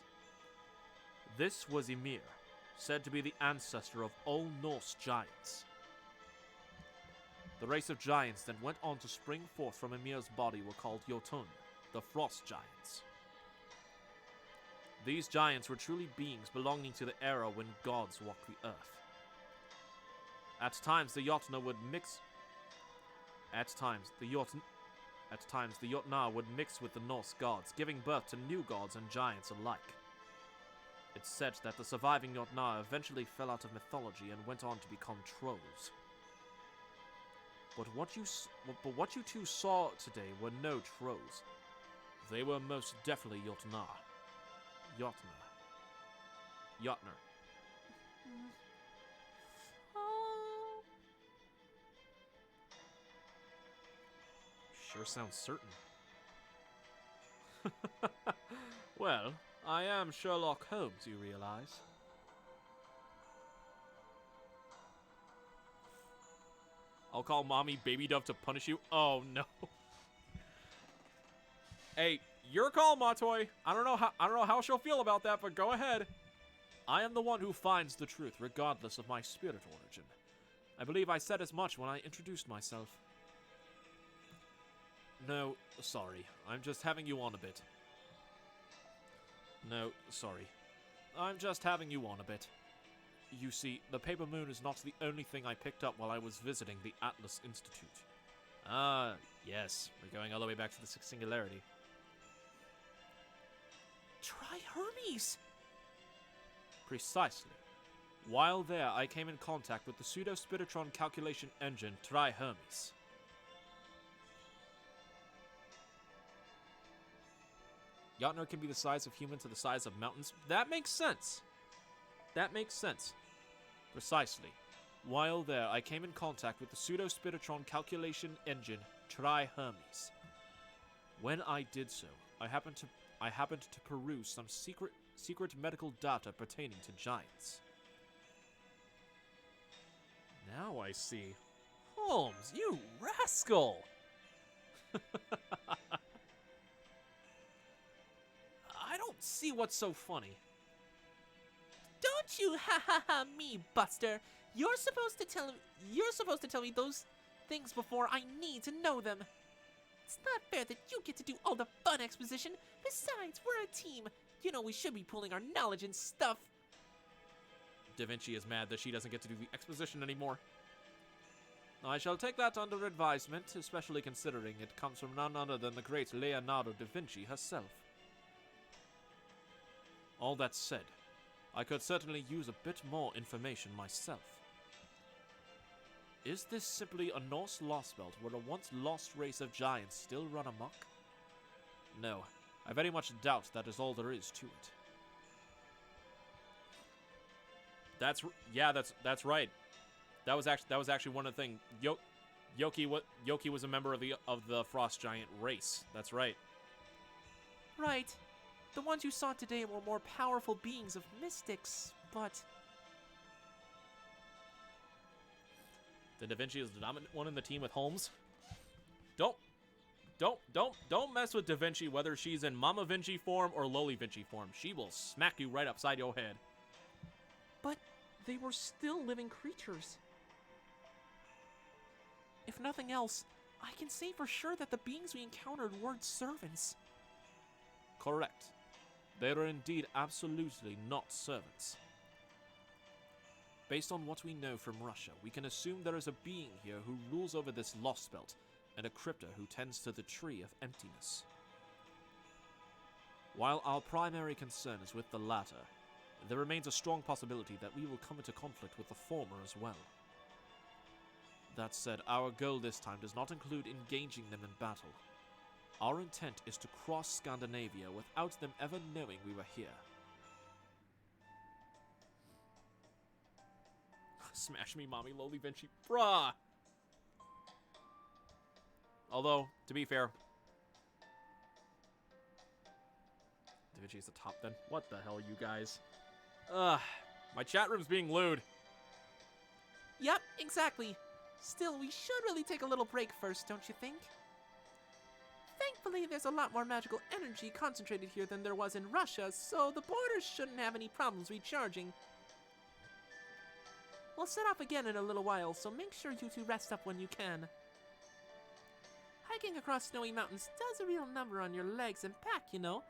Speaker 4: This was Ymir, said to be the ancestor of all Norse giants. The race of giants that went on to spring forth from Ymir's body were called Jotun, the frost giants. These giants were truly beings belonging to the era when gods walked the earth. At times the Jotuna would mix with the Norse gods, giving birth to new gods and giants alike. It's said that the surviving Jotuna eventually fell out of mythology and went on to become trolls. But what you 2 saw today were no trolls. They were most definitely Jotuna. Jotner.
Speaker 3: Oh.
Speaker 4: Sure sounds certain. Well, I am Sherlock Holmes, you realize. I'll call Mommy Baby Dove to punish you. Oh no. Hey, your call, Matoy. I don't know how she'll feel about that, but go ahead. I am the one who finds the truth, regardless of my spirit origin. I believe I said as much when I introduced myself. No, sorry. I'm just having you on a bit. No, sorry. I'm just having you on a bit. You see, the paper moon is not the only thing I picked up while I was visiting the Atlas Institute. Yes. We're going all the way back to the Sixth Singularity.
Speaker 2: Try Hermes!
Speaker 4: Precisely. While there, I came in contact with the pseudo-spiritron calculation engine Tri-Hermes. Jotner can be the size of humans to the size of mountains. That makes sense. That makes sense. Precisely. While there, I came in contact with the pseudo-spiritron calculation engine Tri-Hermes. When I did so, I happened to peruse some secret medical data pertaining to giants. Now I see. Holmes, you rascal! I don't see what's so funny.
Speaker 3: Don't you me, Buster. You're supposed to tell me those things before I need to know them. It's not fair that you get to do all the fun exposition. Besides, we're a team. You know we should be pooling our knowledge and stuff.
Speaker 4: Da Vinci is mad that she doesn't get to do the exposition anymore. I shall take that under advisement, especially considering it comes from none other than the great Leonardo da Vinci herself. All that said, I could certainly use a bit more information myself. Is this simply a Norse Lostbelt where a once lost race of giants still run amok? No, I very much doubt that is all there is to it. That's right. That was actually one of the things. Yoki was a member of the frost giant race. That's right.
Speaker 2: Right. The ones you saw today were more powerful beings of mystics, but...
Speaker 4: The Da Vinci is the dominant one in the team with Holmes. Don't mess with Da Vinci, whether she's in Mama Vinci form or Loli Vinci form. She will smack you right upside your head.
Speaker 2: But they were still living creatures. If nothing else, I can say for sure that the beings we encountered weren't servants.
Speaker 4: Correct. They are indeed absolutely not servants. Based on what we know from Russia, we can assume there is a being here who rules over this Lostbelt, and a crypta who tends to the Tree of Emptiness. While our primary concern is with the latter, there remains a strong possibility that we will come into conflict with the former as well. That said, our goal this time does not include engaging them in battle. Our intent is to cross Scandinavia without them ever knowing we were here. Smash me, mommy, Loli Vinci. Bruh! Although, to be fair, Da Vinci's the top then. What the hell, you guys? My chat room's being lewd.
Speaker 2: Yep, exactly. Still, we should really take a little break first, don't you think? Thankfully, there's a lot more magical energy concentrated here than there was in Russia, so the borders shouldn't have any problems recharging. We'll set off again in a little while, so make sure you two rest up when you can. Hiking across snowy mountains does a real number on your legs and back, you know.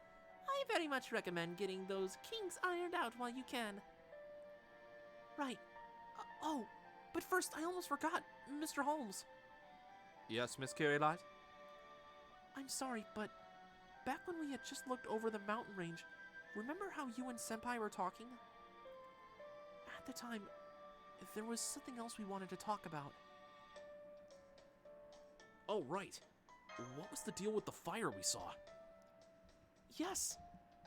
Speaker 2: I very much recommend getting those kinks ironed out while you can. Right. Oh, but first, I almost forgot, Mr. Holmes.
Speaker 4: Yes, Miss Carrie-Light?
Speaker 2: I'm sorry, but back when we had just looked over the mountain range, remember how you and Senpai were talking? At the time, there was something else we wanted to talk about.
Speaker 4: Oh, right. What was the deal with the fire we saw?
Speaker 2: Yes,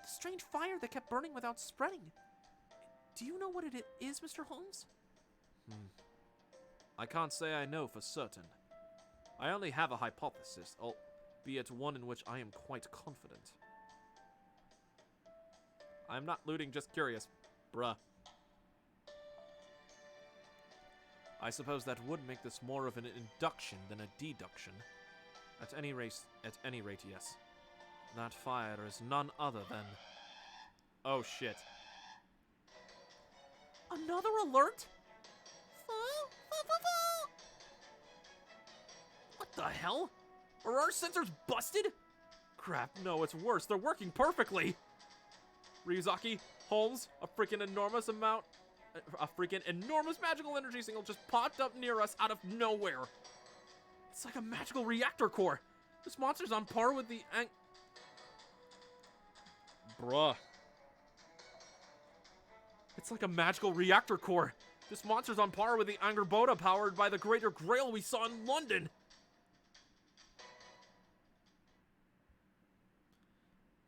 Speaker 2: the strange fire that kept burning without spreading. Do you know what it is, Mr. Holmes?
Speaker 4: I can't say I know for certain. I only have a hypothesis, albeit one in which I am quite confident. I'm not looting, just curious, bruh. I suppose that would make this more of an induction than a deduction. At any rate, yes. That fire is none other than... Oh, shit.
Speaker 2: Another alert?
Speaker 4: What the hell? Are our sensors busted? Crap, no, it's worse. They're working perfectly. Ryuzaki, Holmes, a freaking enormous magical energy signal just popped up near us out of nowhere.
Speaker 2: It
Speaker 4: It's like a magical reactor core. This monster's on par with the Bruh. It's like a magical reactor core. This monster's on par with the Angerboda powered by the Greater Grail we saw in London.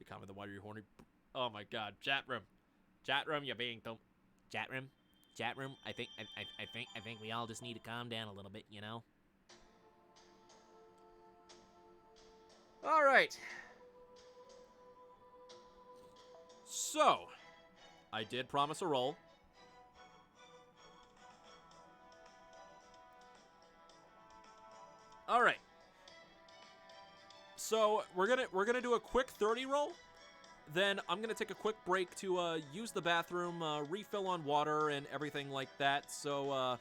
Speaker 4: You comment the why are you horny? Oh my god, chat room. Chat room, you're being dumb.
Speaker 3: Chat room, I think we all just need to calm down a little bit, you know?
Speaker 4: Alright. So, I did promise a roll. Alright. So, we're gonna do a quick 30 roll. Then I'm gonna take a quick break to use the bathroom, refill on water and everything like that. So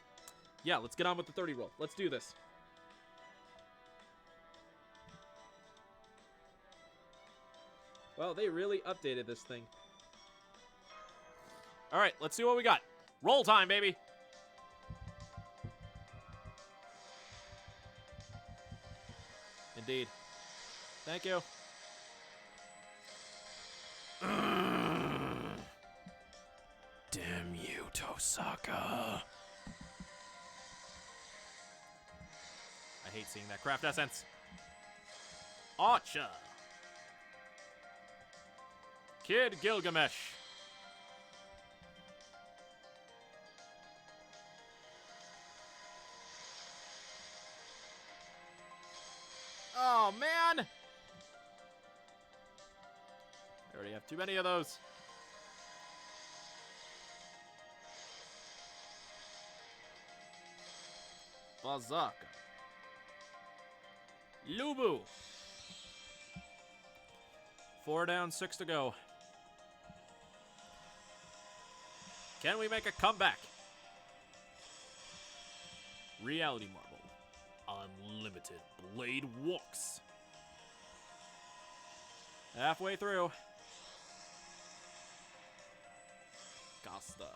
Speaker 4: yeah, let's get on with the 30 roll. Let's do this. Well, they really updated this thing. All right, let's see what we got. Roll time, baby. Indeed. Thank you. Damn you, Tosaka. I hate seeing that craft essence. Archer. Kid Gilgamesh. Oh, man! I already have too many of those. Bazaka. Lubu. 4 down, 6 to go. Can we make a comeback? Reality Marble. Unlimited Blade Walks. Halfway through. Costa.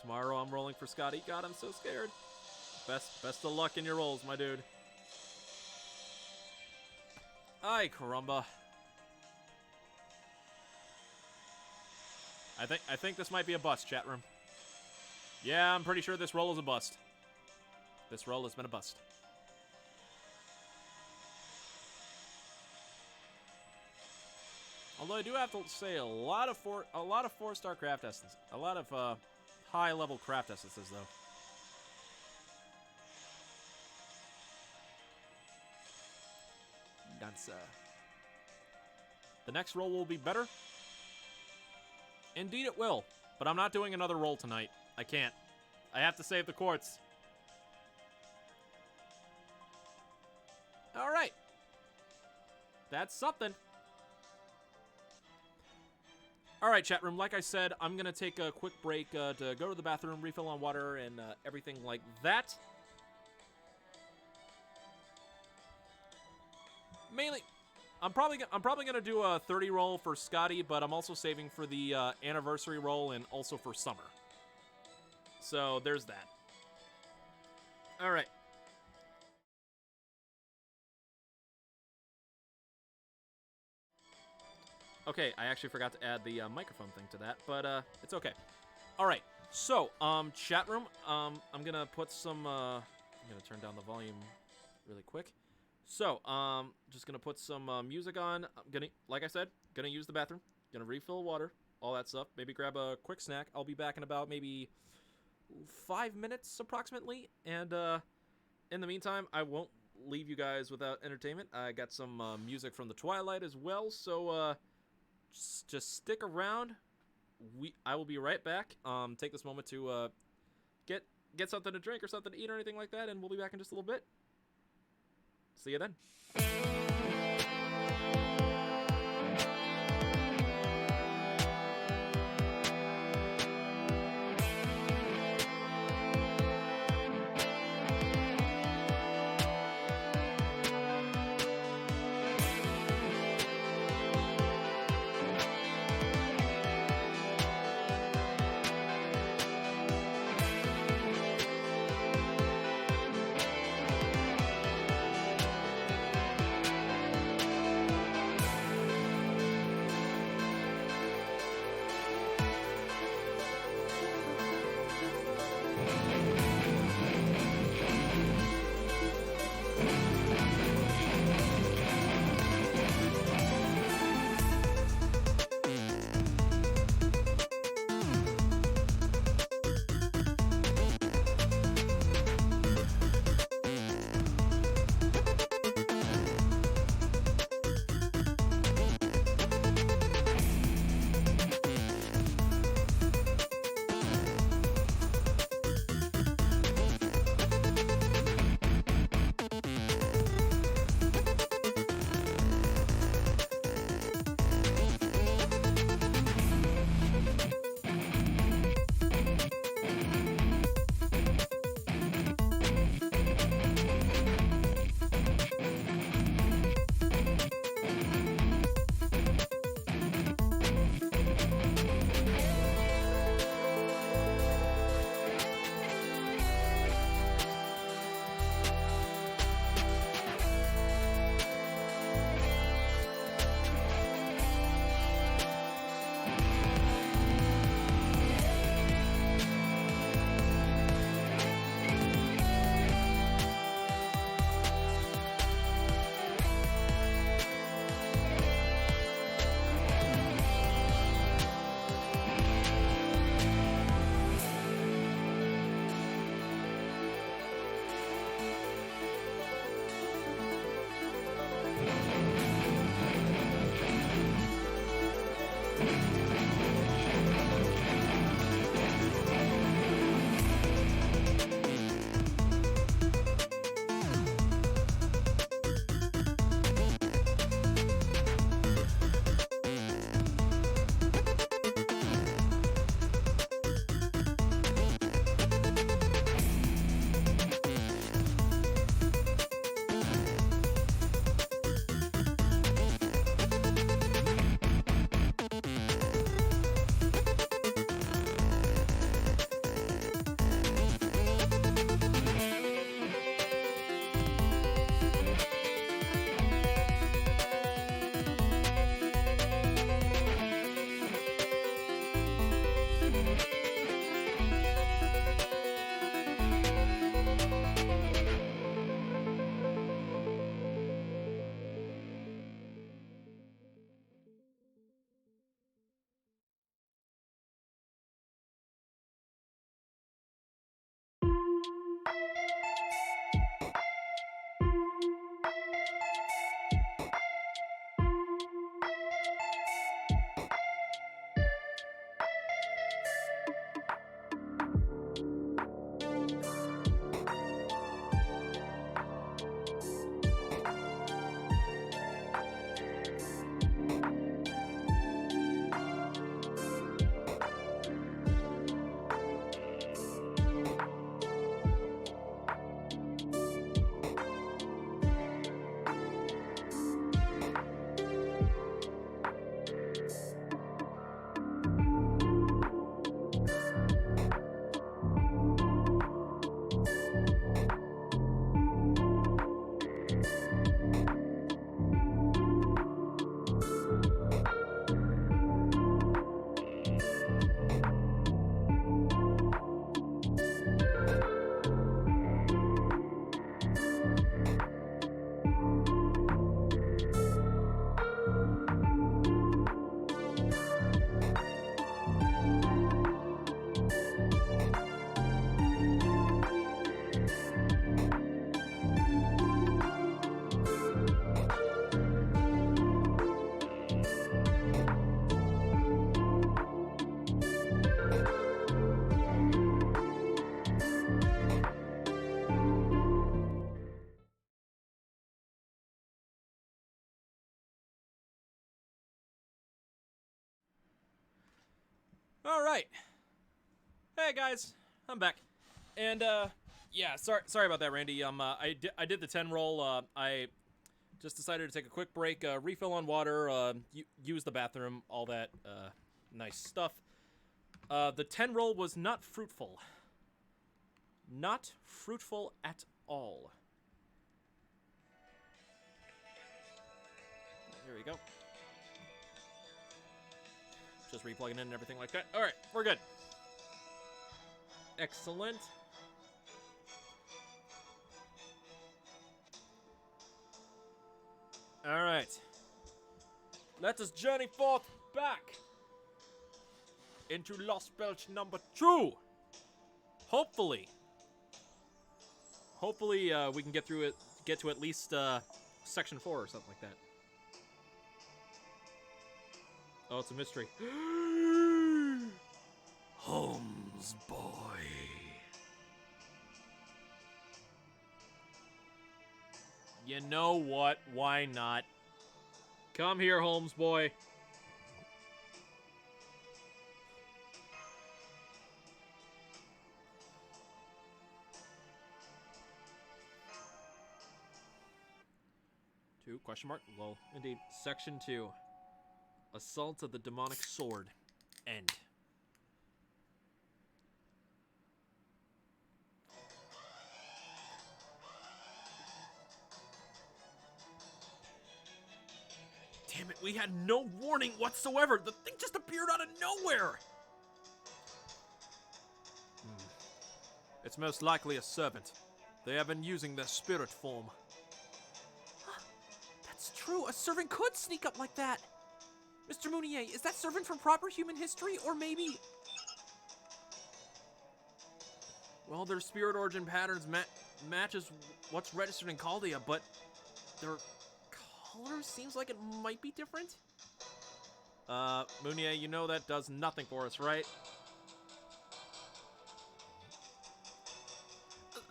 Speaker 4: Tomorrow I'm rolling for Scotty. God, I'm so scared. Best of luck in your rolls, my dude. Ay, caramba. I think this might be a bust, chat room. Yeah, I'm pretty sure this roll is a bust. This roll has been a bust. Although I do have to say a lot of 4-star craft essences. A lot of high-level craft essences, though. Dancer. The next roll will be better. Indeed it will. But I'm not doing another roll tonight. I can't. I have to save the quartz. Alright. That's something. Alright, chat room. Like I said, I'm going to take a quick break to go to the bathroom, refill on water, and everything like that. Mainly, I'm probably gonna do a 30 roll for Scotty, but I'm also saving for the anniversary roll and also for summer. So there's that. All right. Okay, I actually forgot to add the microphone thing to that, but it's okay. All right. So, chat room. I'm gonna put some. I'm gonna turn down the volume really quick. So, just gonna put some music on. I'm gonna, like I said, gonna use the bathroom. Gonna refill water, all that stuff. Maybe grab a quick snack. I'll be back in about maybe 5 minutes approximately. And in the meantime, I won't leave you guys without entertainment. I got some music from the Twilight as well. So just stick around. I will be right back. Take this moment to get something to drink or something to eat or anything like that, and we'll be back in just a little bit. See you then. All right. Hey guys, I'm back. And yeah, sorry about that, Randy. I did the 10 roll. I just decided to take a quick break, refill on water, use the bathroom, all that nice stuff. The 10 roll was not fruitful. Not fruitful at all. Here we go. Just replugging in and everything like that. All right, we're good. Excellent. All right. Let us journey forth back into Lostbelt number 2. Hopefully, we can get to at least section 4 or something like that. Oh, it's a mystery. Holmes boy. You know what? Why not? Come here, Holmes boy. Two, question mark? Well, indeed. Section 2. Assault of the Demonic Sword. End. Damn it, we had no warning whatsoever. The thing just appeared out of nowhere. It's most likely a servant. They have been using their spirit form.
Speaker 2: That's true. A servant could sneak up like that. Mr. Mounier, is that servant from proper human history, or maybe...
Speaker 4: Well, their spirit origin patterns matches what's registered in Chaldea, but their color seems like it might be different. Mounier, you know that does nothing for us, right?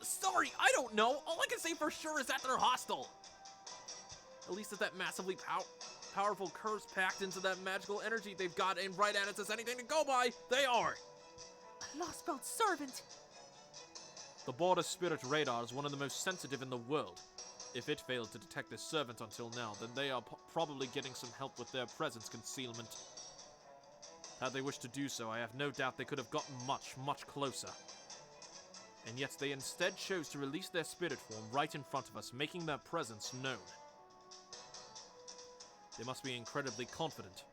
Speaker 2: Sorry, I don't know. All I can say for sure is that they're hostile.
Speaker 4: At least if that massively powerful curse packed into that magical energy they've got aimed right at us as anything to go by, they are.
Speaker 2: A Lostbelt servant.
Speaker 4: The border spirit radar is one of the most sensitive in the world. If it failed to detect this servant until now, then they are probably getting some help with their presence concealment. Had they wished to do so, I have no doubt they could have gotten much, much closer. And yet they instead chose to release their spirit form right in front of us, making their presence known. They must be incredibly confident,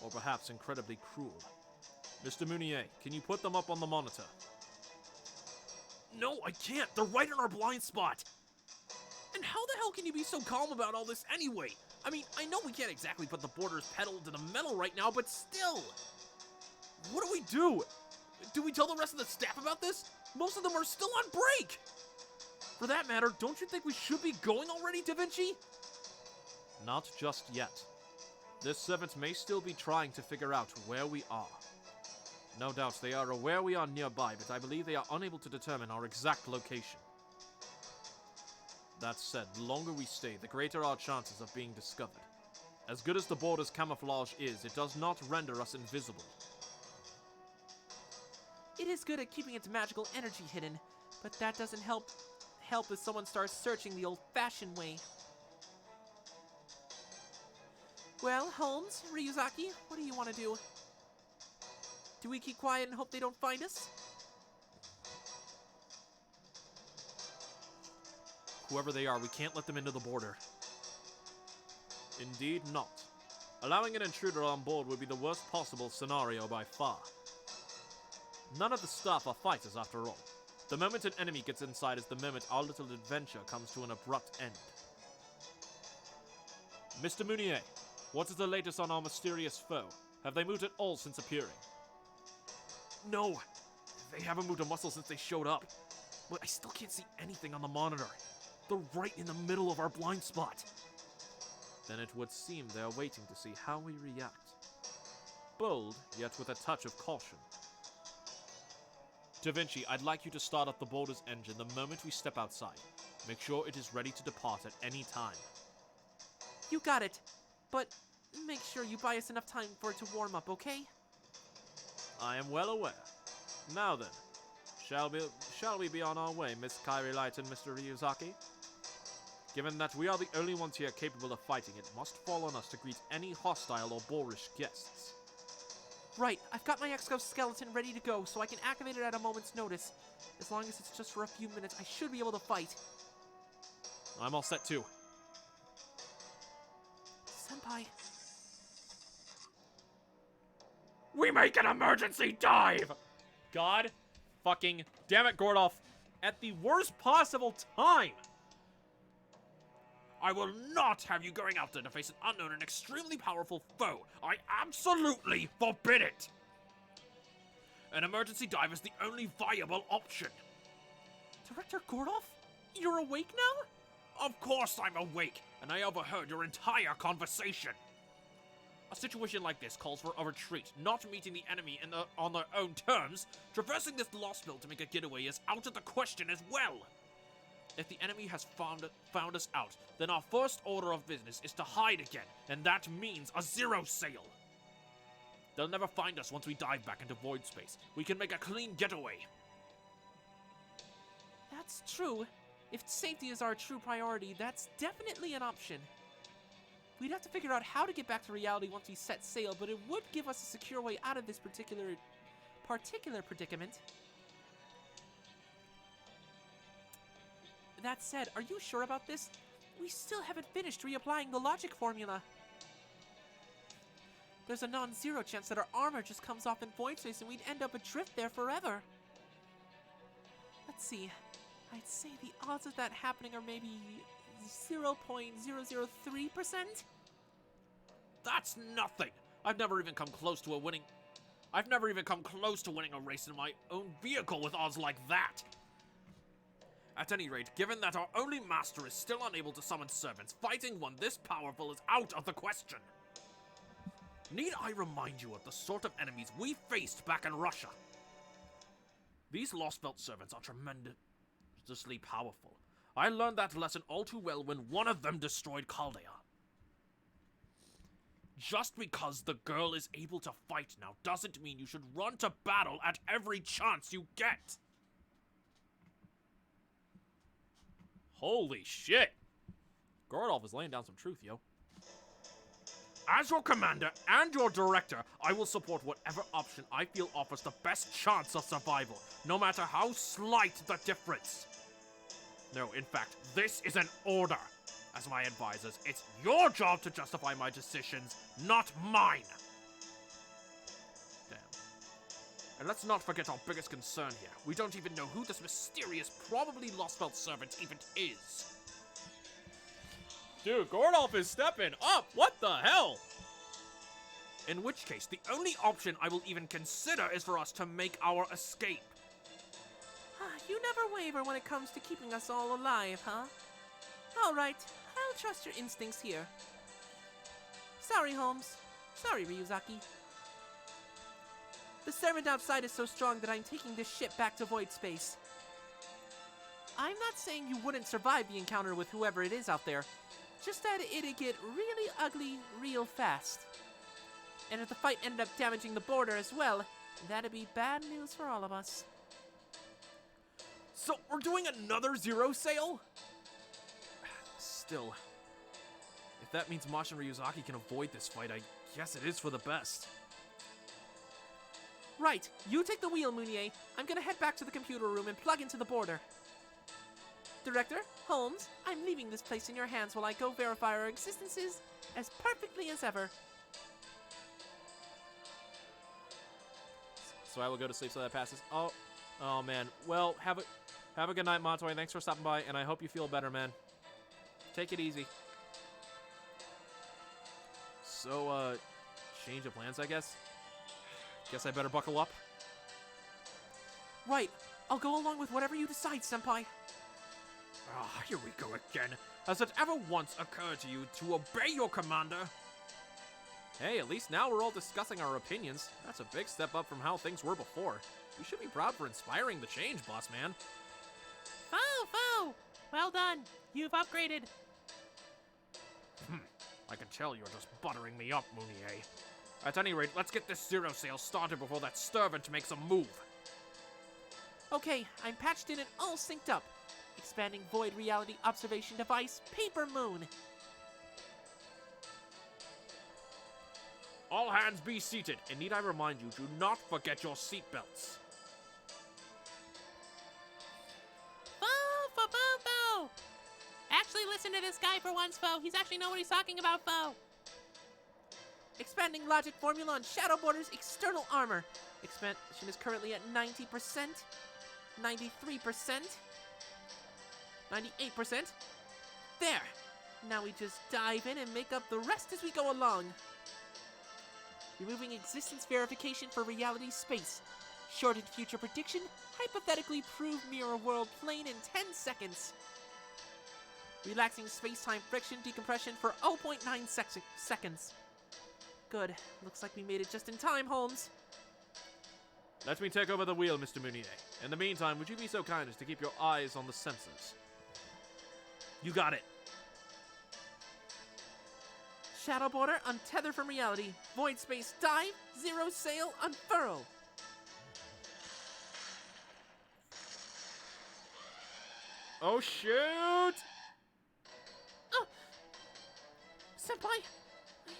Speaker 4: or perhaps incredibly cruel. Mr. Mounier, can you put them up on the monitor?
Speaker 2: No, I can't. They're right in our blind spot. And how the hell can you be so calm about all this anyway? I mean, I know we can't exactly put the border's pedal to the metal right now, but still. What do we do? Do we tell the rest of the staff about this? Most of them are still on break. For that matter, don't you think we should be going already, Da Vinci?
Speaker 4: Not just yet. This servant may still be trying to figure out where we are. No doubt they are aware we are nearby, but I believe they are unable to determine our exact location. That said, the longer we stay, the greater our chances of being discovered. As good as the border's camouflage is, it does not render us invisible.
Speaker 2: It is good at keeping its magical energy hidden, but that doesn't help if someone starts searching the old-fashioned way. Well, Holmes, Ryuzaki, what do you want to do? Do we keep quiet and hope they don't find us?
Speaker 4: Whoever they are, we can't let them into the border. Indeed not. Allowing an intruder on board would be the worst possible scenario by far. None of the staff are fighters after all. The moment an enemy gets inside is the moment our little adventure comes to an abrupt end. Mr. Mounier, what is the latest on our mysterious foe? Have they moved at all since appearing?
Speaker 2: No, they haven't moved a muscle since they showed up. But I still can't see anything on the monitor. They're right in the middle of our blind spot.
Speaker 4: Then it would seem they are waiting to see how we react. Bold, yet with a touch of caution. Da Vinci, I'd like you to start up the border's engine the moment we step outside. Make sure it is ready to depart at any time.
Speaker 2: You got it. But make sure you buy us enough time for it to warm up, okay?
Speaker 4: I am well aware. Now then, shall we be on our way, Miss Kairi Light and Mr. Ryuzaki? Given that we are the only ones here capable of fighting, it must fall on us to greet any hostile or boorish guests.
Speaker 2: Right, I've got my exoskeleton ready to go, so I can activate it at a moment's notice. As long as it's just for a few minutes, I should be able to fight.
Speaker 4: I'm all set too.
Speaker 2: Senpai.
Speaker 1: We make an emergency dive!
Speaker 4: God fucking damn it, Gordolf. At the worst possible time!
Speaker 1: I will not have you going out there to face an unknown and extremely powerful foe. I absolutely forbid it! An emergency dive is the only viable option.
Speaker 2: Director Gordolf? You're awake now?
Speaker 1: Of course I'm awake, and I overheard your entire conversation. A situation like this calls for a retreat, not meeting the enemy on their own terms. Traversing this Lostbelt to make a getaway is out of the question as well. If the enemy has found us out, then our first order of business is to hide again, and that means a zero sail. They'll never find us once we dive back into void space. We can make a clean getaway.
Speaker 2: That's true. If safety is our true priority, that's definitely an option. We'd have to figure out how to get back to reality once we set sail, but it would give us a secure way out of this particular predicament. That said, are you sure about this? We still haven't finished reapplying the logic formula. There's a non-zero chance that our armor just comes off in void space and we'd end up adrift there forever. Let's see. I'd say the odds of that happening are maybe 0.003%?
Speaker 1: That's nothing. I've never even come close to winning a race in my own vehicle with odds like that. At any rate, given that our only master is still unable to summon servants, fighting one this powerful is out of the question. Need I remind you of the sort of enemies we faced back in Russia? These Lostbelt servants are tremendously powerful. I learned that lesson all too well when one of them destroyed Chaldea. Just because the girl is able to fight now doesn't mean you should run to battle at every chance you get.
Speaker 4: Holy shit! Gordolf is laying down some truth, yo.
Speaker 1: As your commander and your director, I will support whatever option I feel offers the best chance of survival, no matter how slight the difference. No, in fact, this is an order. As my advisors, it's your job to justify my decisions, not mine. Damn. And let's not forget our biggest concern here. We don't even know who this mysterious, probably Lostbelt servant even is.
Speaker 4: Dude, Gordolf is stepping up! What the hell?
Speaker 1: In which case, the only option I will even consider is for us to make our escape.
Speaker 2: You never waver when it comes to keeping us all alive, huh? Alright, I'll trust your instincts here. Sorry, Holmes. Sorry, Ryuzaki. The servant outside is so strong that I'm taking this ship back to void space. I'm not saying you wouldn't survive the encounter with whoever it is out there, just that it'd get really ugly real fast. And if the fight ended up damaging the border as well, that'd be bad news for all of us.
Speaker 1: So, we're doing another zero sail?
Speaker 4: Still, if that means Mash and Ryuzaki can avoid this fight, I guess it is for the best.
Speaker 2: Right, you take the wheel, Mounier. I'm gonna head back to the computer room and plug into the border. Director, Holmes, I'm leaving this place in your hands while I go verify our existences as perfectly as ever.
Speaker 4: So I will go to sleep so that passes. Oh man. Well, have a good night, Montoy. Thanks for stopping by, and I hope you feel better, man. Take it easy. So, change of plans, I guess? Guess I better buckle up.
Speaker 2: Right, I'll go along with whatever you decide, Senpai.
Speaker 1: Ah, here we go again. Has it ever once occurred to you to obey your commander?
Speaker 4: Hey, at least now we're all discussing our opinions. That's a big step up from how things were before. You should be proud for inspiring the change, boss man.
Speaker 3: Foo! Well done. You've upgraded.
Speaker 1: I can tell you're just buttering me up, Mounier. At any rate, let's get this zero sail started before that servant makes a move.
Speaker 3: Okay, I'm patched in and all synced up. Expanding void reality observation device, Paper Moon.
Speaker 1: All hands be seated, and need I remind you, do not forget your seatbelts.
Speaker 3: Fo! Actually listen to this guy for once, Fo. He's actually know what he's talking about, Fo. Expanding logic formula on Shadow Border's external armor. Expansion is currently at 90%, 93%, 98%. There! Now we just dive in and make up the rest as we go along. Removing existence verification for reality space. Shortened future prediction, hypothetically prove mirror world plane in 10 seconds. Relaxing space-time friction decompression for 0.9 seconds. Good. Looks like we made it just in time, Holmes.
Speaker 4: Let me take over the wheel, Mr. Mounier. In the meantime, would you be so kind as to keep your eyes on the sensors?
Speaker 1: You got it.
Speaker 3: Shadow Border, untether from reality. Void space dive, zero sail, unfurl.
Speaker 4: Oh, shoot!
Speaker 3: Senpai! I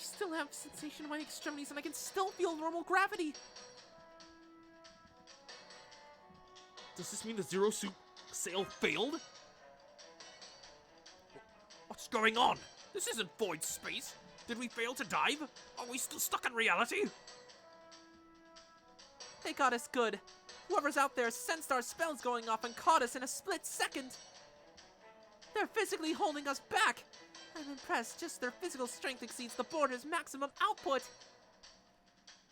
Speaker 3: still have sensation in my extremities and I can still feel normal gravity.
Speaker 1: Does this mean the zero sail failed? What's going on? This isn't void space. Did we fail to dive? Are we still stuck in reality?
Speaker 3: They got us good. Whoever's out there sensed our spells going off and caught us in a split second. They're physically holding us back. I'm impressed. Just their physical strength exceeds the border's maximum output.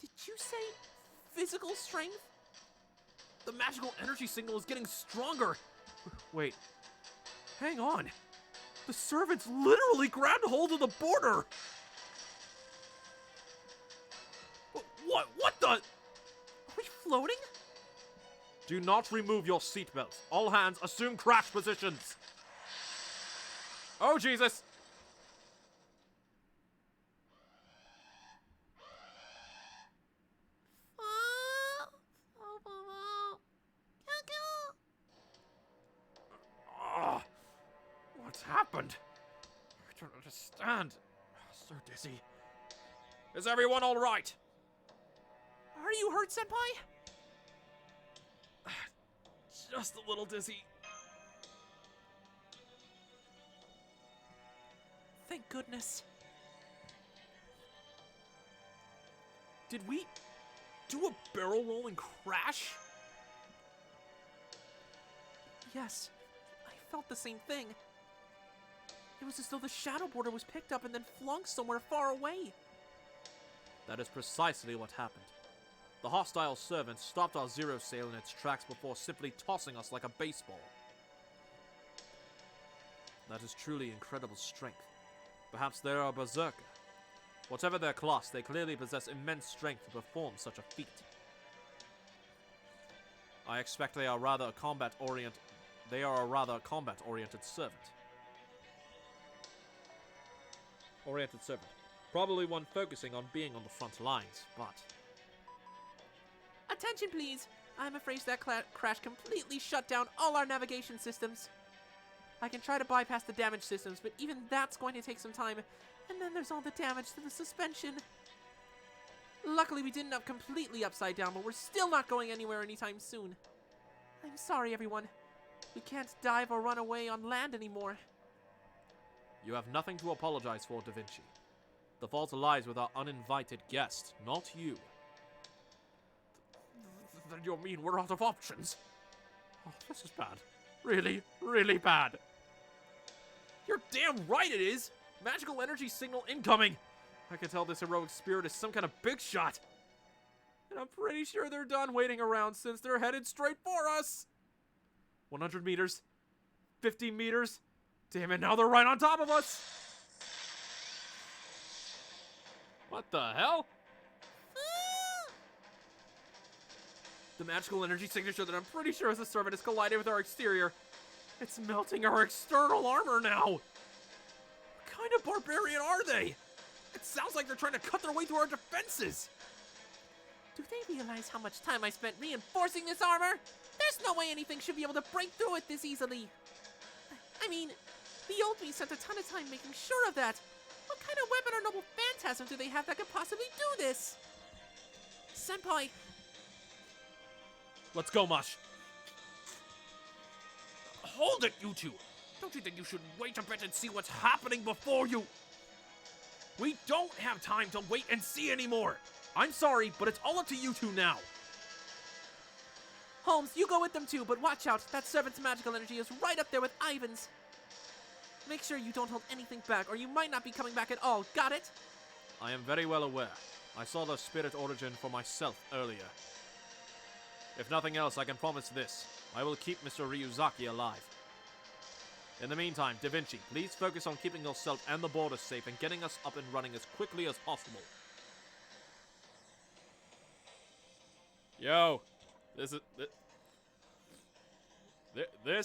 Speaker 3: Did you say physical strength?
Speaker 1: The magical energy signal is getting stronger. Wait. Hang on. The servants literally grabbed hold of the border. What the?
Speaker 3: Are we floating?
Speaker 4: Do not remove your seatbelts. All hands assume crash positions. Oh, Jesus!
Speaker 1: What's happened? I don't understand. So dizzy. Is everyone all right?
Speaker 3: Are you hurt, Senpai?
Speaker 1: Just a little dizzy.
Speaker 3: Thank goodness. Did we
Speaker 1: Do a barrel roll and crash?
Speaker 3: Yes, I felt the same thing. It was as though the Shadow Border was picked up and then flung somewhere far away.
Speaker 4: That is precisely what happened. The hostile servant stopped our zero sail in its tracks before simply tossing us like a baseball. That is truly incredible strength. Perhaps they are a berserker. Whatever their class, they clearly possess immense strength to perform such a feat. I expect they are a rather combat-oriented servant. Probably one focusing on being on the front lines, but...
Speaker 3: Attention, please. I'm afraid that crash completely shut down all our navigation systems. I can try to bypass the damaged systems, but even that's going to take some time. And then there's all the damage to the suspension. Luckily, we didn't up completely upside down, but we're still not going anywhere anytime soon. I'm sorry, everyone. We can't dive or run away on land anymore.
Speaker 4: You have nothing to apologize for, Da Vinci. The fault lies with our uninvited guest, not you.
Speaker 1: Then you mean we're out of options? Oh, this is bad. Really, really bad. You're damn right it is! Magical energy signal incoming! I can tell this heroic spirit is some kind of big shot. And I'm pretty sure they're done waiting around since they're headed straight for us. 100 meters. 50 meters. Damn it, now they're right on top of us!
Speaker 4: What the hell?
Speaker 1: The magical energy signature that I'm pretty sure is a servant has collided with our exterior. It's melting our external armor now! What kind of barbarian are they?
Speaker 2: It sounds like they're trying to cut their way through our defenses!
Speaker 3: Do they realize how much time I spent reinforcing this armor? There's no way anything should be able to break through it this easily. I mean, the old me spent a ton of time making sure of that. What kind of weapon or noble phantasm do they have that could possibly do this? Senpai,
Speaker 1: Let's go, Mush. Hold it, you two. Don't you think you should wait a bit and see what's happening before you... We don't have time to wait and see anymore. I'm sorry, but it's all up to you two now.
Speaker 3: Holmes, you go with them too, but watch out. That servant's magical energy is right up there with Ivan's. Make sure you don't hold anything back, or you might not be coming back at all. Got it?
Speaker 4: I am very well aware. I saw the spirit origin for myself earlier. If nothing else, I can promise this. I will keep Mr. Ryuzaki alive. In the meantime, Da Vinci, please focus on keeping yourself and the border safe and getting us up and running as quickly as possible. Yo, this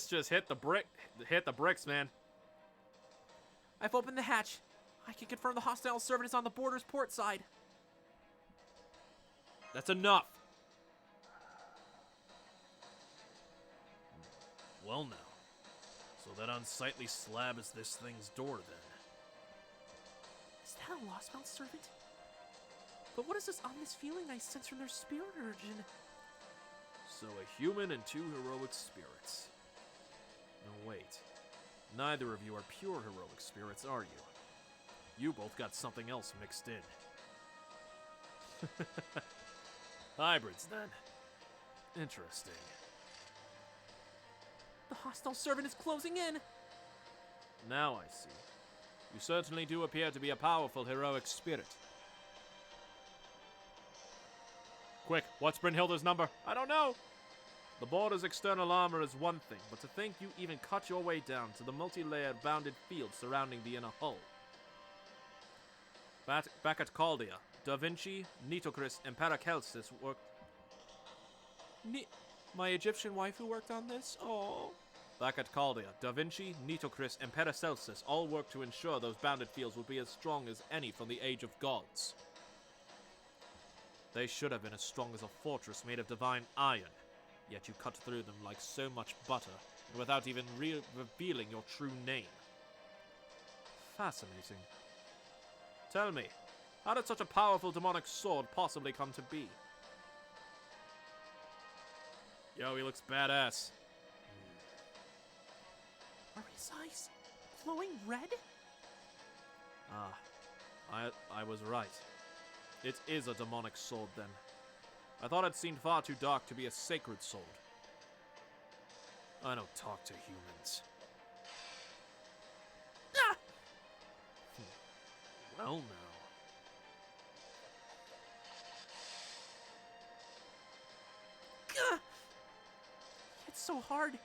Speaker 4: just hit the bricks, man.
Speaker 2: I've opened the hatch. I can confirm the hostile servant is on the border's port side.
Speaker 4: That's enough. Well now, so that unsightly slab is this thing's door then.
Speaker 2: Is that a Lostbelt servant? But what is this ominous feeling I sense from their spirit origin?
Speaker 4: So a human and two heroic spirits. No wait, neither of you are pure heroic spirits, are you? You both got something else mixed in. Hybrids then. Interesting.
Speaker 2: The hostile servant is closing in.
Speaker 4: Now I see. You certainly do appear to be a powerful heroic spirit. Quick, what's Brynhilda's number? I don't know. The border's external armor is one thing, but to think you even cut your way down to the multi-layered bounded field surrounding the inner hull. Back at Chaldea, Da Vinci, Nitocris, and Paracelsus worked...
Speaker 2: My Egyptian waifu worked on this? Oh.
Speaker 4: Back at Chaldea, Da Vinci, Nitocris, and Paracelsus all worked to ensure those bounded fields would be as strong as any from the Age of Gods. They should have been as strong as a fortress made of divine iron, yet you cut through them like so much butter, and without even revealing your true name. Fascinating. Tell me, how did such a powerful demonic sword possibly come to be? Yo, he looks badass.
Speaker 2: Are his eyes glowing red?
Speaker 4: I was right. It is a demonic sword, then. I thought it seemed far too dark to be a sacred sword. I don't talk to humans.
Speaker 2: Ah!
Speaker 4: Well, now.
Speaker 2: Gah! It's so hard.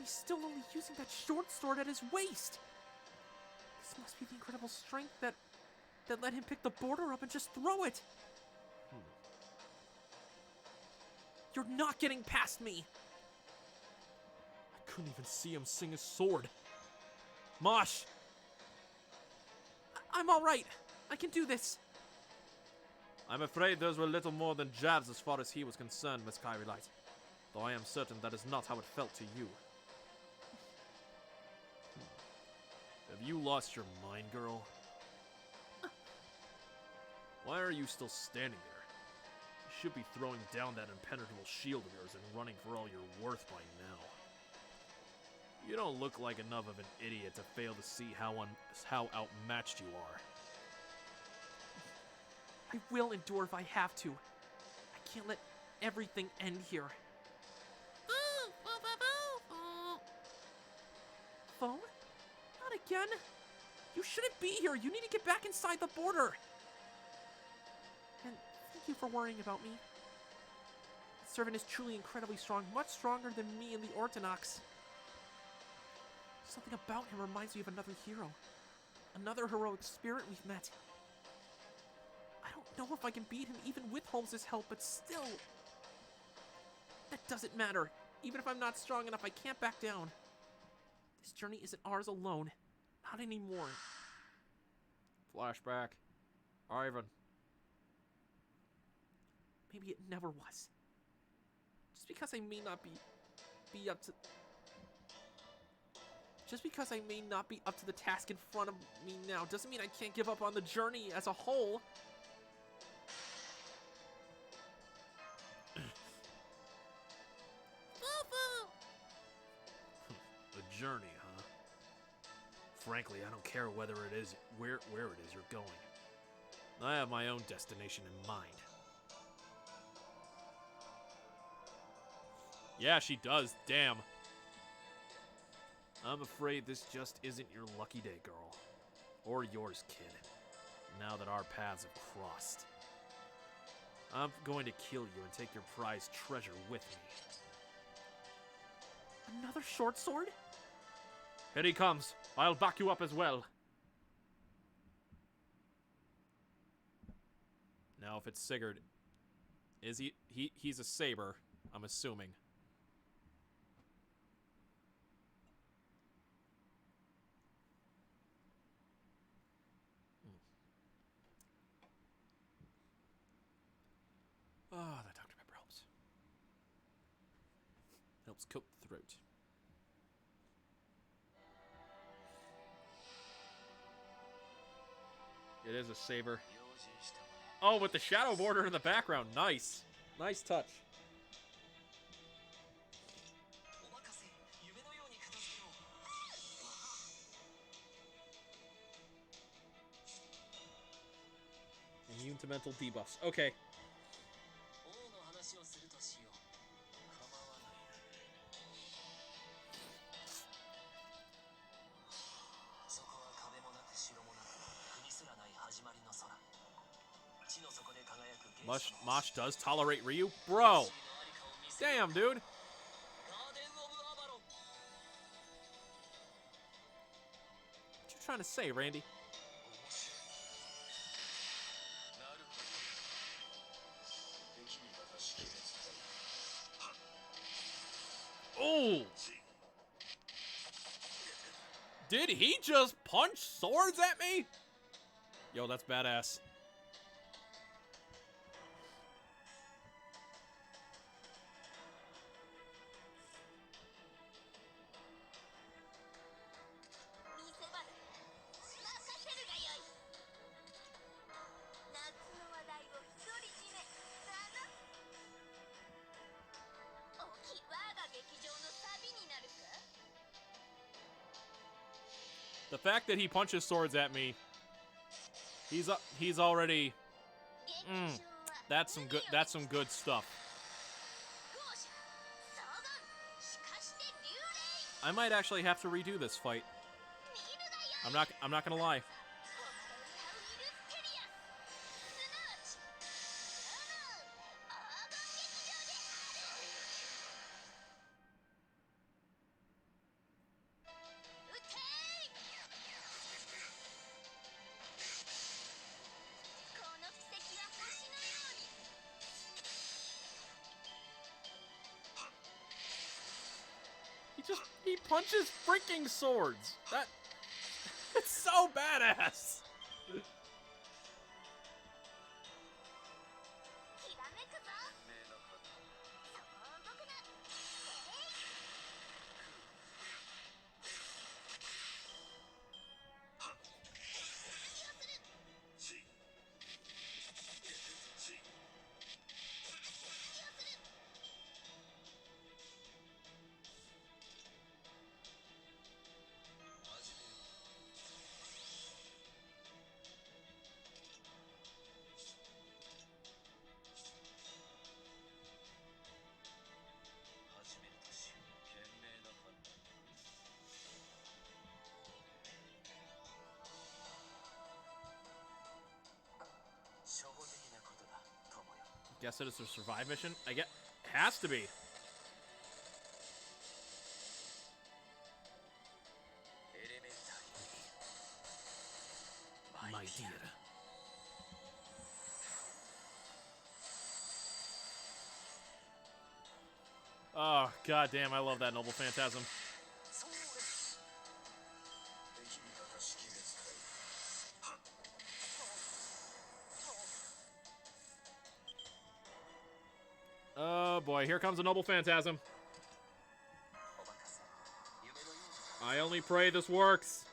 Speaker 2: He's still only using that short sword at his waist. This must be the incredible strength that let him pick the border up and just throw it. You're not getting past me.
Speaker 4: I couldn't even see him swing his sword. Mosh!
Speaker 2: I'm all right. I can do this.
Speaker 4: I'm afraid those were little more than jabs as far as he was concerned, Miss Kyrie Light. Though I am certain that is not how it felt to you. Have you lost your mind, girl? Why are you still standing there? You should be throwing down that impenetrable shield of yours and running for all you're worth by now. You don't look like enough of an idiot to fail to see how outmatched you are.
Speaker 2: I will endure if I have to. I can't let everything end here. Phone? Not again. You shouldn't be here. You need to get back inside the border. And thank you for worrying about me. The servant is truly incredibly strong, much stronger than me and the Ortonox. Something about him reminds me of another hero. Another heroic spirit we've met. I don't know if I can beat him even with Holmes' help, but still. That doesn't matter. Even if I'm not strong enough, I can't back down. This journey isn't ours alone. Not anymore.
Speaker 4: Flashback. Ivan.
Speaker 2: Maybe it never was. Just because I may not be up to... Just because I may not be up to the task in front of me now doesn't mean I can't give up on the journey as a whole.
Speaker 4: A journey, huh? Frankly, I don't care whether it is where it is you're going. I have my own destination in mind. Yeah, she does. Damn. I'm afraid this just isn't your lucky day, girl. Or yours, kid. Now that our paths have crossed. I'm going to kill you and take your prized treasure with me.
Speaker 2: Another short sword?
Speaker 4: Here he comes. I'll back you up as well. Now, if it's Sigurd, is he's a saber, I'm assuming. Ah, that Dr. Pepper helps. Helps coat the throat. It is a saber. Oh, with the shadow border in the background. Nice. Nice touch. Immune to mental debuffs. Okay. Mosh does tolerate Ryu? Bro! Damn, dude! What you trying to say, Randy? Oh! Did he just punch swords at me? Yo, that's badass. The fact that he punches swords at me, he's already. That's some good stuff. I might actually have to redo this fight. I'm not gonna lie. He punches freaking swords. It's so badass. Guess it is a survive mission? I get has to be. My dear. Oh, goddamn, I love that Noble Phantasm. Oh boy, here comes a noble phantasm. I only pray this works.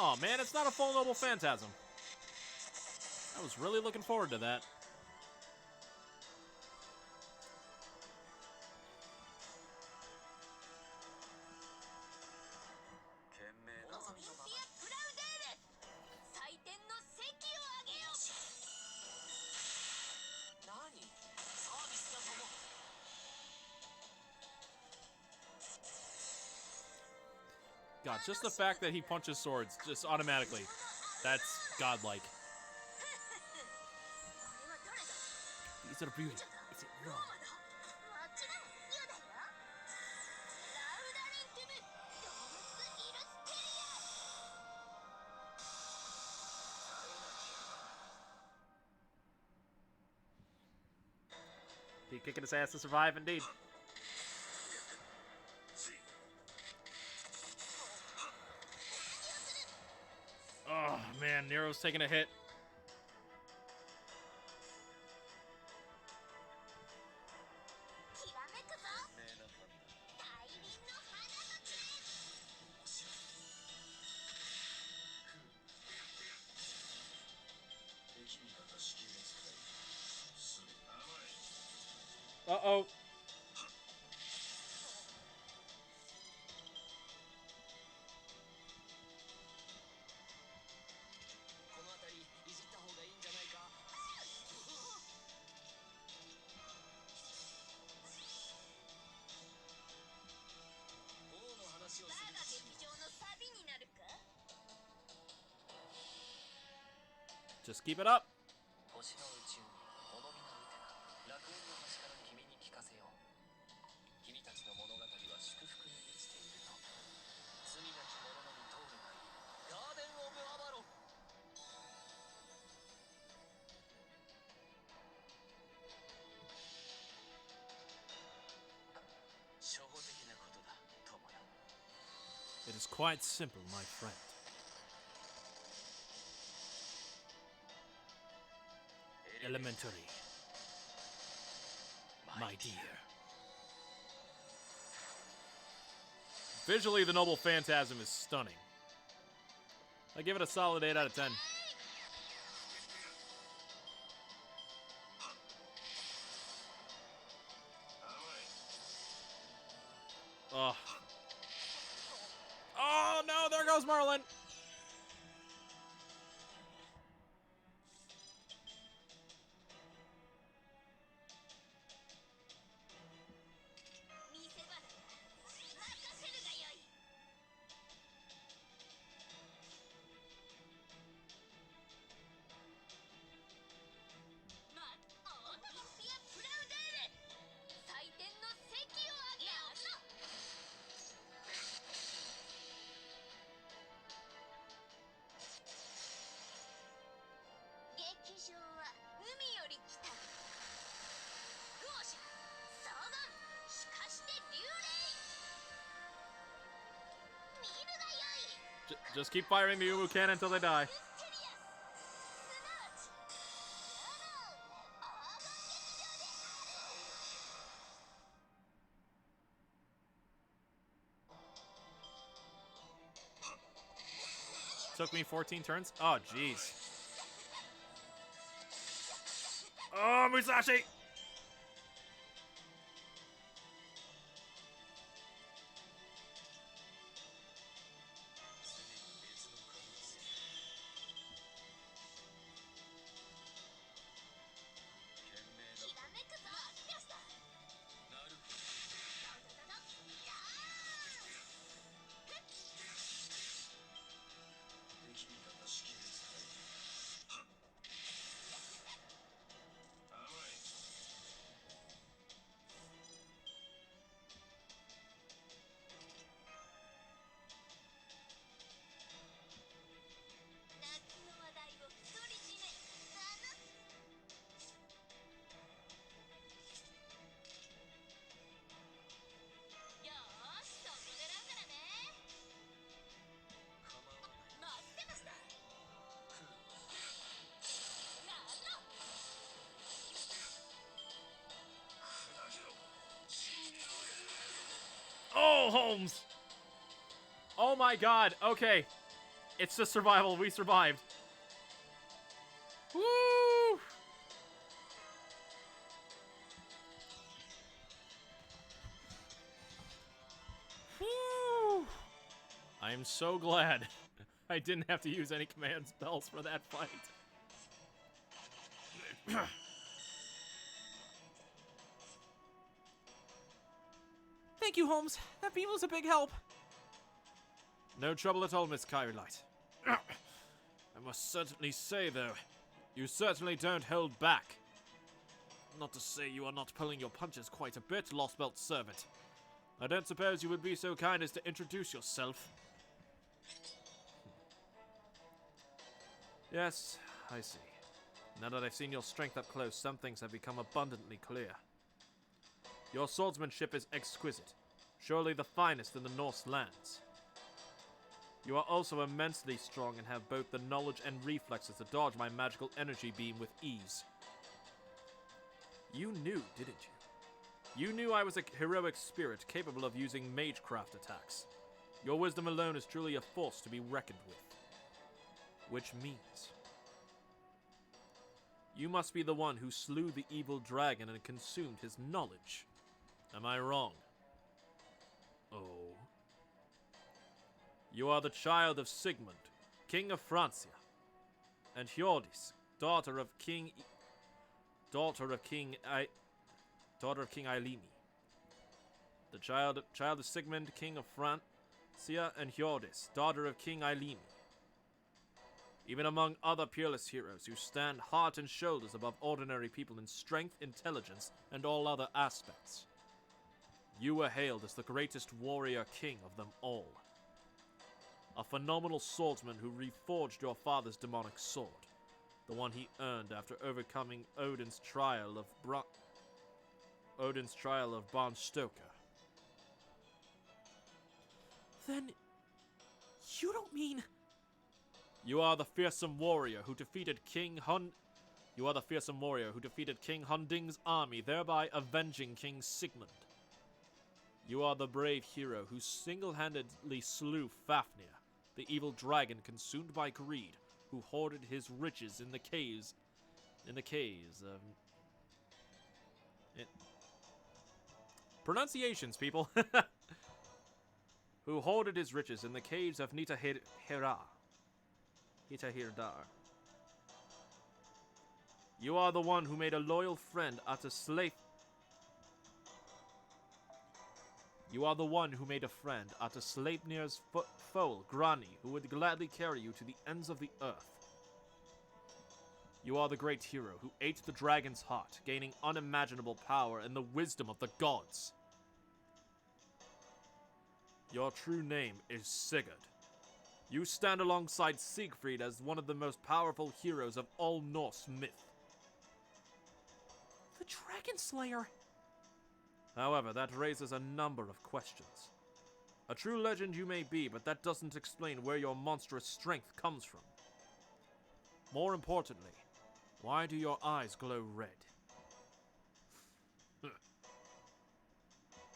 Speaker 4: Oh man, it's not a full noble phantasm. I was really looking forward to that. God, just the fact that he punches swords, just automatically, that's godlike.
Speaker 2: These are beauty. Is it wrong?
Speaker 4: He kicking his ass to survive, indeed. Oh man, Nero's taking a hit. Uh-oh. Just keep it up. It is quite simple, my friend. Elementary, my dear. Visually, the Noble Phantasm is stunning. I give it a solid 8 out of 10. Oh. Oh no, there goes Merlin! Just keep firing the Uwu cannon until they die. Took me 14 turns? Oh, jeez. Oh, Musashi!
Speaker 1: Holmes!
Speaker 4: Oh my god, okay. It's just survival, we survived.
Speaker 1: Woo!
Speaker 4: Whew. I'm so glad I didn't have to use any command spells for that fight.
Speaker 2: Thank you, Holmes. That beam was a big help.
Speaker 4: No trouble at all, Miss Kyrelight. I must certainly say, though, you certainly don't hold back. Not to say you are not pulling your punches quite a bit, Lostbelt servant. I don't suppose you would be so kind as to introduce yourself. Yes, I see. Now that I've seen your strength up close, some things have become abundantly clear. Your swordsmanship is exquisite, surely the finest in the Norse lands. You are also immensely strong and have both the knowledge and reflexes to dodge my magical energy beam with ease. You knew, didn't you? You knew I was a heroic spirit capable of using magecraft attacks. Your wisdom alone is truly a force to be reckoned with. Which means you must be the one who slew the evil dragon and consumed his knowledge. Am I wrong? Oh. You are the child of Sigmund, King of Francia, and Hjordis, daughter of King Eilimi. The child of Sigmund, King of Francia, and Hjordis, daughter of King Eilimi. Even among other peerless heroes who stand heart and shoulders above ordinary people in strength, intelligence, and all other aspects. You were hailed as the greatest warrior king of them all. A phenomenal swordsman who reforged your father's demonic sword, the one he earned after overcoming Odin's trial of Barnstoker.
Speaker 2: Then, you don't mean...
Speaker 4: You are the fearsome warrior who defeated King Hunding's army, thereby avenging King Sigmund. You are the brave hero who single-handedly slew Fafnir, the evil dragon consumed by greed, who hoarded his riches in the caves. Pronunciations, people. Who hoarded his riches in the caves of Nitahirdar. You are the one who made a loyal friend out of You are the one who made a friend out of Sleipnir's foal, Grani, who would gladly carry you to the ends of the earth. You are the great hero who ate the dragon's heart, gaining unimaginable power and the wisdom of the gods. Your true name is Sigurd. You stand alongside Siegfried as one of the most powerful heroes of all Norse myth.
Speaker 2: The Dragon Slayer!
Speaker 4: However, that raises a number of questions. A true legend you may be, but that doesn't explain where your monstrous strength comes from. More importantly, why do your eyes glow red?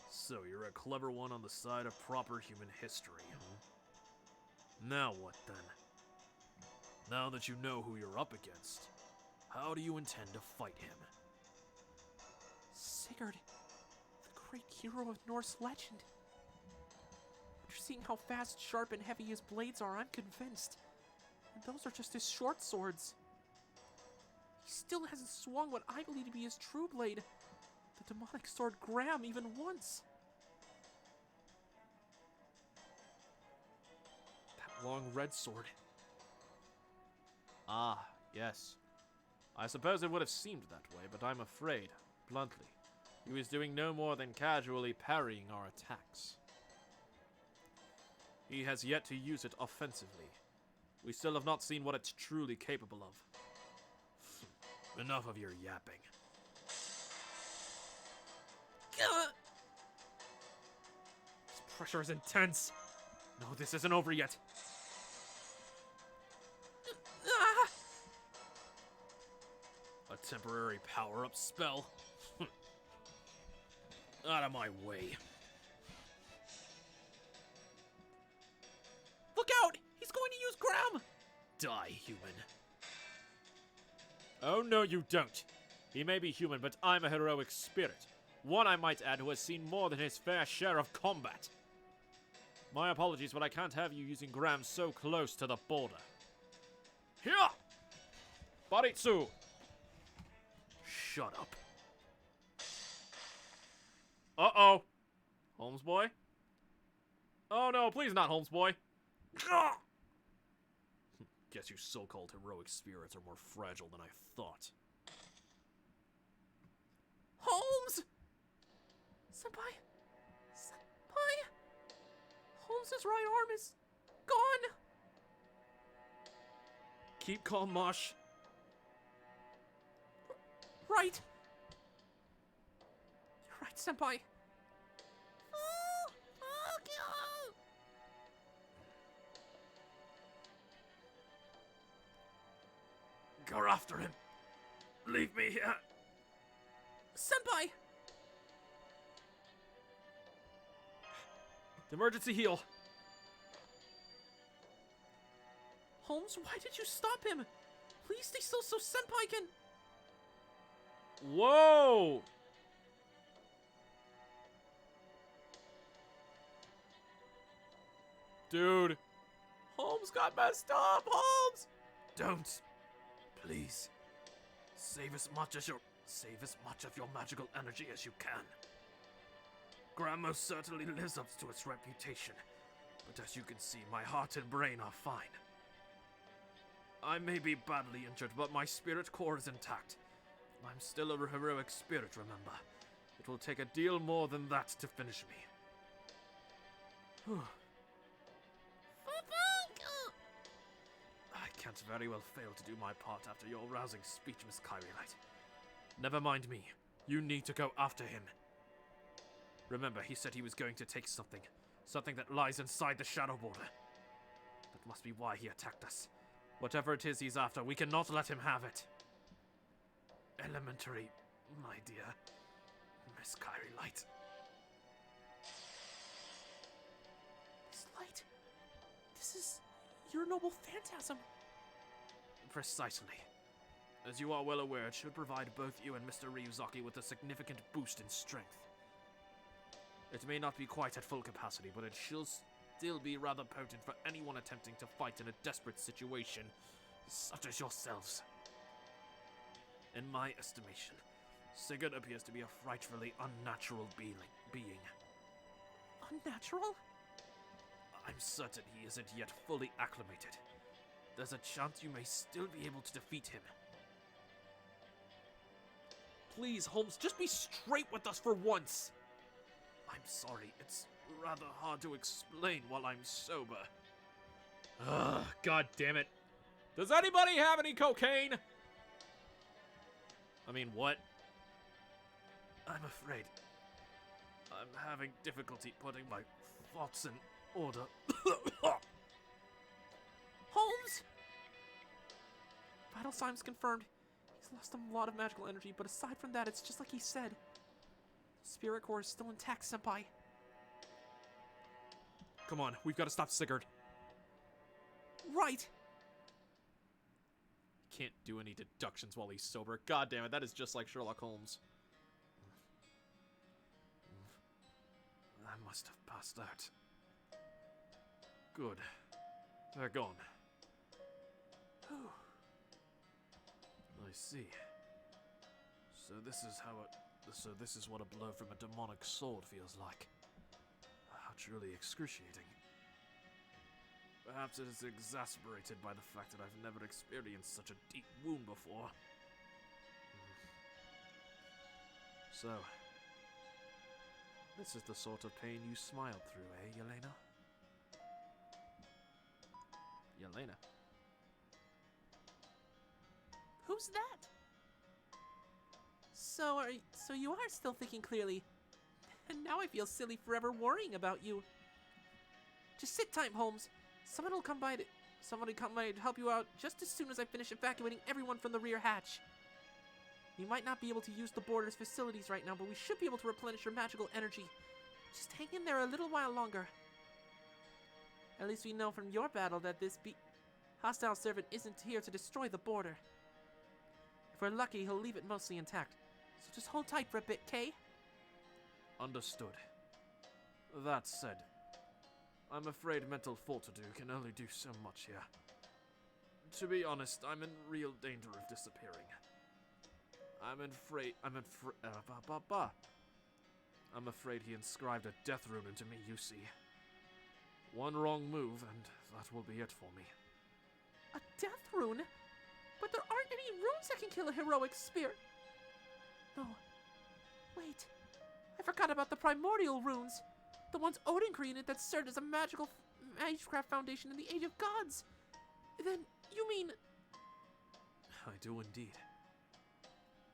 Speaker 4: So you're a clever one on the side of proper human history, huh? Now what then? Now that you know who you're up against, how do you intend to fight him?
Speaker 2: Sigurd, the great hero of Norse legend. After seeing how fast, sharp, and heavy his blades are, I'm convinced. And those are just his short swords. He still hasn't swung what I believe to be his true blade, the demonic sword Graham, even once. That long red sword.
Speaker 4: Ah, yes. I suppose it would have seemed that way, but I'm afraid, bluntly, he was doing no more than casually parrying our attacks. He has yet to use it offensively. We still have not seen what it's truly capable of. Enough of your yapping.
Speaker 2: This pressure is intense.
Speaker 4: No, this isn't over yet. A temporary power-up spell? Out of my way.
Speaker 2: Look out! He's going to use Graham!
Speaker 1: Die, human. Oh, no, you don't. He may be human, but I'm a heroic spirit. One, I might add, who has seen more than his fair share of combat. My apologies, but I can't have you using Graham so close to the border. Here! Baritsu! Shut up. Uh-oh. Holmes boy? Oh no, please not, Holmes boy. Guess you so-called heroic spirits are more fragile than I thought.
Speaker 2: Holmes! Senpai? Senpai? Holmes's right arm is gone!
Speaker 1: Keep calm, Mosh.
Speaker 2: Right. You're right, Senpai.
Speaker 1: Go after him. Leave me here.
Speaker 2: Senpai!
Speaker 1: Emergency heal.
Speaker 2: Holmes, why did you stop him? Please stay still so Senpai can...
Speaker 1: Whoa! Dude.
Speaker 2: Holmes got messed up! Holmes!
Speaker 1: Don't. Please. Save as much of your magical energy as you can. Graham most certainly lives up to its reputation, but as you can see, my heart and brain are fine. I may be badly injured, but my spirit core is intact. I'm still a heroic spirit, remember. It will take a deal more than that to finish me. Whew. I can't very well fail to do my part after your rousing speech, Miss Kyrillite. Never mind me. You need to go after him. Remember, he said he was going to take something. Something that lies inside the Shadow Border. That must be why he attacked us. Whatever it is he's after, we cannot let him have it. Elementary, my dear. Miss Kyrillite.
Speaker 2: This light... This is... your noble phantasm.
Speaker 1: Precisely. As you are well aware, it should provide both you and Mr. Ryuzaki with a significant boost in strength. It may not be quite at full capacity, but it should still be rather potent for anyone attempting to fight in a desperate situation, such as yourselves. In my estimation, Sigurd appears to be a frightfully unnatural being.
Speaker 2: Unnatural?
Speaker 1: I'm certain he isn't yet fully acclimated. There's a chance you may still be able to defeat him.
Speaker 2: Please, Holmes, just be straight with us for once.
Speaker 1: I'm sorry, it's rather hard to explain while I'm sober. Ugh, god damn it. Does anybody have any cocaine? I mean, what? I'm afraid I'm having difficulty putting my thoughts in order.
Speaker 2: Holmes! Vital signs confirmed. He's lost a lot of magical energy, but aside from that, it's just like he said. Spirit core is still intact, Senpai.
Speaker 1: Come on, we've got to stop Sigurd.
Speaker 2: Right!
Speaker 1: Can't do any deductions while he's sober. God damn it, that is just like Sherlock Holmes. I must have passed out. Good. They're gone. I see. So this is what a blow from a demonic sword feels like. How truly excruciating. Perhaps it is exasperated by the fact that I've never experienced such a deep wound before. So, this is the sort of pain you smiled through, eh, Yelena? Yelena?
Speaker 2: Who's that? So you are still thinking clearly. And now I feel silly forever worrying about you. Just sit tight, Holmes. Somebody will come by to help you out just as soon as I finish evacuating everyone from the rear hatch. You might not be able to use the border's facilities right now, but we should be able to replenish your magical energy. Just hang in there a little while longer.
Speaker 3: At least we know from your battle that this hostile servant isn't here to destroy the border. If we're lucky, he'll leave it mostly intact. So just hold tight for a bit, Kay?
Speaker 4: Understood. That said, I'm afraid mental fortitude can only do so much here. To be honest, I'm in real danger of disappearing. I'm afraid he inscribed a death rune into me, you see. One wrong move, and that will be it for me.
Speaker 3: A death rune? But there aren't any runes that can kill a heroic spirit. No. Wait. I forgot about the primordial runes. The ones Odin created that served as a magical magecraft foundation in the Age of Gods. Then, you mean...
Speaker 4: I do indeed.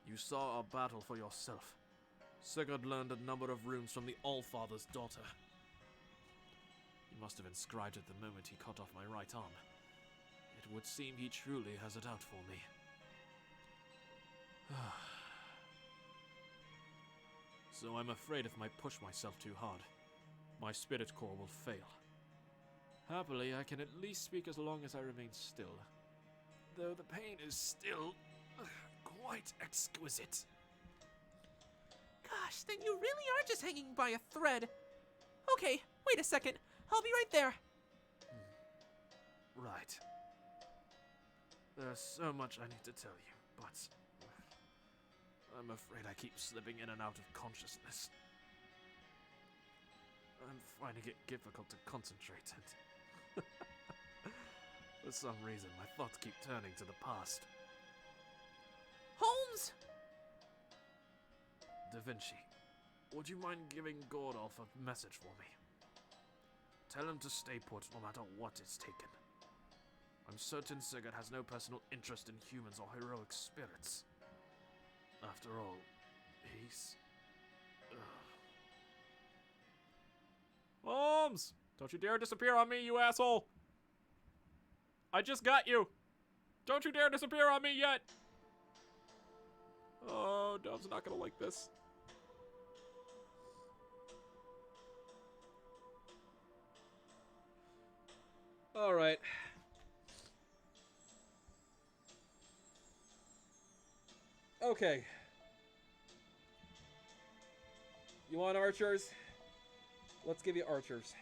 Speaker 4: You saw our battle for yourself. Sigurd learned a number of runes from the Allfather's daughter. He must have inscribed it the moment he cut off my right arm. It would seem he truly has it out for me. So I'm afraid if I push myself too hard, my spirit core will fail. Happily, I can at least speak as long as I remain still. Though the pain is still quite exquisite.
Speaker 3: Gosh, then you really are just hanging by a thread. Okay, wait a second. I'll be right there.
Speaker 4: Right. There's so much I need to tell you, but I'm afraid I keep slipping in and out of consciousness. I'm finding it difficult to concentrate, and for some reason my thoughts keep turning to the past.
Speaker 3: Holmes!
Speaker 4: Da Vinci, would you mind giving Gordolf a message for me? Tell him to stay put no matter what is taken. I'm certain Sigurd has no personal interest in humans or heroic spirits. After all, he's...
Speaker 1: Holmes! Don't you dare disappear on me, you asshole! I just got you! Don't you dare disappear on me yet! Oh, Dub's not gonna like this. Alright. Okay. You want archers? Let's give you archers.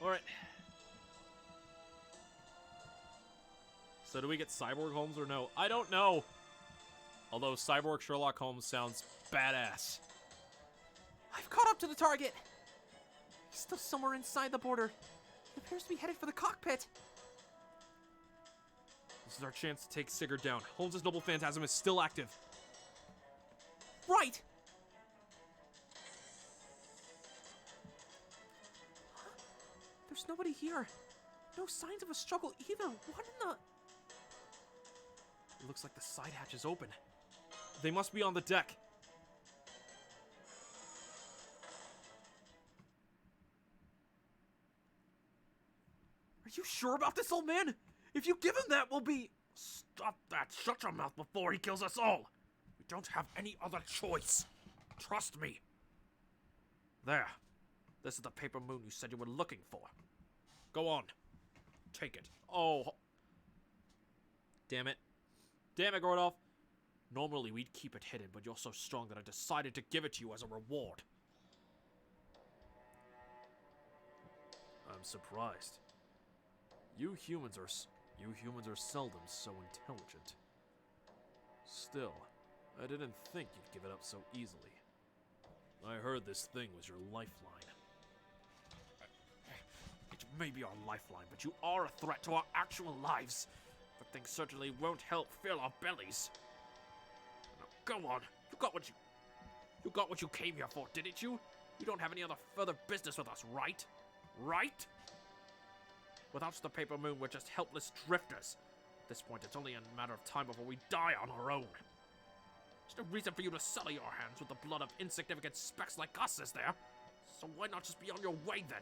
Speaker 1: Alright. So do we get Cyborg Holmes or no? I don't know. Although Cyborg Sherlock Holmes sounds badass.
Speaker 3: I've caught up to the target. He's still somewhere inside the border. He appears to be headed for the cockpit.
Speaker 1: This is our chance to take Sigurd down. Holmes' noble phantasm is still active.
Speaker 3: Right! There's nobody here. No signs of a struggle either. What in the...
Speaker 1: It looks like the side hatch is open. They must be on the deck.
Speaker 2: Are you sure about this, old man? If you give him that, we'll be...
Speaker 1: Stop that. Shut your mouth before he kills us all. We don't have any other choice. Trust me. There. This is the paper moon you said you were looking for. Go on. Take it. Oh. Damn it. Damn it, Gordolf. Normally we'd keep it hidden, but you're so strong that I decided to give it to you as a reward.
Speaker 4: I'm surprised. You humans are seldom so intelligent. Still, I didn't think you'd give it up so easily. I heard this thing was your lifeline.
Speaker 1: It may be our lifeline, but you are a threat to our actual lives. But things certainly won't help fill our bellies. Now, go on. You got what you You got what you came here for, didn't you? You don't have any other further business with us, right? Right? Without the Paper Moon, we're just helpless drifters. At this point, it's only a matter of time before we die on our own. There's no reason for you to sully your hands with the blood of insignificant specks like us, is there? So why not just be on your way, then?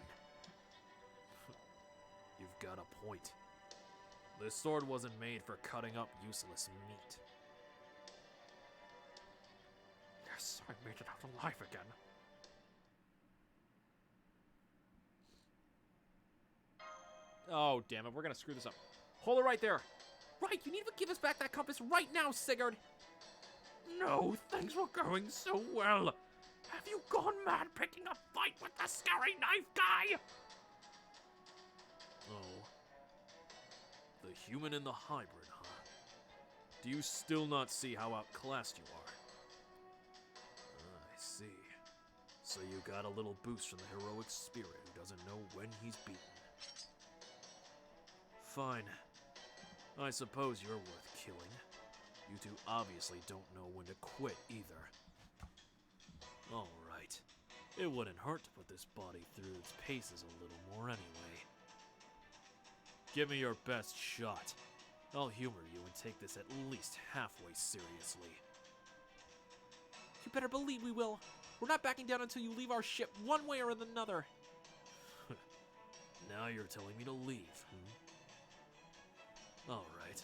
Speaker 4: You've got a point. This sword wasn't made for cutting up useless meat.
Speaker 1: Yes, I made it out alive again.
Speaker 2: Oh, damn it. We're gonna screw this up. Hold it right there. Right, you need to give us back that compass right now, Sigurd.
Speaker 1: No, things were going so well. Have you gone mad picking a fight with the scary knife guy?
Speaker 4: Oh. The human and the hybrid, huh? Do you still not see how outclassed you are? I see. So you got a little boost from the heroic spirit who doesn't know when he's beaten. Fine. I suppose you're worth killing. You two obviously don't know when to quit either. Alright. It wouldn't hurt to put this body through its paces a little more anyway. Give me your best shot. I'll humor you and take this at least halfway seriously.
Speaker 2: You better believe we will. We're not backing down until you leave our ship one way or another.
Speaker 4: Now you're telling me to leave, Alright.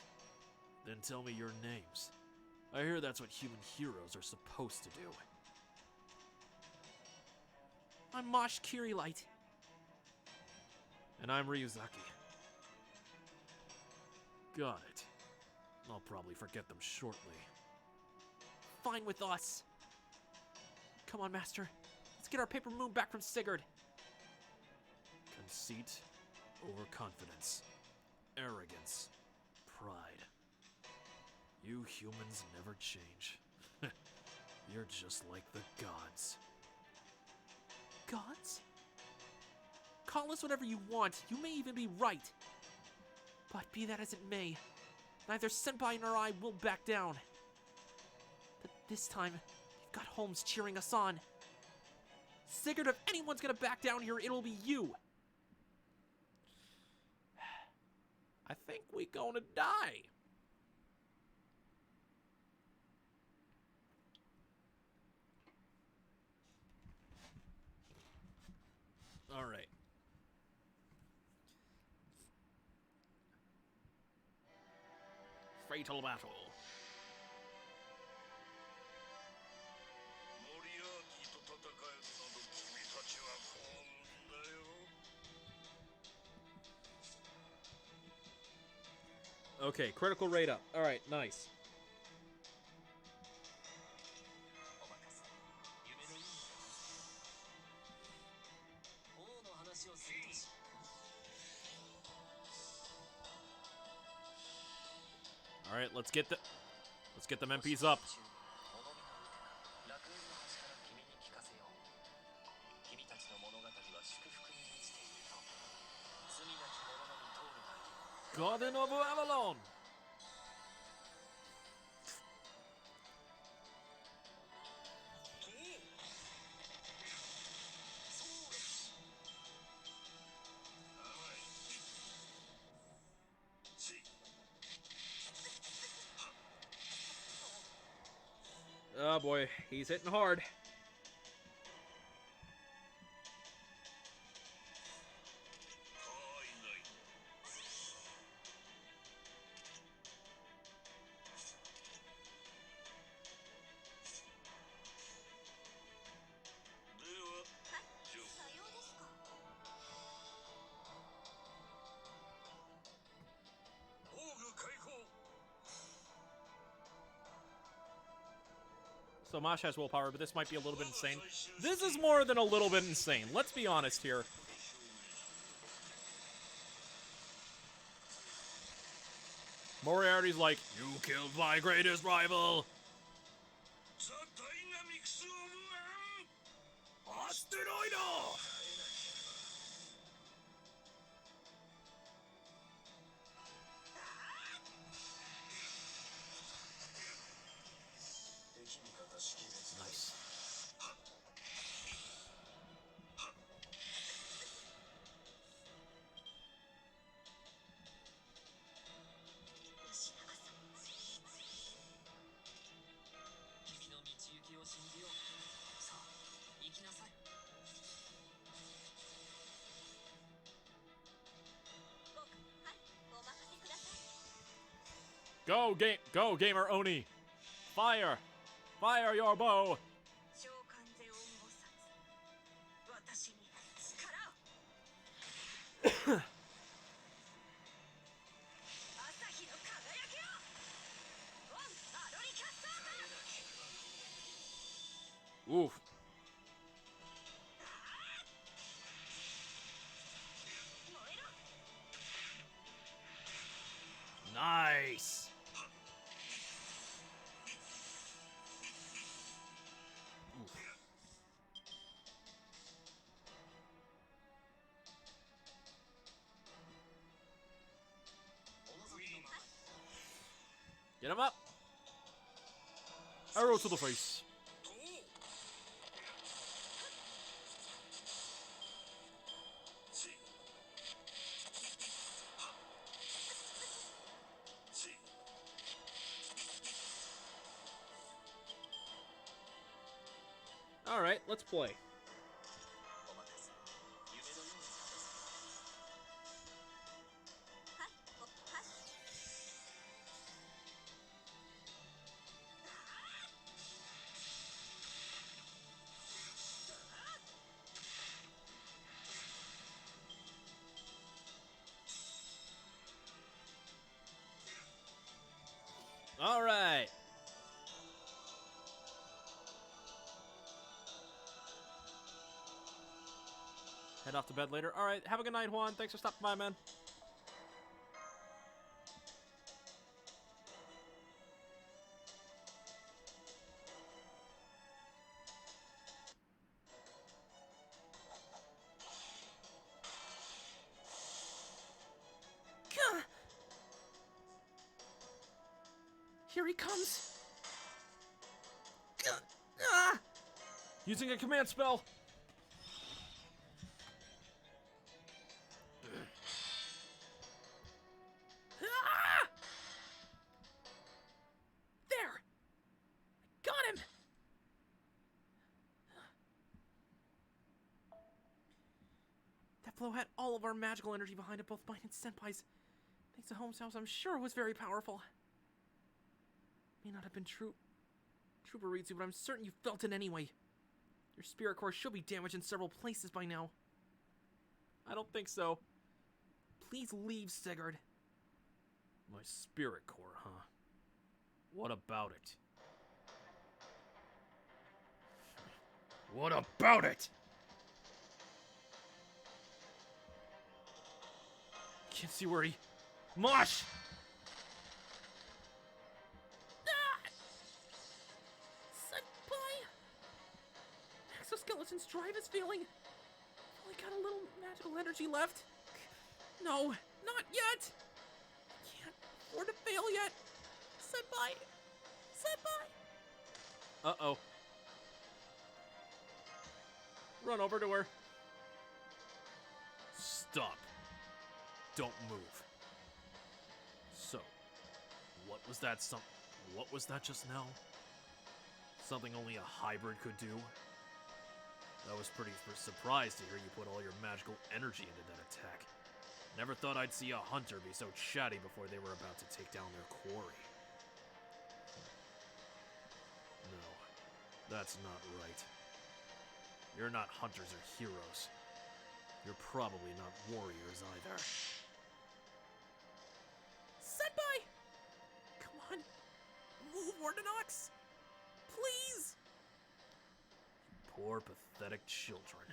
Speaker 4: Then tell me your names. I hear that's what human heroes are supposed to do.
Speaker 2: I'm Mosh Kirilight.
Speaker 4: And I'm Ryuzaki. Got it. I'll probably forget them shortly.
Speaker 2: Fine with us. Come on, Master. Let's get our Paper Moon back from Sigurd.
Speaker 4: Conceit, overconfidence, arrogance, pride. You humans never change. You're just like the gods.
Speaker 2: Gods? Call us whatever you want. You may even be right. But be that as it may, neither Senpai nor I will back down. But this time, you've got Holmes cheering us on. Sigurd, if anyone's gonna back down here, it'll be you.
Speaker 1: I think we gonna die.
Speaker 4: Alright.
Speaker 1: Fatal battle.
Speaker 2: Okay, critical rate up. Alright, nice.
Speaker 4: Alright, let's get them MPs up. Garden of Avalon!
Speaker 2: Oh boy, he's hitting hard.
Speaker 1: So Mosh has willpower, but this might be a little bit insane. This is more than a little bit insane. Let's be honest here. Moriarty's like, you killed my greatest rival. Asteroido!
Speaker 4: Nice. Go, gamer Oni! Fire! Fire your bow!
Speaker 5: 召喚ゼオン菩薩私に力を朝日の輝きをオンアロリキャスター
Speaker 4: Oof. Nice! Get him up! Arrow to the face. Alright, let's play. Alright. Head off to bed later. Alright, have a good night, Juan. Thanks for stopping by, man.
Speaker 2: Gah! Here he comes. Gah! Ah!
Speaker 4: Using a command spell.
Speaker 2: Ah! There! Got him! That blow had all of our magical energy behind it, both mine and Senpai's. Thanks to Holmes' house, I'm sure it was very powerful. May not have been true Baritsu, but I'm certain you felt it anyway. Your spirit core should be damaged in several places by now.
Speaker 4: I don't think so.
Speaker 2: Please leave, Sigurd.
Speaker 4: My spirit core, huh? What about it? What about it?
Speaker 2: Can't see where he...
Speaker 4: Mosh!
Speaker 2: Senpai! Exoskeleton's drive is failing. Only got a little magical energy left. No, not yet. Can't afford to fail yet. Senpai! Senpai!
Speaker 4: Uh-oh. Run over to her. Stop. Don't move. So, what was that just now? Something only a hybrid could do? I was pretty surprised to hear you put all your magical energy into that attack. Never thought I'd see a hunter be so chatty before they were about to take down their quarry. No, that's not right. You're not hunters or heroes. You're probably not warriors either.
Speaker 2: Senpai! Come on. Move, Orthodox. Please.
Speaker 4: Poor, pathetic children.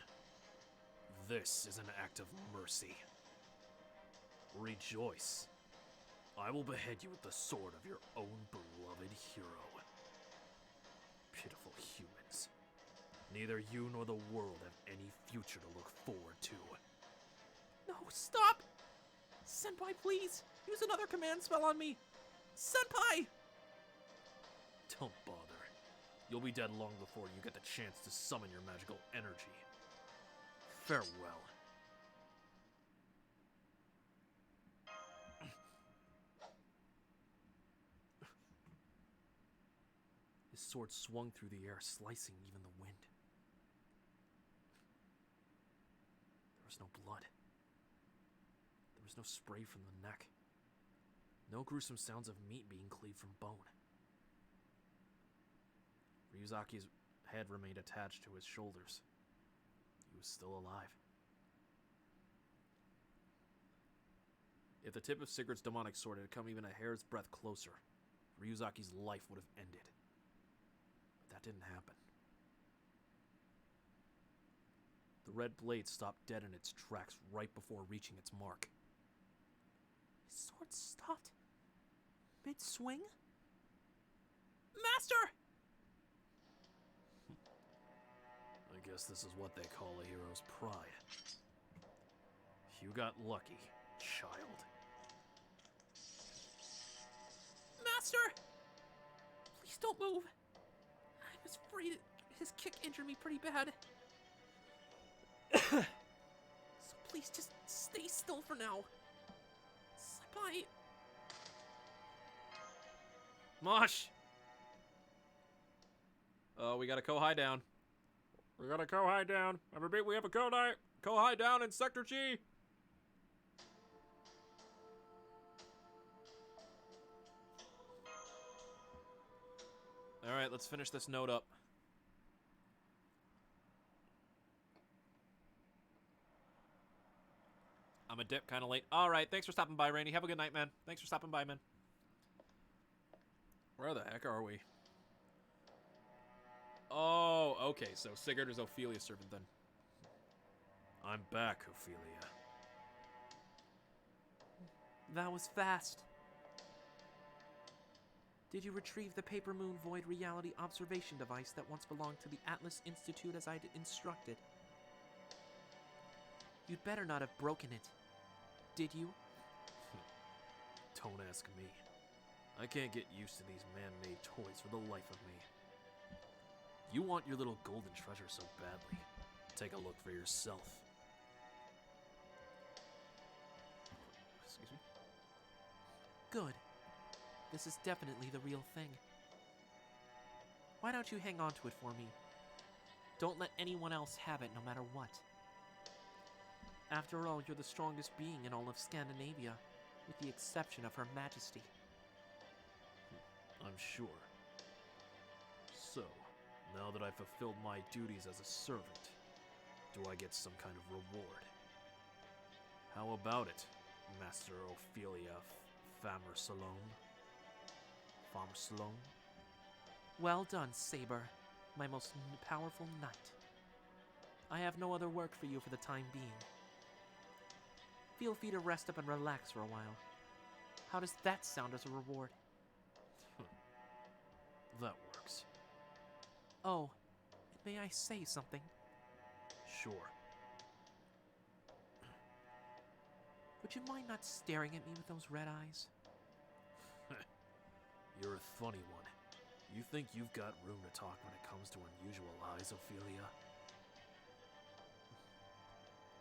Speaker 4: This is an act of mercy. Rejoice. I will behead you with the sword of your own beloved hero. Pitiful humans. Neither you nor the world have any future to look forward to.
Speaker 2: No, stop! Senpai, please! Use another command spell on me! Senpai!
Speaker 4: Don't bother. You'll be dead long before you get the chance to summon your magical energy. Farewell. His sword swung through the air, slicing even the wind. There was no blood. There was no spray from the neck. No gruesome sounds of meat being cleaved from bone. Ryuzaki's head remained attached to his shoulders. He was still alive. If the tip of Sigurd's demonic sword had come even a hair's breadth closer, Ryuzaki's life would have ended. But that didn't happen. The red blade stopped dead in its tracks right before reaching its mark.
Speaker 2: His sword stopped mid-swing? Master!
Speaker 4: I guess this is what they call a hero's pride. You got lucky, child.
Speaker 2: Master! Please don't move. I was afraid his kick injured me pretty bad. So please just stay still for now. Senpai.
Speaker 4: Mosh! We got a Kohai down. We got a Kohai down. I repeat, we have a Kohai down in Sector G. Alright, let's finish this note up. I'm a dip kind of late. Alright, thanks for stopping by, Rainy. Have a good night, man. Thanks for stopping by, man. Where the heck are we? Oh, okay, so Sigurd is Ophelia's servant then. I'm back, Ophelia.
Speaker 2: That was fast. Did you retrieve the Paper Moon Void Reality Observation Device that once belonged to the Atlas Institute as I'd instructed? You'd better not have broken it. Did you?
Speaker 4: Don't ask me. I can't get used to these man-made toys for the life of me. You want your little golden treasure so badly. Take a look for yourself. Excuse me?
Speaker 2: Good. This is definitely the real thing. Why don't you hang on to it for me? Don't let anyone else have it, no matter what. After all, you're the strongest being in all of Scandinavia, with the exception of Her Majesty.
Speaker 4: I'm sure. So, now that I've fulfilled my duties as a servant, do I get some kind of reward? How about it, Master Ophelia Famer Salome? Famer Salome?
Speaker 2: Well done, Saber, my most powerful knight. I have no other work for you for the time being. Feel free to rest up and relax for a while. How does that sound as a reward?
Speaker 4: That works.
Speaker 2: Oh, and may I say something?
Speaker 4: Sure.
Speaker 2: Would you mind not staring at me with those red eyes?
Speaker 4: You're a funny one. You think you've got room to talk when it comes to unusual eyes, Ophelia?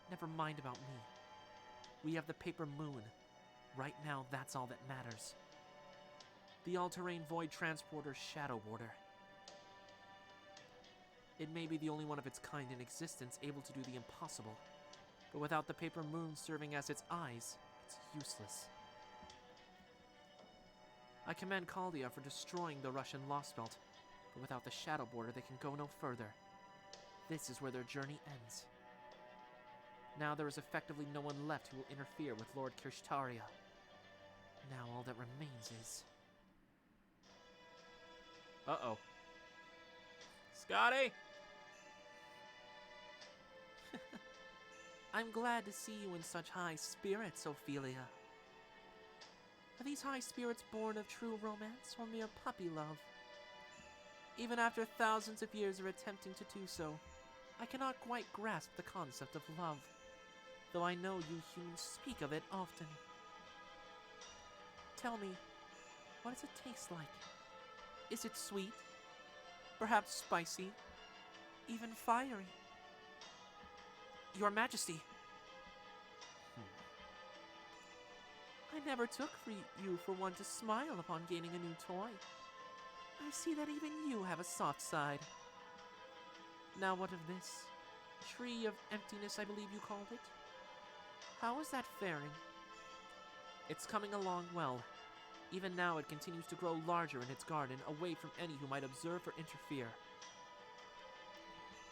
Speaker 2: Never mind about me. We have the Paper Moon. Right now, that's all that matters. The all-terrain void transporter Shadow Border. It may be the only one of its kind in existence able to do the impossible, but without the Paper Moon serving as its eyes, it's useless. I commend Chaldea for destroying the Russian Lostbelt, but without the Shadow Border they can go no further. This is where their journey ends. Now there is effectively no one left who will interfere with Lord Kirshtaria. Now all that remains is...
Speaker 4: Uh-oh. Scotty!
Speaker 2: I'm glad to see you in such high spirits, Ophelia. Are these high spirits born of true romance or mere puppy love? Even after thousands of years of attempting to do so, I cannot quite grasp the concept of love, though I know you humans speak of it often. Tell me, what does it taste like? Is it sweet? Perhaps spicy? Even fiery? Your Majesty! I never took you for one to smile upon gaining a new toy. I see that even you have a soft side. Now what of this? Tree of Emptiness, I believe you called it? How is that faring? It's coming along well. Even now, it continues to grow larger in its garden, away from any who might observe or interfere.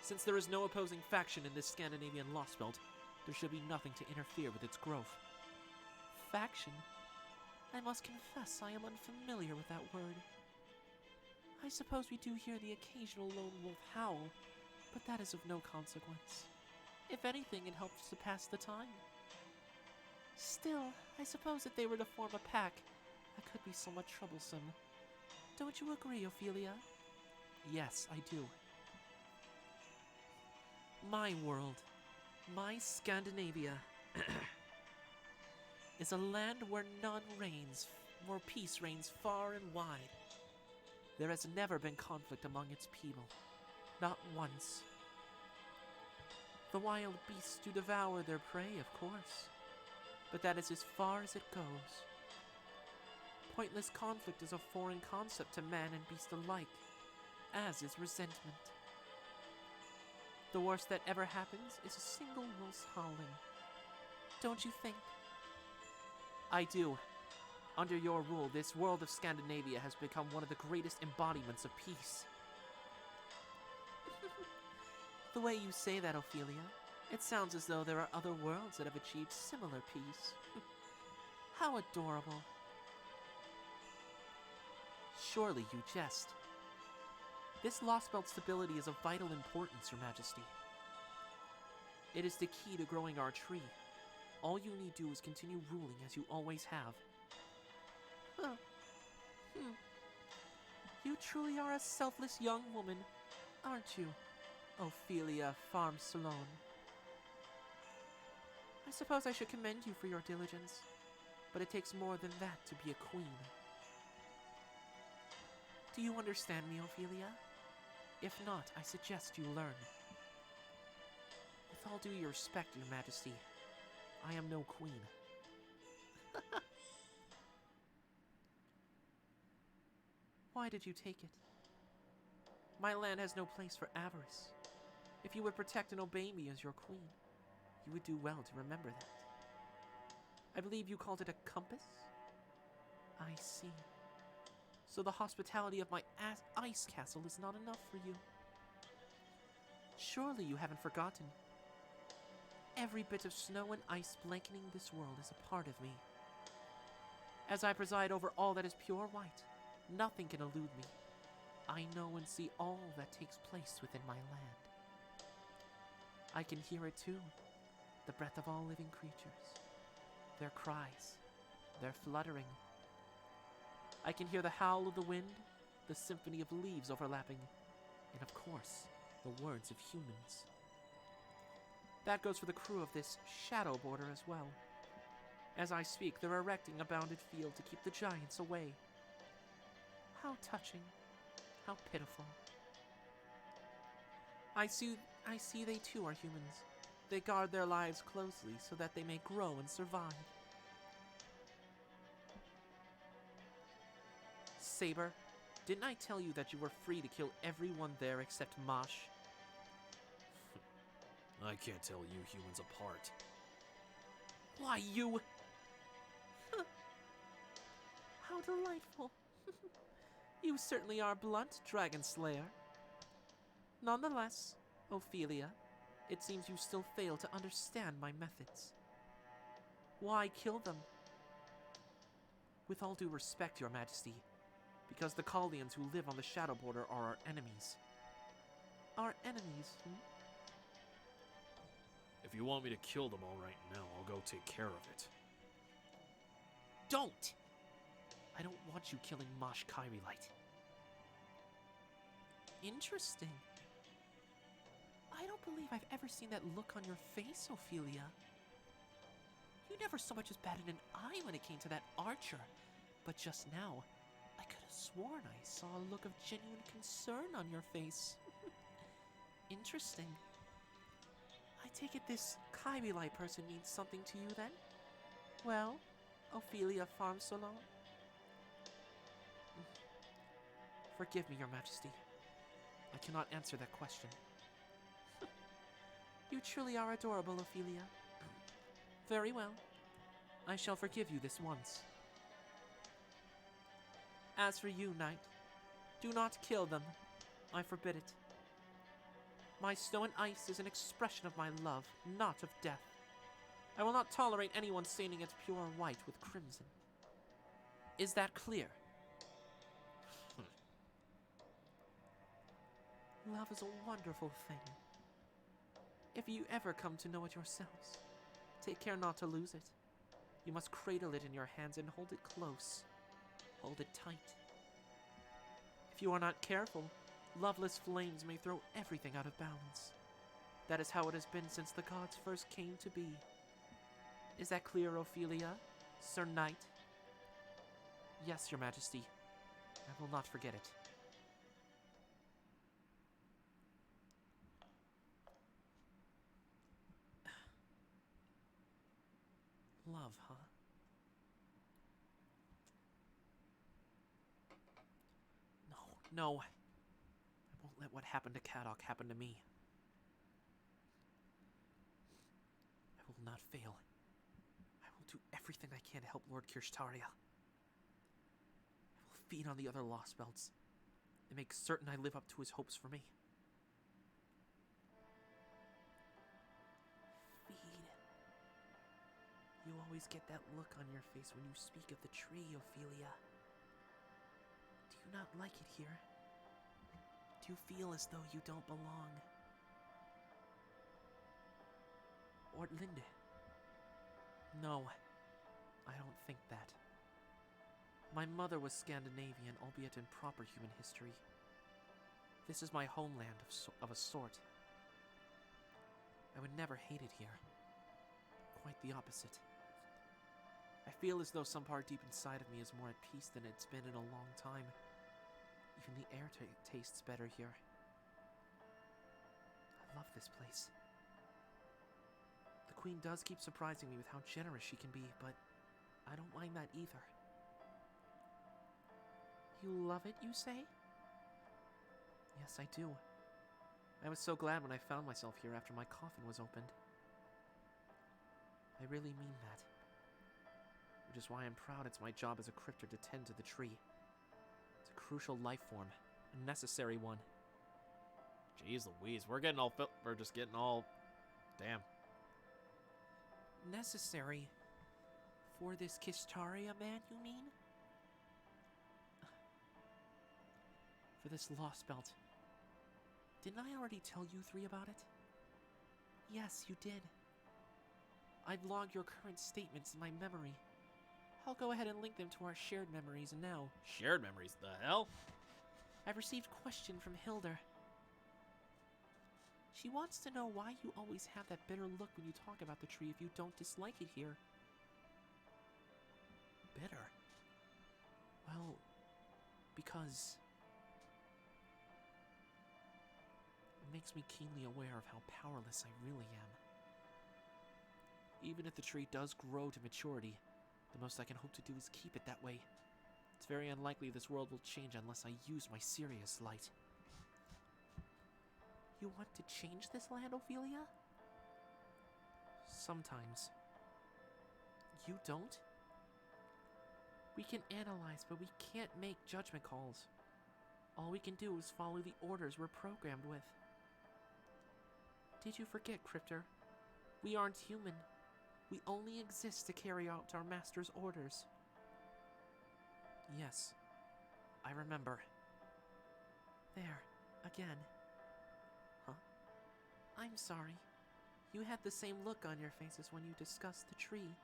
Speaker 2: Since there is no opposing faction in this Scandinavian Lostbelt, there should be nothing to interfere with its growth. Faction? I must confess I am unfamiliar with that word. I suppose we do hear the occasional lone wolf howl, but that is of no consequence. If anything, it helps to pass the time. Still, I suppose if they were to form a pack, that could be somewhat troublesome. Don't you agree, Ophelia? Yes, I do. My world, my Scandinavia, is a land where none reigns, where peace reigns far and wide. There has never been conflict among its people, not once. The wild beasts do devour their prey, of course, but that is as far as it goes. Pointless conflict is a foreign concept to man and beast alike, as is resentment. The worst that ever happens is a single wolf's howling. Don't you think? I do. Under your rule, this world of Scandinavia has become one of the greatest embodiments of peace. The way you say that, Ophelia, it sounds as though there are other worlds that have achieved similar peace. How adorable. Surely you jest. This Lostbelt stability is of vital importance, Your Majesty. It is the key to growing our tree. All you need do is continue ruling as you always have. You truly are a selfless young woman, aren't you, Ophelia Farm Salon? I suppose I should commend you for your diligence, but it takes more than that to be a queen. Do you understand me, Ophelia? If not, I suggest you learn. With all due respect, Your Majesty, I am no queen. Why did you take it? My land has no place for avarice. If you would protect and obey me as your queen, you would do well to remember that. I believe you called it a compass? I see. So the hospitality of my ice castle is not enough for you. Surely you haven't forgotten. Every bit of snow and ice blanketing this world is a part of me. As I preside over all that is pure white, nothing can elude me. I know and see all that takes place within my land. I can hear it too, the breath of all living creatures, their cries, their fluttering. I can hear the howl of the wind, the symphony of leaves overlapping, and of course, the words of humans. That goes for the crew of this shadow border as well. As I speak, they're erecting a bounded field to keep the giants away. How touching. How pitiful. I see they too are humans. They guard their lives closely so that they may grow and survive. Saber, didn't I tell you that you were free to kill everyone there except Mosh?
Speaker 4: I can't tell you humans apart.
Speaker 2: Why, you... How delightful. You certainly are blunt, Dragon Slayer. Nonetheless, Ophelia, it seems you still fail to understand my methods. Why kill them? With all due respect, Your Majesty, because the Chaldeans who live on the Shadow Border are our enemies. Our enemies,
Speaker 4: If you want me to kill them all right now, I'll go take care of it.
Speaker 2: Don't! I don't want you killing Mosh Kyrillite. Interesting. I don't believe I've ever seen that look on your face, Ophelia. You never so much as batted an eye when it came to that archer. But just now, I could have sworn I saw a look of genuine concern on your face. Interesting. I take it this Kyrillite person means something to you then? Well, Ophelia Farm Salon? Forgive me, Your Majesty. I cannot answer that question. You truly are adorable, Ophelia. Very well. I shall forgive you this once.
Speaker 3: As for you, knight, do not kill them. I forbid it. My snow and ice is an expression of my love, not of death. I will not tolerate anyone staining its pure white with crimson. Is that clear? Love is a wonderful thing. If you ever come to know it yourselves, take care not to lose it. You must cradle it in your hands and hold it close. Hold it tight. If you are not careful, loveless flames may throw everything out of balance. That is how it has been since the gods first came to be. Is that clear, Ophelia, Sir Knight? Yes, Your Majesty. I will not forget it. Love, huh? No. I won't let what happened to Kadok happen to me. I will not fail. I will do everything I can to help Lord Kirshtaria. I will feed on the other Lostbelts and make certain I live up to his hopes for me. Feed. You always get that look on your face when you speak of the tree, Ophelia. Do you not like it here? Do you feel as though you don't belong? Ortlinde? No, I don't think that. My mother was Scandinavian, albeit in proper human history. This is my homeland of a sort. I would never hate it here. Quite the opposite. I feel as though some part deep inside of me is more at peace than it's been in a long time. Even the air tastes better here. I love this place. The Queen does keep surprising me with how generous she can be, but I don't mind that either. You love it, you say? Yes, I do. I was so glad when I found myself here after my coffin was opened. I really mean that. Which is why I'm proud it's my job as a crypter to tend to the tree. It's a crucial life form, a necessary one.
Speaker 1: Jeez Louise, we're just getting all... Damn.
Speaker 3: Necessary? For this Kishtaria man, you mean? For this Lostbelt. Didn't I already tell you three about it? Yes, you did. I've logged your current statements in my memory. I'll go ahead and link them to our shared memories now.
Speaker 1: Shared memories? The hell?
Speaker 3: I've received a question from Hilda. She wants to know why you always have that bitter look when you talk about the tree if you don't dislike it here. Bitter? Well, because... it makes me keenly aware of how powerless I really am. Even if the tree does grow to maturity, the most I can hope to do is keep it that way. It's very unlikely this world will change unless I use my Sirius light. You want to change this land, Ophelia? Sometimes. You don't? We can analyze, but we can't make judgment calls. All we can do is follow the orders we're programmed with. Did you forget, Cryptor? We aren't human. We only exist to carry out our master's orders. Yes, I remember. There, again. Huh? I'm sorry. You had the same look on your face as when you discussed the tree,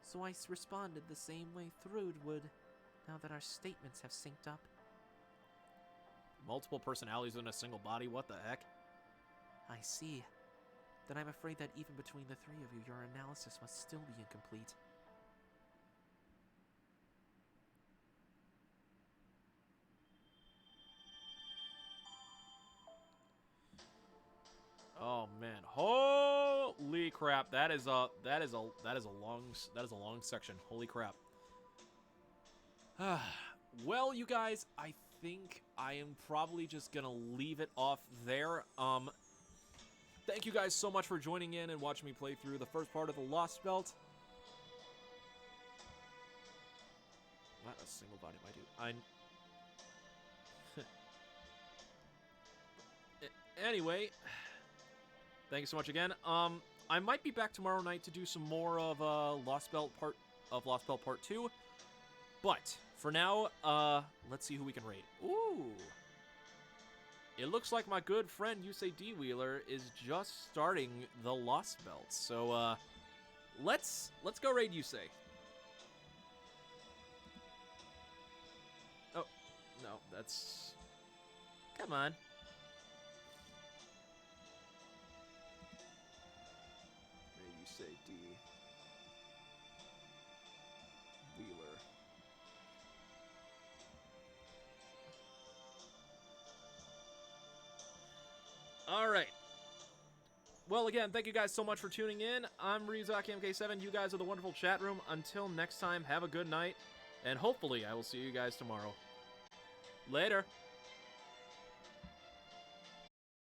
Speaker 3: so I responded the same way Thrud would, now that our statements have synced up.
Speaker 1: Multiple personalities in a single body? What the heck?
Speaker 3: I see. Then I'm afraid that even between the three of you, your analysis must still be incomplete.
Speaker 1: Oh man, holy crap! That is a long section. Holy crap. Well, you guys, I think I am probably just gonna leave it off there. Thank you guys so much for joining in and watching me play through the first part of the Lostbelt. Not a single body, my dude.
Speaker 4: Anyway, thank you so much again. I might be back tomorrow night to do some more of Lostbelt Part 2. But for now, let's see who we can rate. Ooh. It looks like my good friend Yusei D. Wheeler is just starting the Lostbelt. So let's go raid Yusei. Oh, no, that's... Come on. Raid Yusei D. Wheeler. All right. Well, again, thank you guys so much for tuning in. I'm Ryuzaki MK7. You guys are the wonderful chat room. Until next time, have a good night, and hopefully I will see you guys tomorrow. Later.